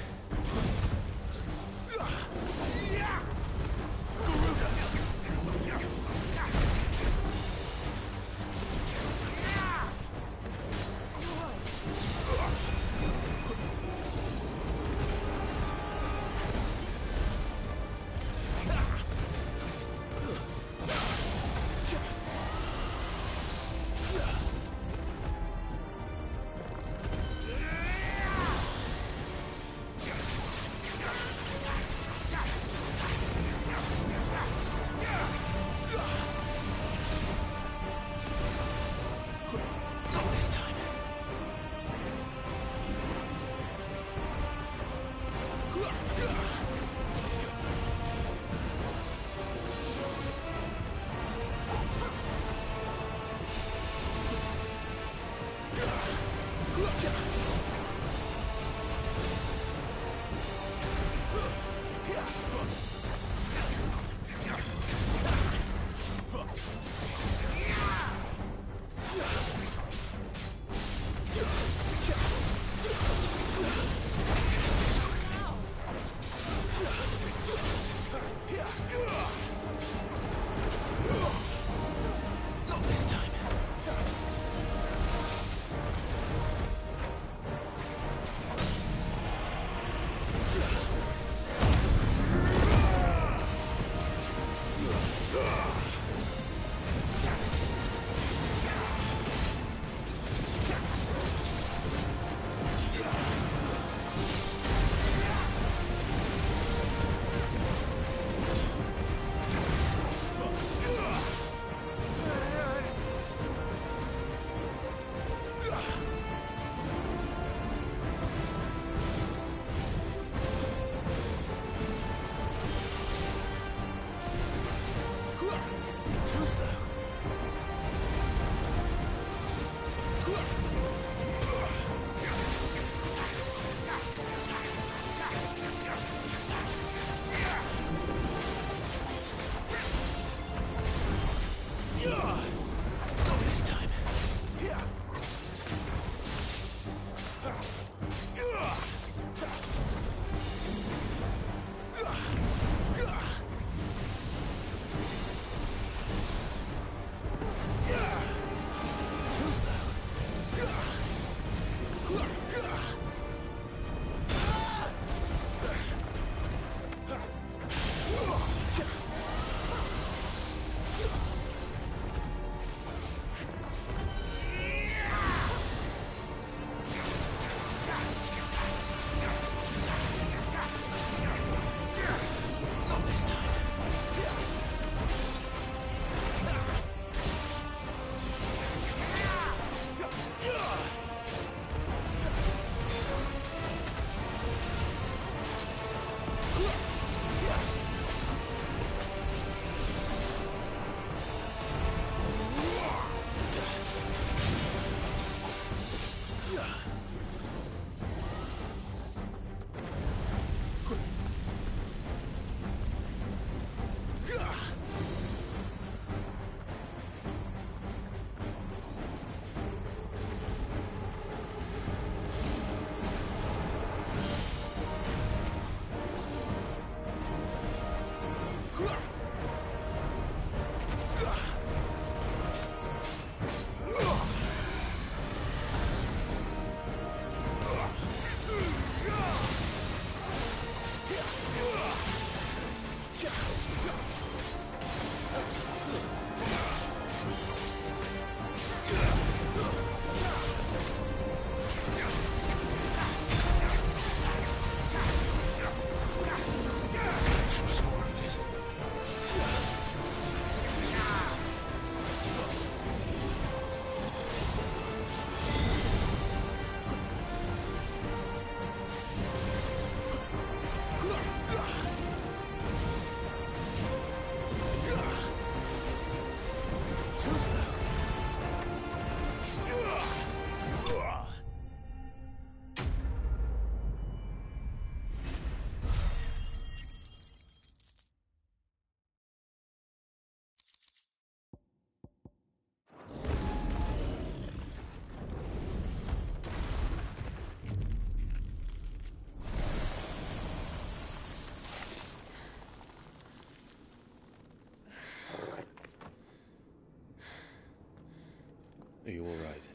Are you all right?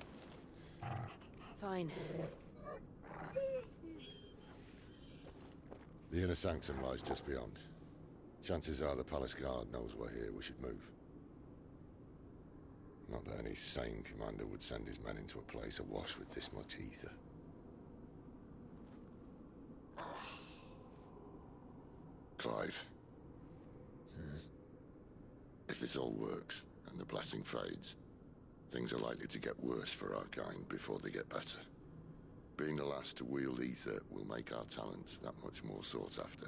Fine. The inner sanctum lies just beyond. Chances are the palace guard knows we're here. We should move. Not that any sane commander would send his men into a place awash with this much ether. Clive. If this all works, and the blessing fades, things are likely to get worse for our kind before they get better. Being the last to wield ether will make our talents that much more sought after,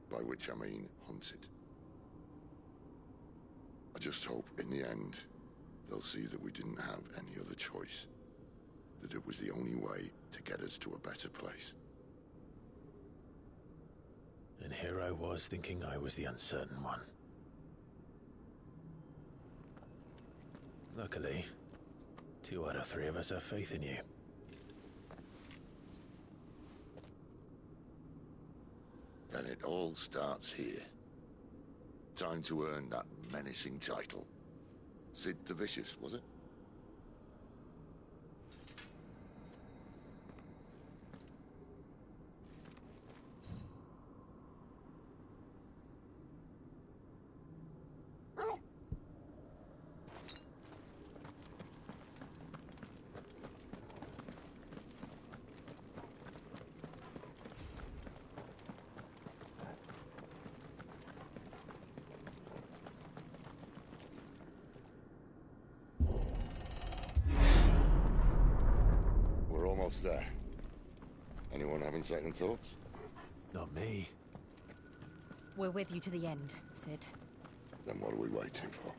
by which I mean hunted. I just hope, in the end, they'll see that we didn't have any other choice, that it was the only way to get us to a better place. And here I was thinking I was the uncertain one. Luckily, 2 out of 3 of us have faith in you. Then it all starts here. Time to earn that menacing title. Sid the Vicious, was it? Almost there. Anyone having second thoughts? Not me. We're with you to the end, Sid. Then what are we waiting for?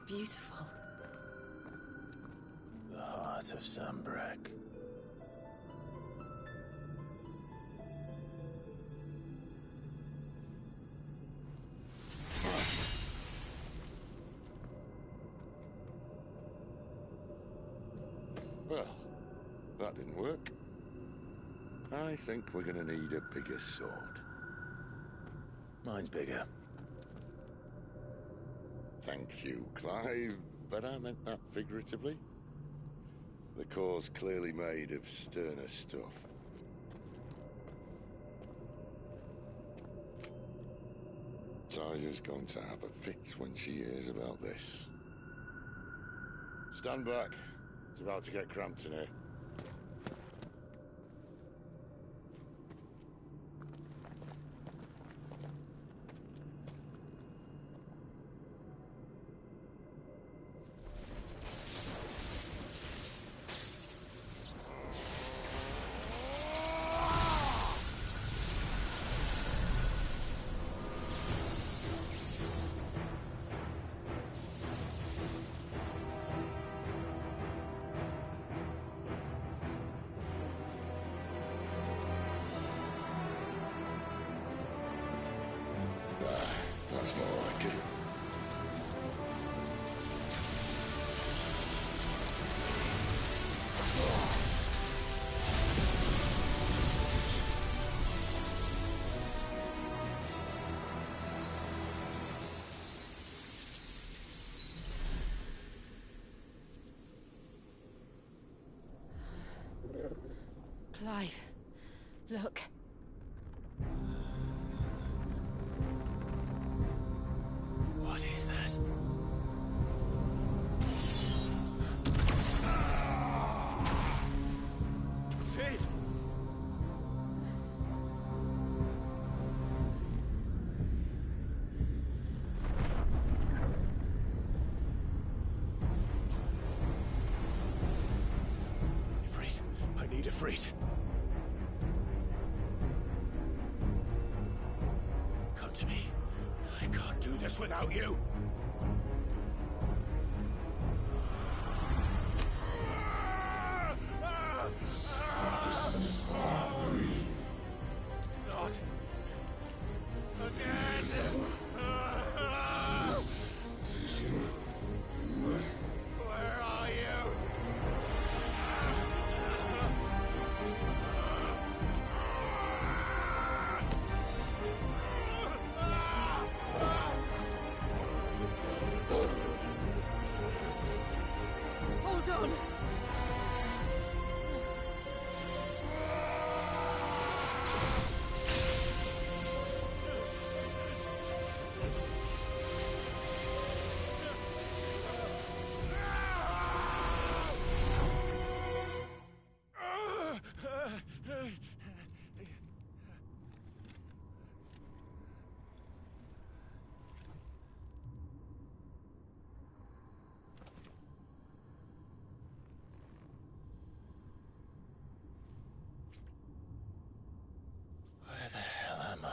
Beautiful. The heart of Sambrek. Well, that didn't work. I think we're gonna need a bigger sword. Mine's bigger. Thank you, Clive, but I meant that figuratively. The core's clearly made of sterner stuff. Taya's going to have a fit when she hears about this. Stand back. It's about to get cramped in here. That's more like it. Clive, look. What is that? Sid! Ifrit, I need Ifrit. us without you. Not again. Where are you? Hold on. Where the hell am I?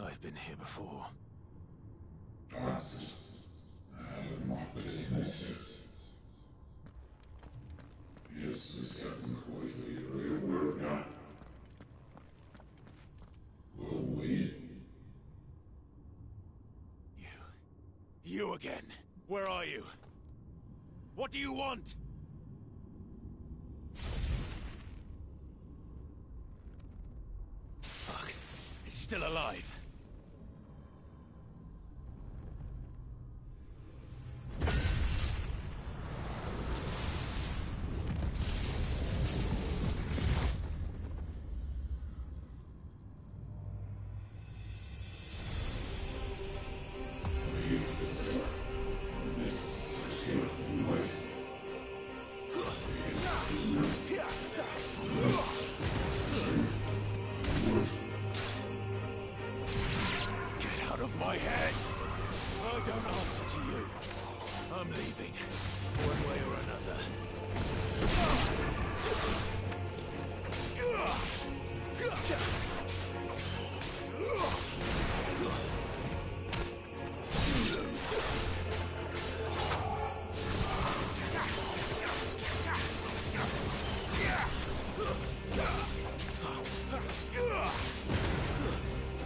I've been here before. You again. Where are you? What do you want? Fuck. It's still alive. My head! I don't answer to you. I'm leaving, one way or another.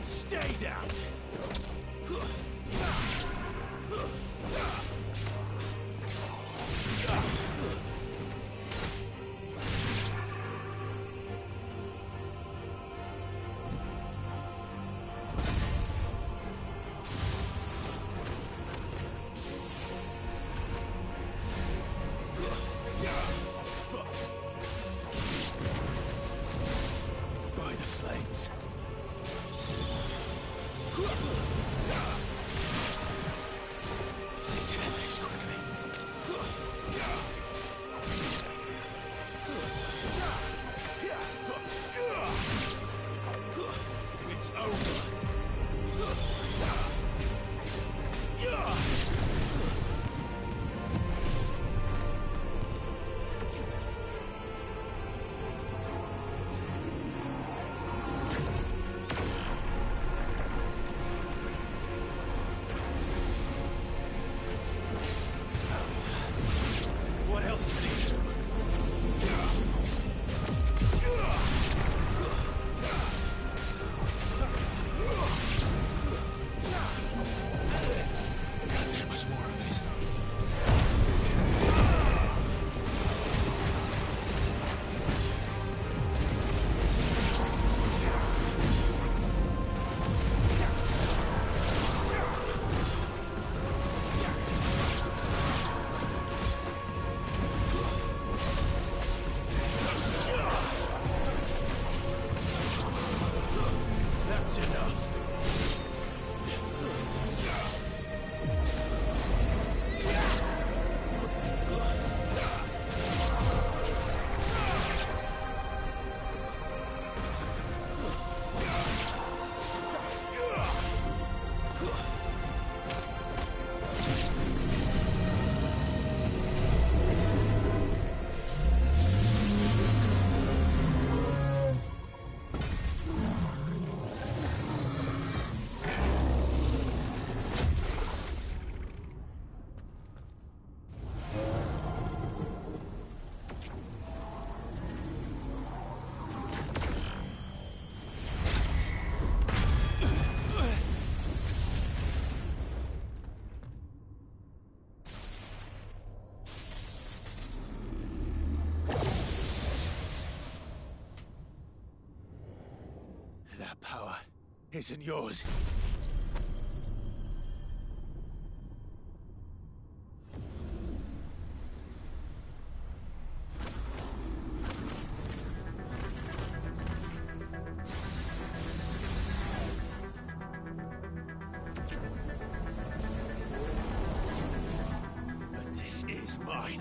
Stay down! By the flames. Need to end this quickly. It's over. What else can he do? Can't take much more of it. That's enough. That power isn't yours. But this is mine.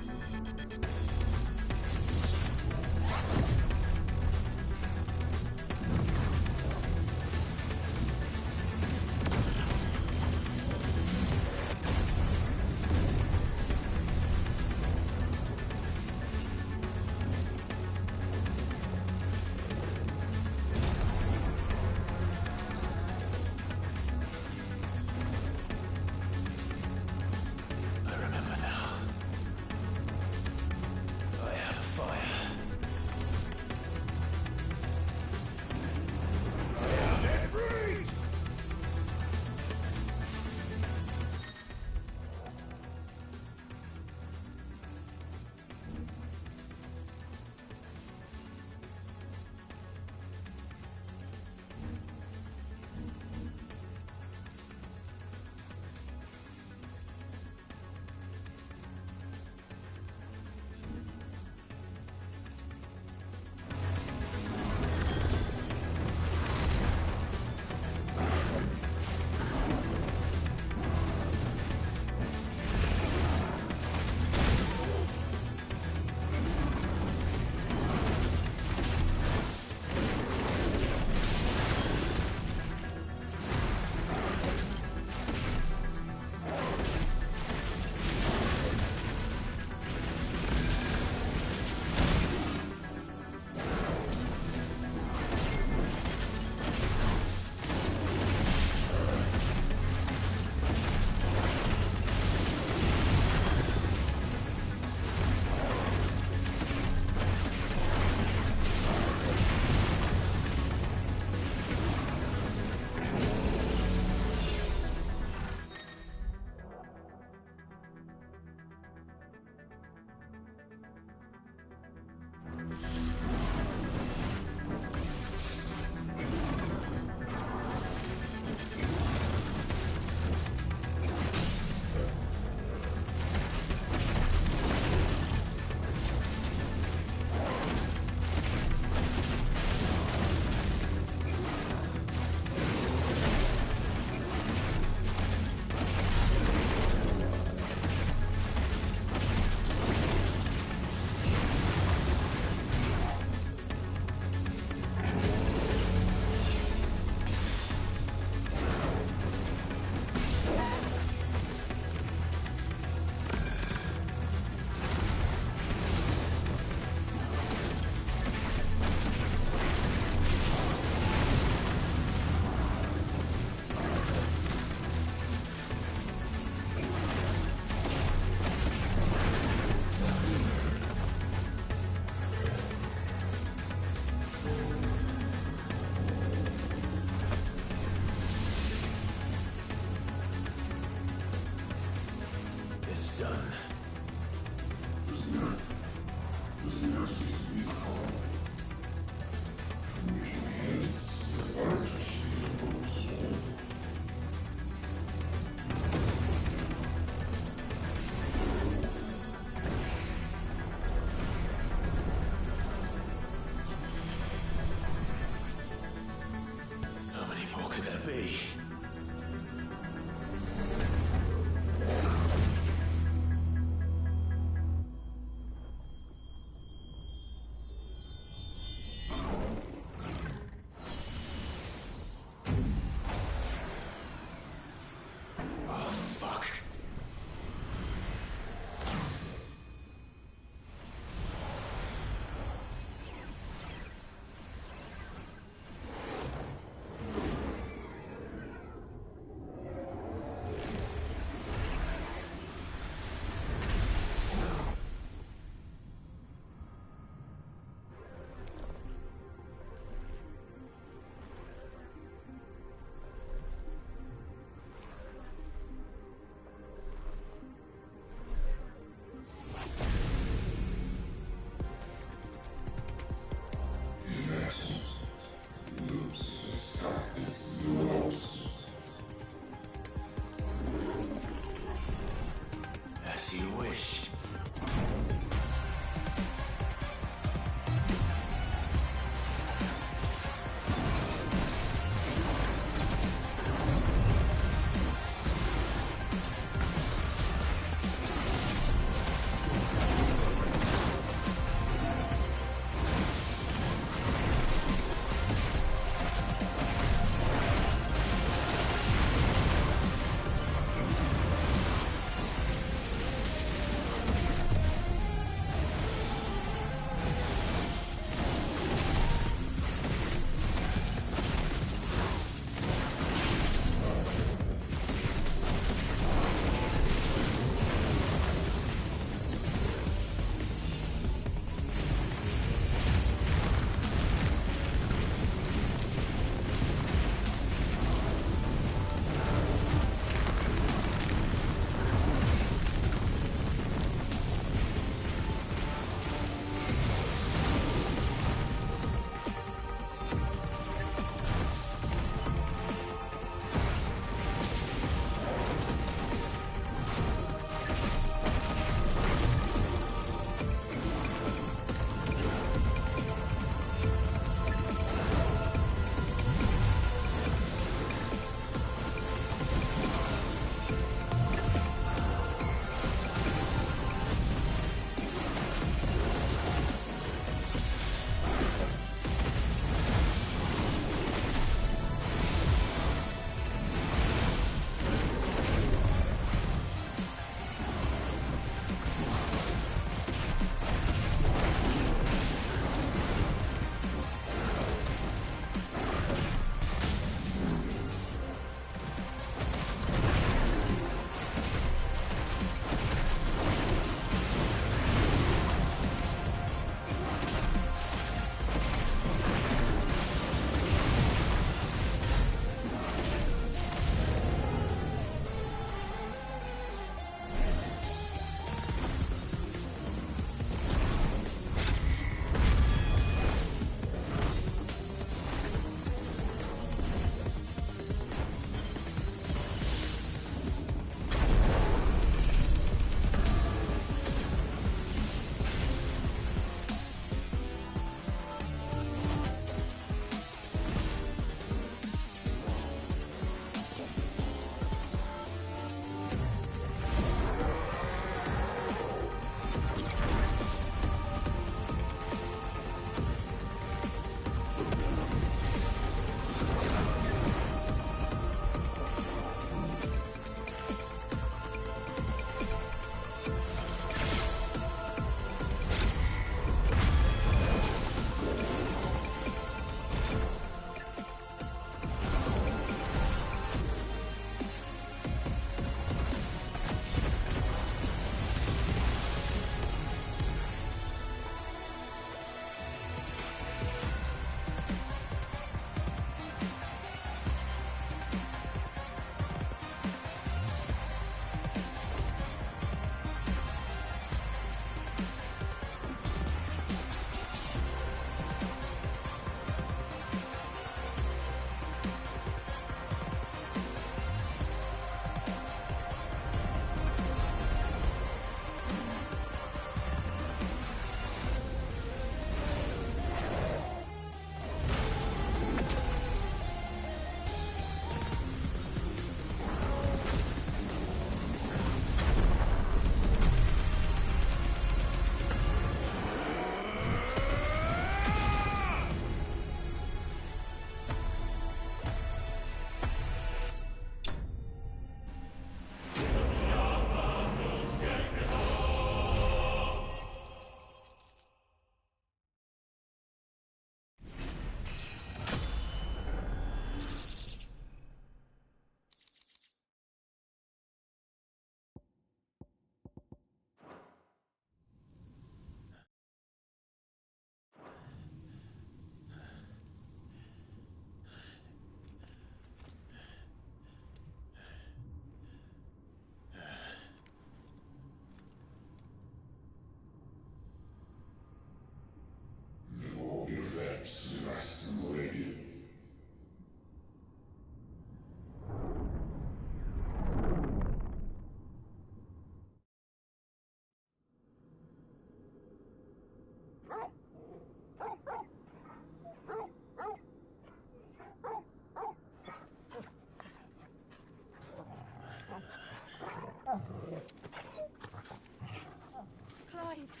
Clive.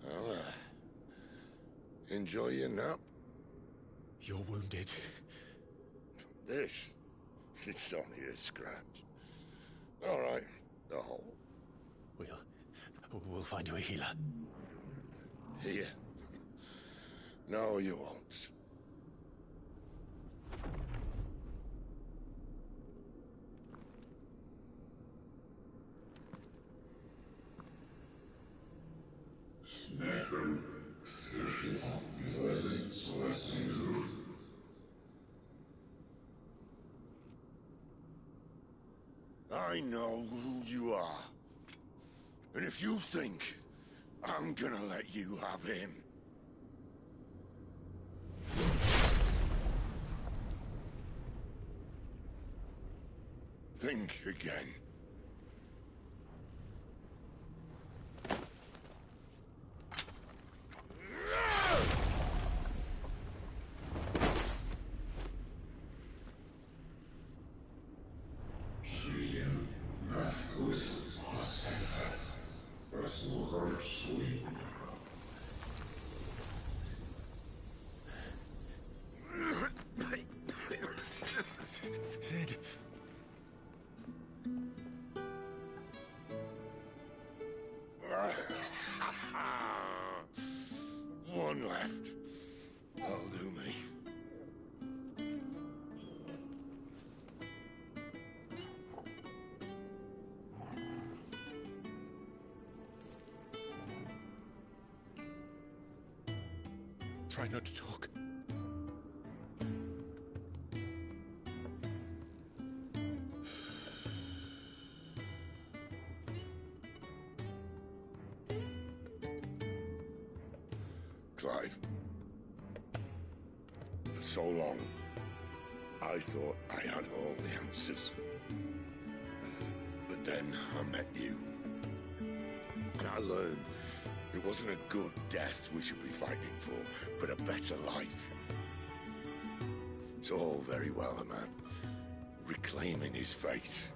Well, enjoy your nap. You're wounded. This? It's only a scratch. All right, the hole. We'll find you a healer. Here. No, you won't. I know who you are. And if you think I'm gonna let you have him... think again. Sid. One left. That'll do me. Try not to talk. Clive. For so long, I thought I had all the answers. But then I met you. And I learned it wasn't a good death we should be fighting for, but a better life. It's all very well, a man reclaiming his fate.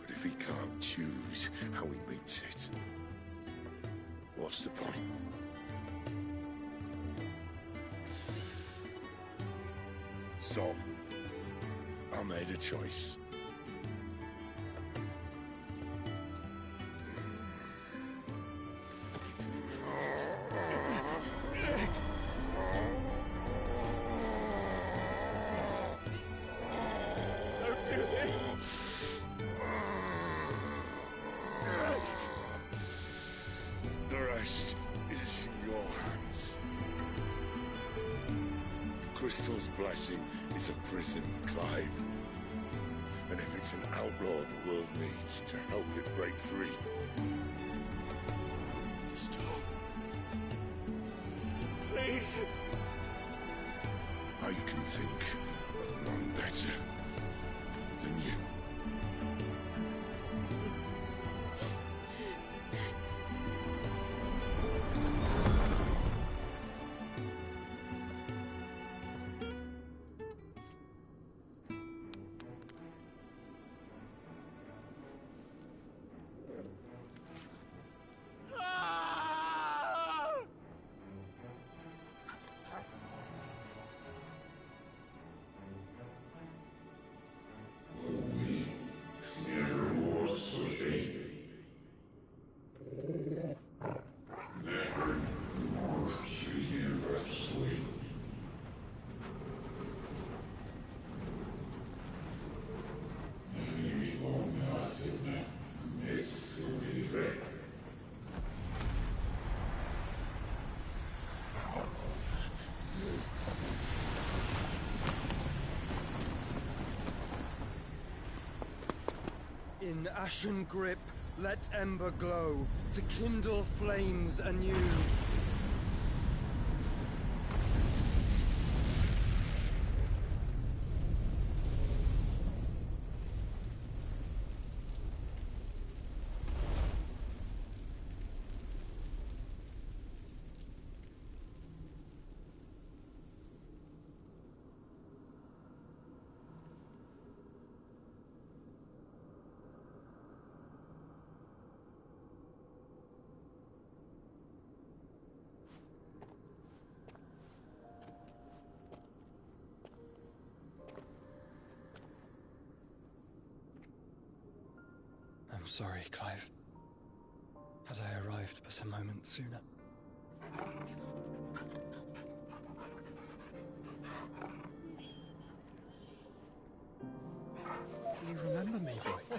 But if he can't choose how he meets it, what's the point? So, I made a choice. Don't do this! The rest is in your hands. The crystal's blessing is a prison, Clive. And if it's an outlaw the world needs to help it break free... Stop. Please. I can think of none better than you. In ashen grip, let ember glow, to kindle flames anew. I'm sorry, Clive. Had I arrived but a moment sooner. Do you remember me, boy?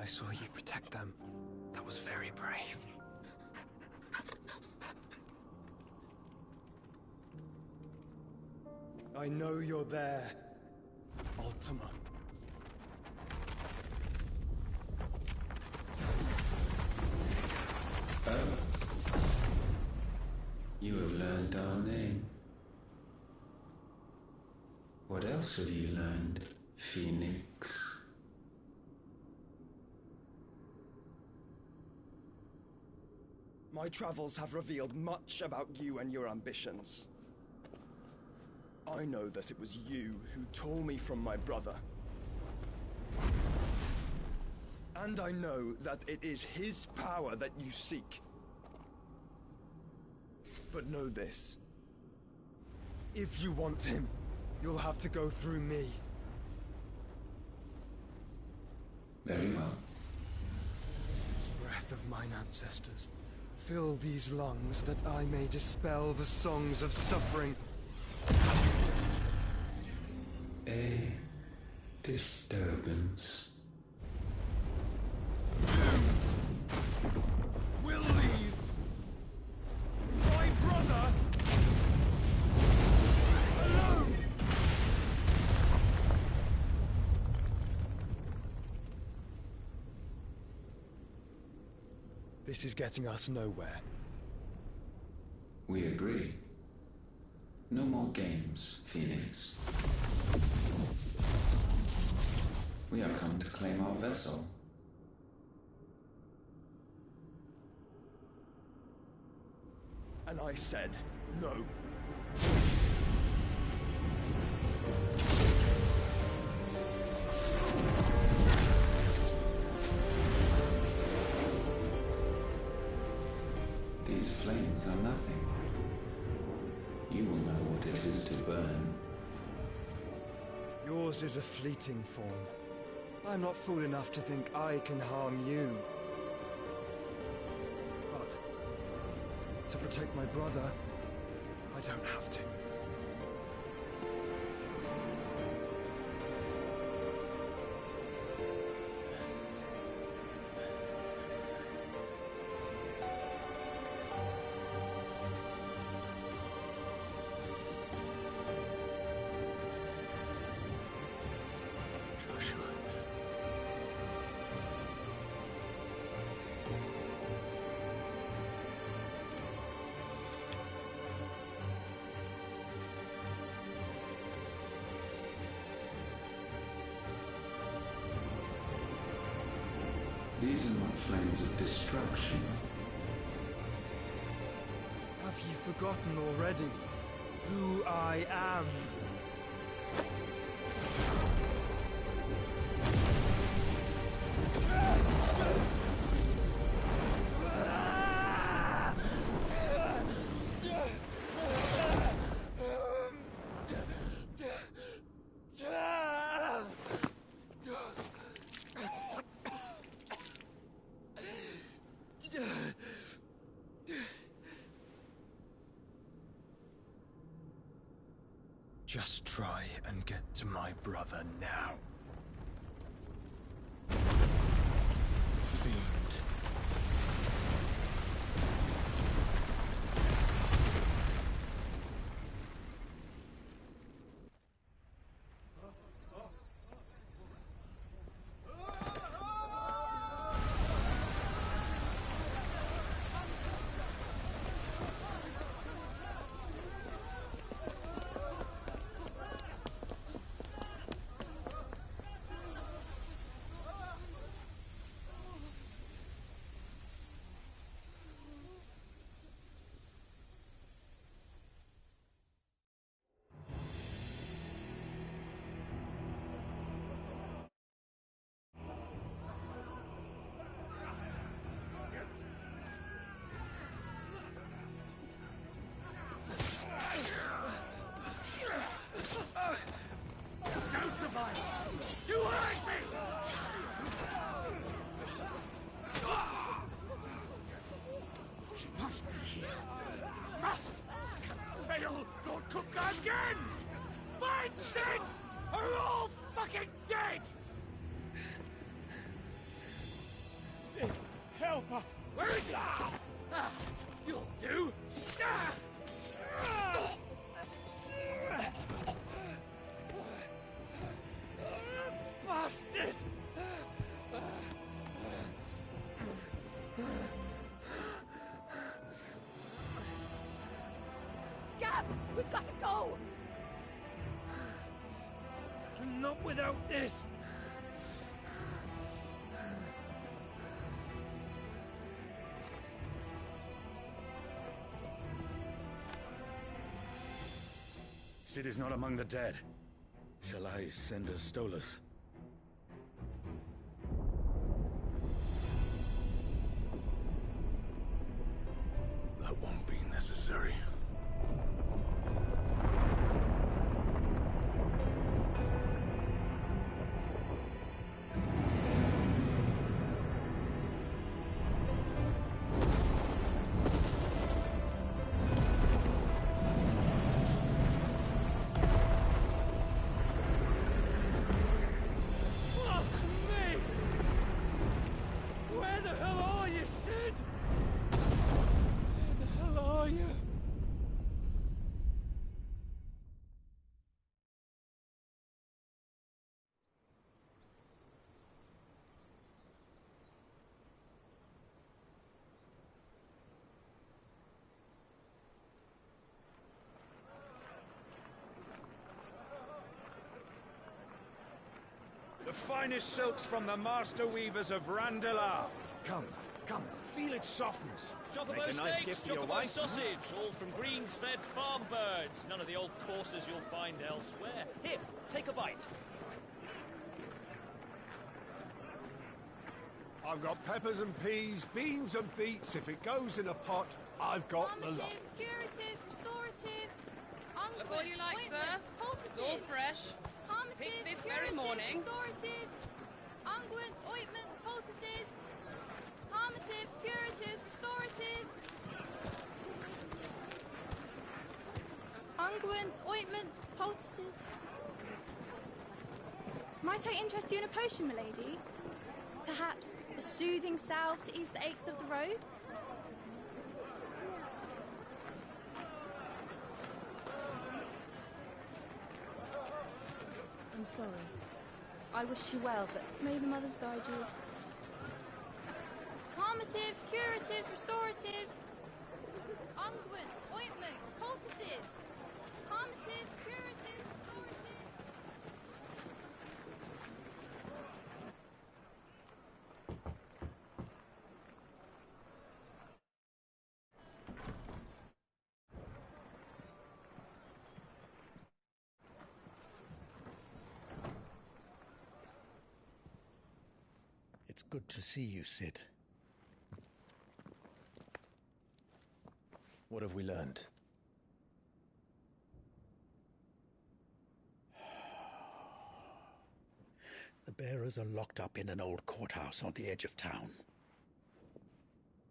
I saw you protect them. That was very brave. I know you're there, Ultima. Oh. You have learned our name. What else have you learned, Phoenix? My travels have revealed much about you and your ambitions. I know that it was you who tore me from my brother. And I know that it is his power that you seek. But know this. If you want him, you'll have to go through me. Very well. Breath of mine ancestors, fill these lungs that I may dispel the songs of suffering. A disturbance. We'll leave. My brother alone. This is getting us nowhere. We agree. No more games, Phoenix. We have come to claim our vessel. And I said no. These flames are nothing. You will know what it is to burn. Yours is a fleeting form. I'm not fool enough to think I can harm you. But to protect my brother, I don't have to. These are not flames of destruction. Have you forgotten already who I am? Just try and get to my brother now. Fiend. Sid are all fucking dead! Sid, help us! Where is he? You'll do! Bastard! Gab, we've got to go! Not without this! Sid is not among the dead. Shall I send a Stolas? That won't be necessary. The finest silks from the master weavers of Randalar. Come, feel its softness. Chocobo Make a nice steaks, gift for your chocobo wife. sausage, all from greens-fed farm birds. None of the old courses you'll find elsewhere. Here, take a bite. I've got peppers and peas, beans and beets. If it goes in a pot, I've got the lot. Curatives, restoratives, Look all you like, sir. It's all fresh. Picked this very morning. Restoratives, unguents, ointments, poultices, harmatives, curatives, restoratives. Unguents, ointments, poultices. Might I interest you in a potion, milady? Perhaps a soothing salve to ease the aches of the road? I'm sorry. I wish you well, but may the mothers guide you. Calmatives, curatives, restoratives, unguents, ointments, poultices. Calmatives, curatives, restoratives. It's good to see you, Sid. What have we learned? The bearers are locked up in an old courthouse on the edge of town.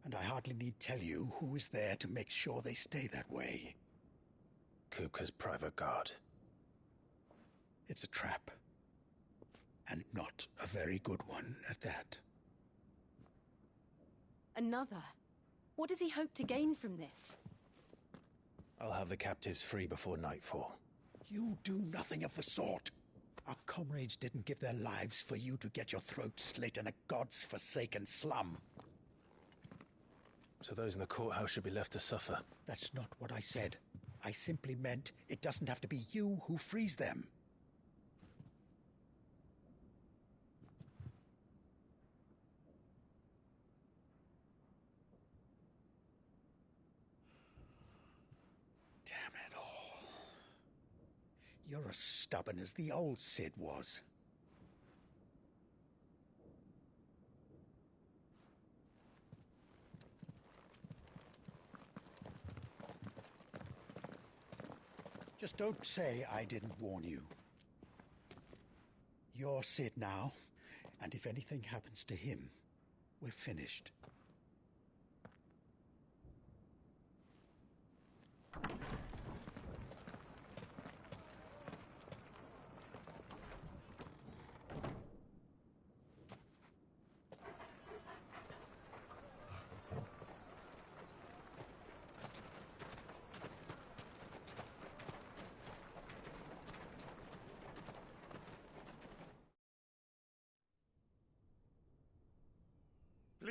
And I hardly need tell you who is there to make sure they stay that way. Kupka's private guard. It's a trap. And not a very good one at that. another. What does he hope to gain from this? I'll have the captives free before nightfall. You do nothing of the sort. Our comrades didn't give their lives for you to get your throat slit in a god's forsaken slum. So those in the courthouse should be left to suffer. That's not what I said. I simply meant it doesn't have to be you who frees them. Damn it all. You're as stubborn as the old Sid was. Just don't say I didn't warn you. You're Sid now, and if anything happens to him, we're finished.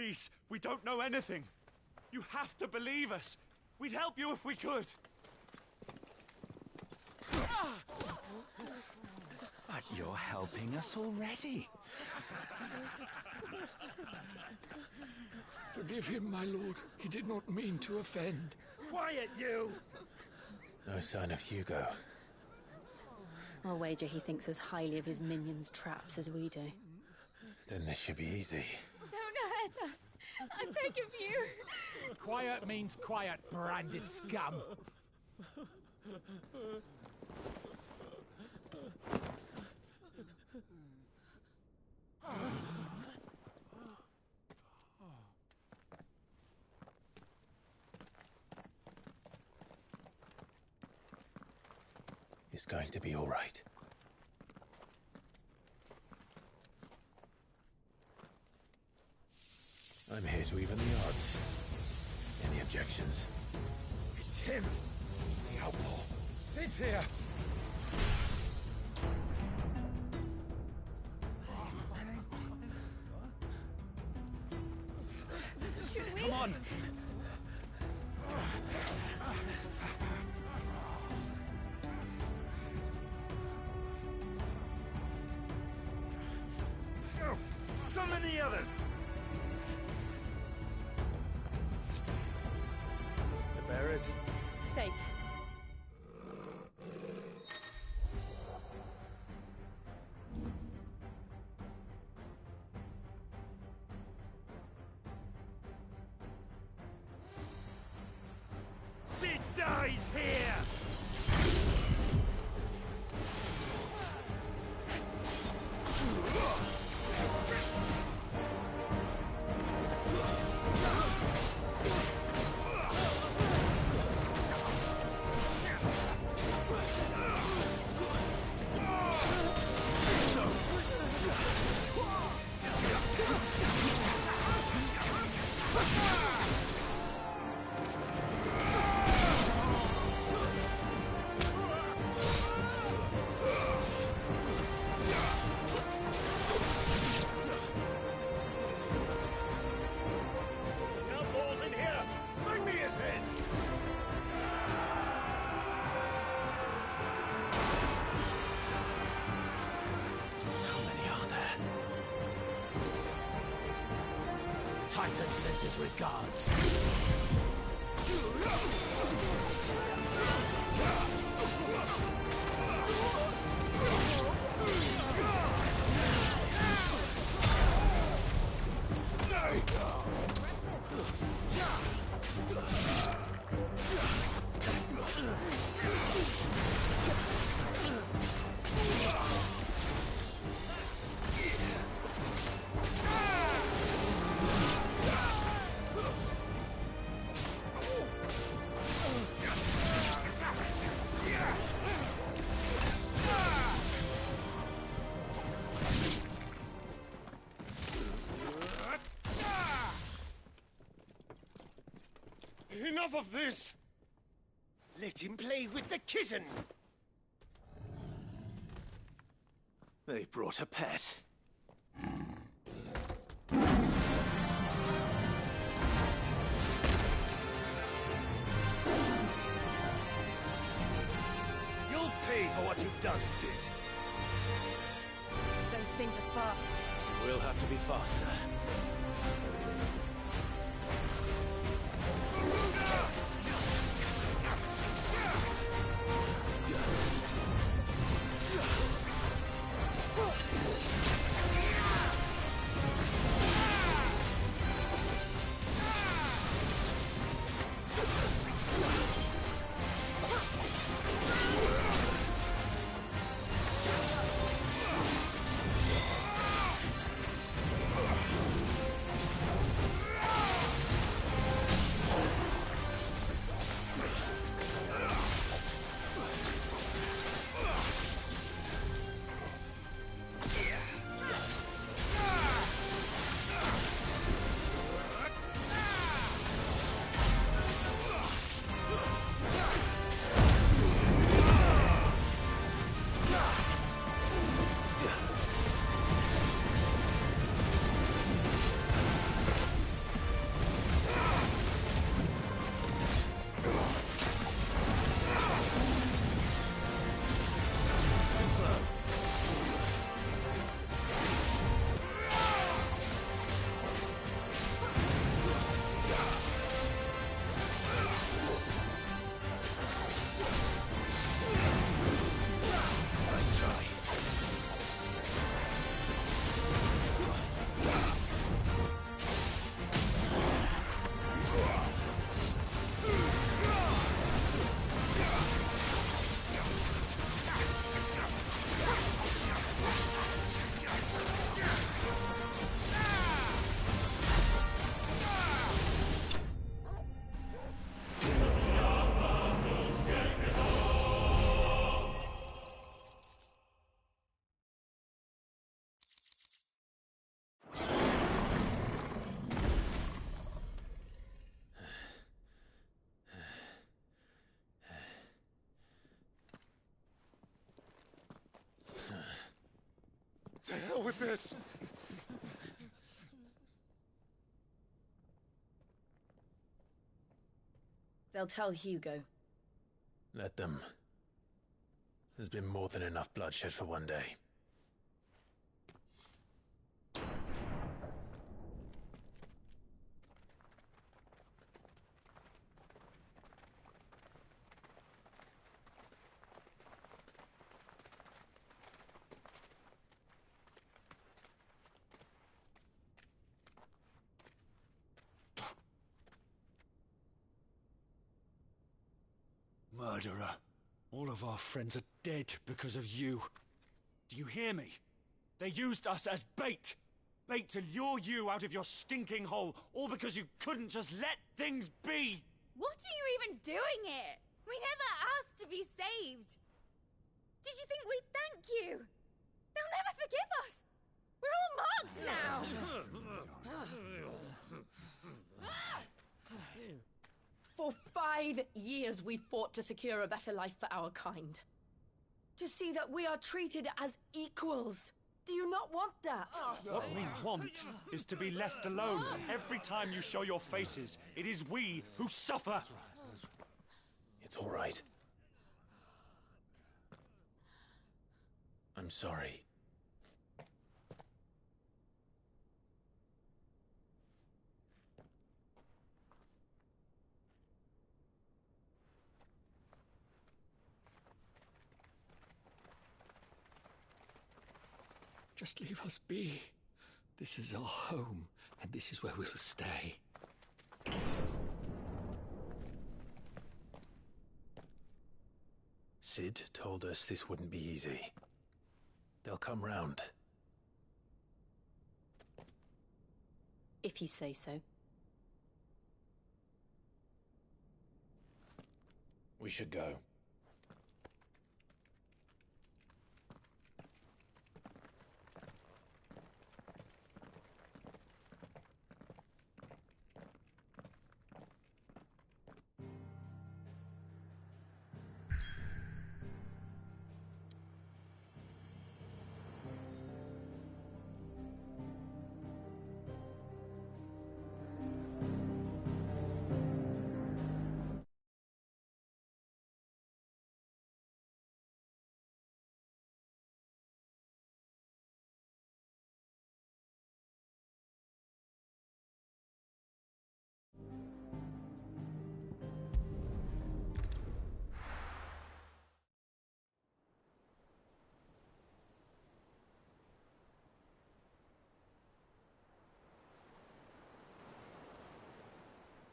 Please, we don't know anything. You have to believe us. We'd help you if we could. But you're helping us already. Forgive him, my lord. He did not mean to offend. Quiet, you! No sign of Hugo. I'll wager he thinks as highly of his minions' traps as we do. Then this should be easy. Don't hurt us. I beg of you. Quiet means quiet, branded scum. It's going to be all right. I'm here to even the odds. Any objections? It's him, the outlaw. Sit here. Should we? Come on. Go! Summon the others! The bearers? Safe. She dies here! Outlaws in here! Bring me his head! How many are there? Titan sends his regards. Enough of this! Let him play with the kitten! They've brought a pet. You'll pay for what you've done, Sid. Those things are fast. We'll have to be faster. hell with this! They'll tell Hugo. Let them. There's been more than enough bloodshed for one day. Murderer. All of our friends are dead because of you. Do you hear me? They used us as bait. Bait to lure you out of your stinking hole, all because you couldn't just let things be. What are you even doing here? We never asked to be saved. Did you think we'd thank you? They'll never forgive us. We're all marked now. For 5 years we fought to secure a better life for our kind. To see that we are treated as equals. Do you not want that? What we want is to be left alone. Every time you show your faces, it is we who suffer. It's all right. I'm sorry. Just leave us be. This is our home, and this is where we'll stay. Sid told us this wouldn't be easy. They'll come round. If you say so. We should go.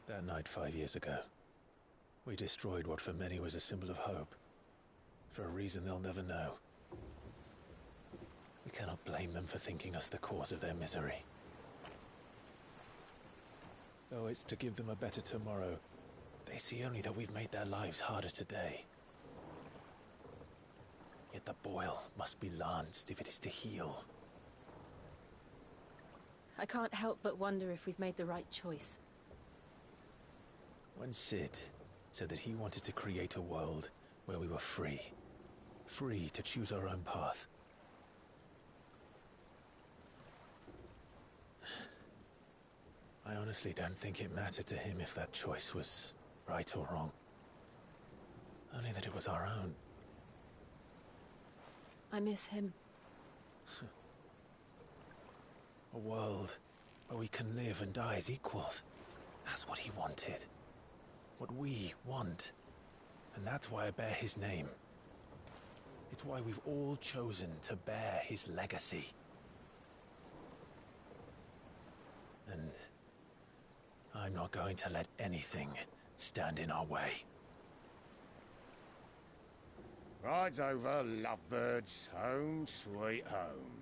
That night 5 years ago, we destroyed what for many was a symbol of hope. For a reason they'll never know. We cannot blame them for thinking us the cause of their misery. Though it's to give them a better tomorrow, they see only that we've made their lives harder today. Yet the boil must be lanced if it is to heal. I can't help but wonder if we've made the right choice. When Sid said that he wanted to create a world where we were free. Free to choose our own path. I honestly don't think it mattered to him if that choice was right or wrong. Only that it was our own. I miss him. A world where we can live and die as equals. That's what he wanted. What we want. And that's why I bear his name. It's why we've all chosen to bear his legacy. And I'm not going to let anything stand in our way. Rides over, lovebirds. Home, sweet home.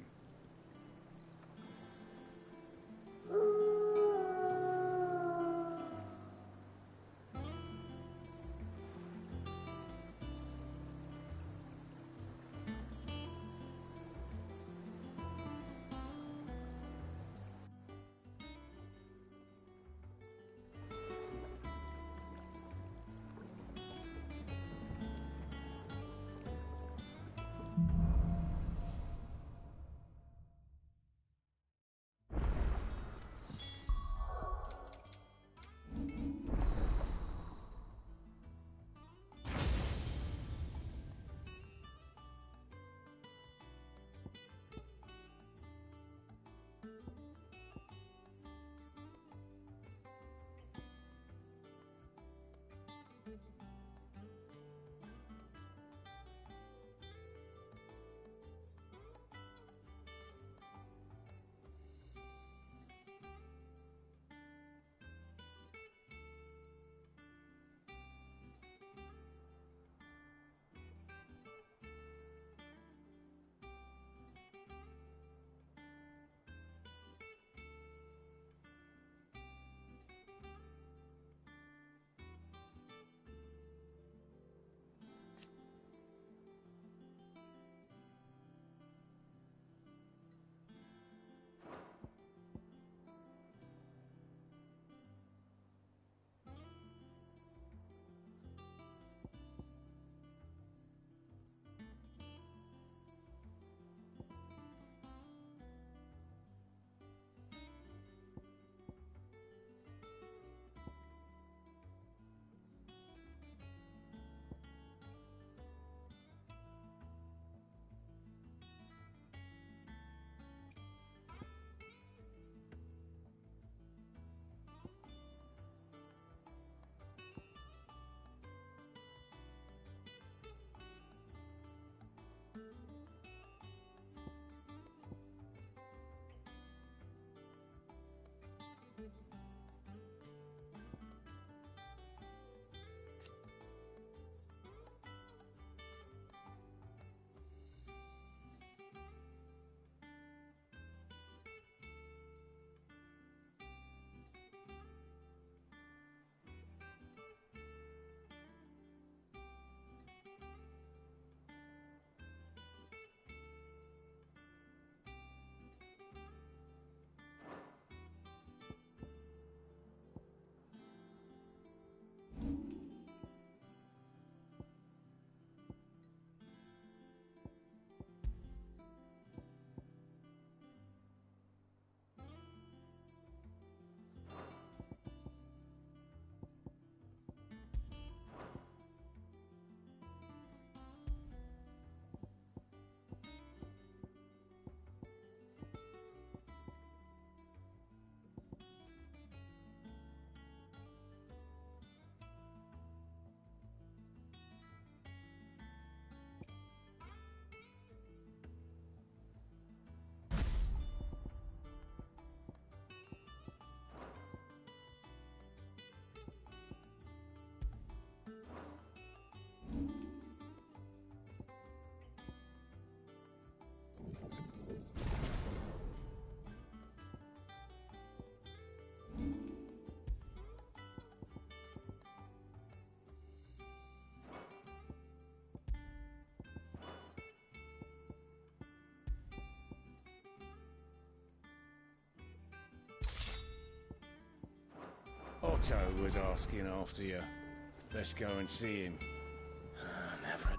Otto was asking after you. Let's go and see him. Never.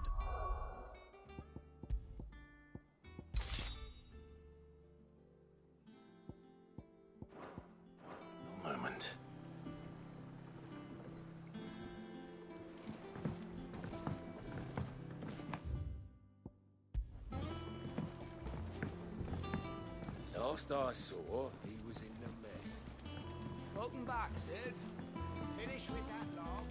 A moment. Last I saw, he was in the mess. Welcome back, Sid. Finish with that log.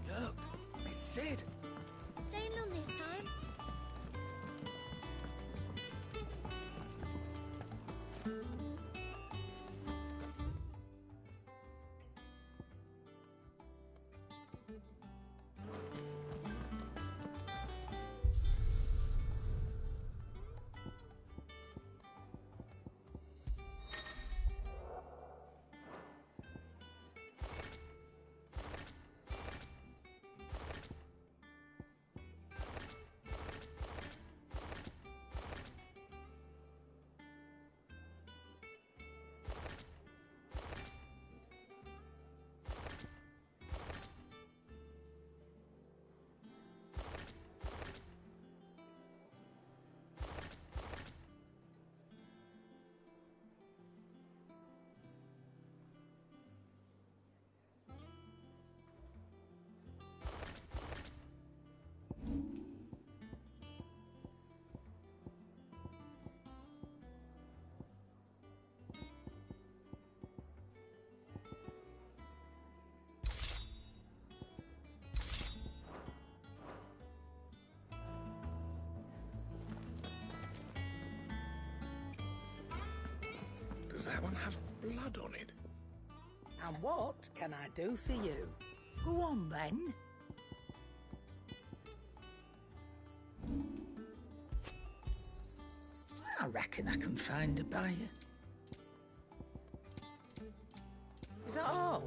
Look, it's Sid. Staying long this time? Does that one have blood on it? And what can I do for you? Go on, then. I reckon I can find a buyer. Is that all?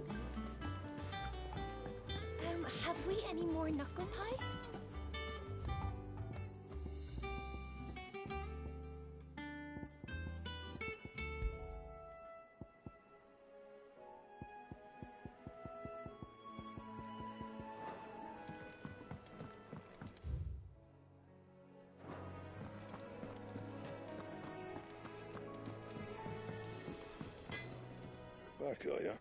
Have we any more knuckle pies? Back, are ya?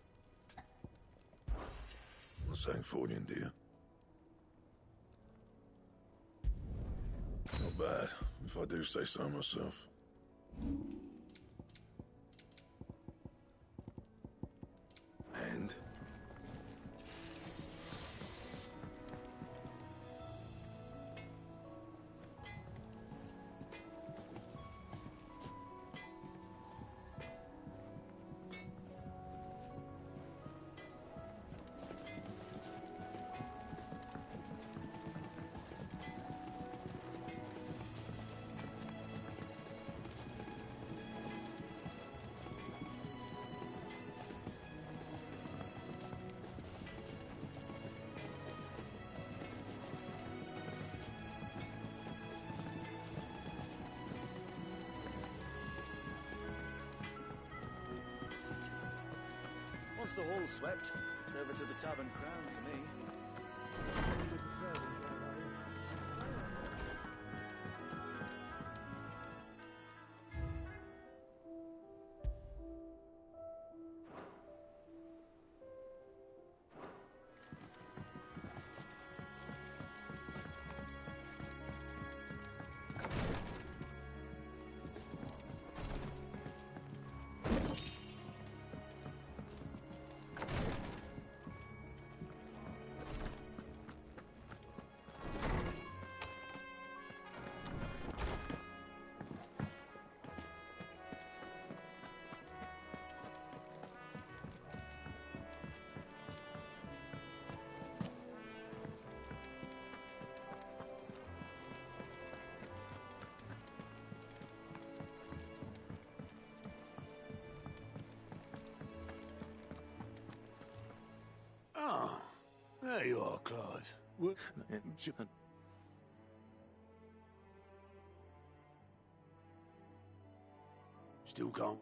What's Sanktfordian, dear? Not bad, if I do say so myself. And? Once the hall's swept, it's over to the Tavern Crown for me. There you are, Clive. What? Still can't.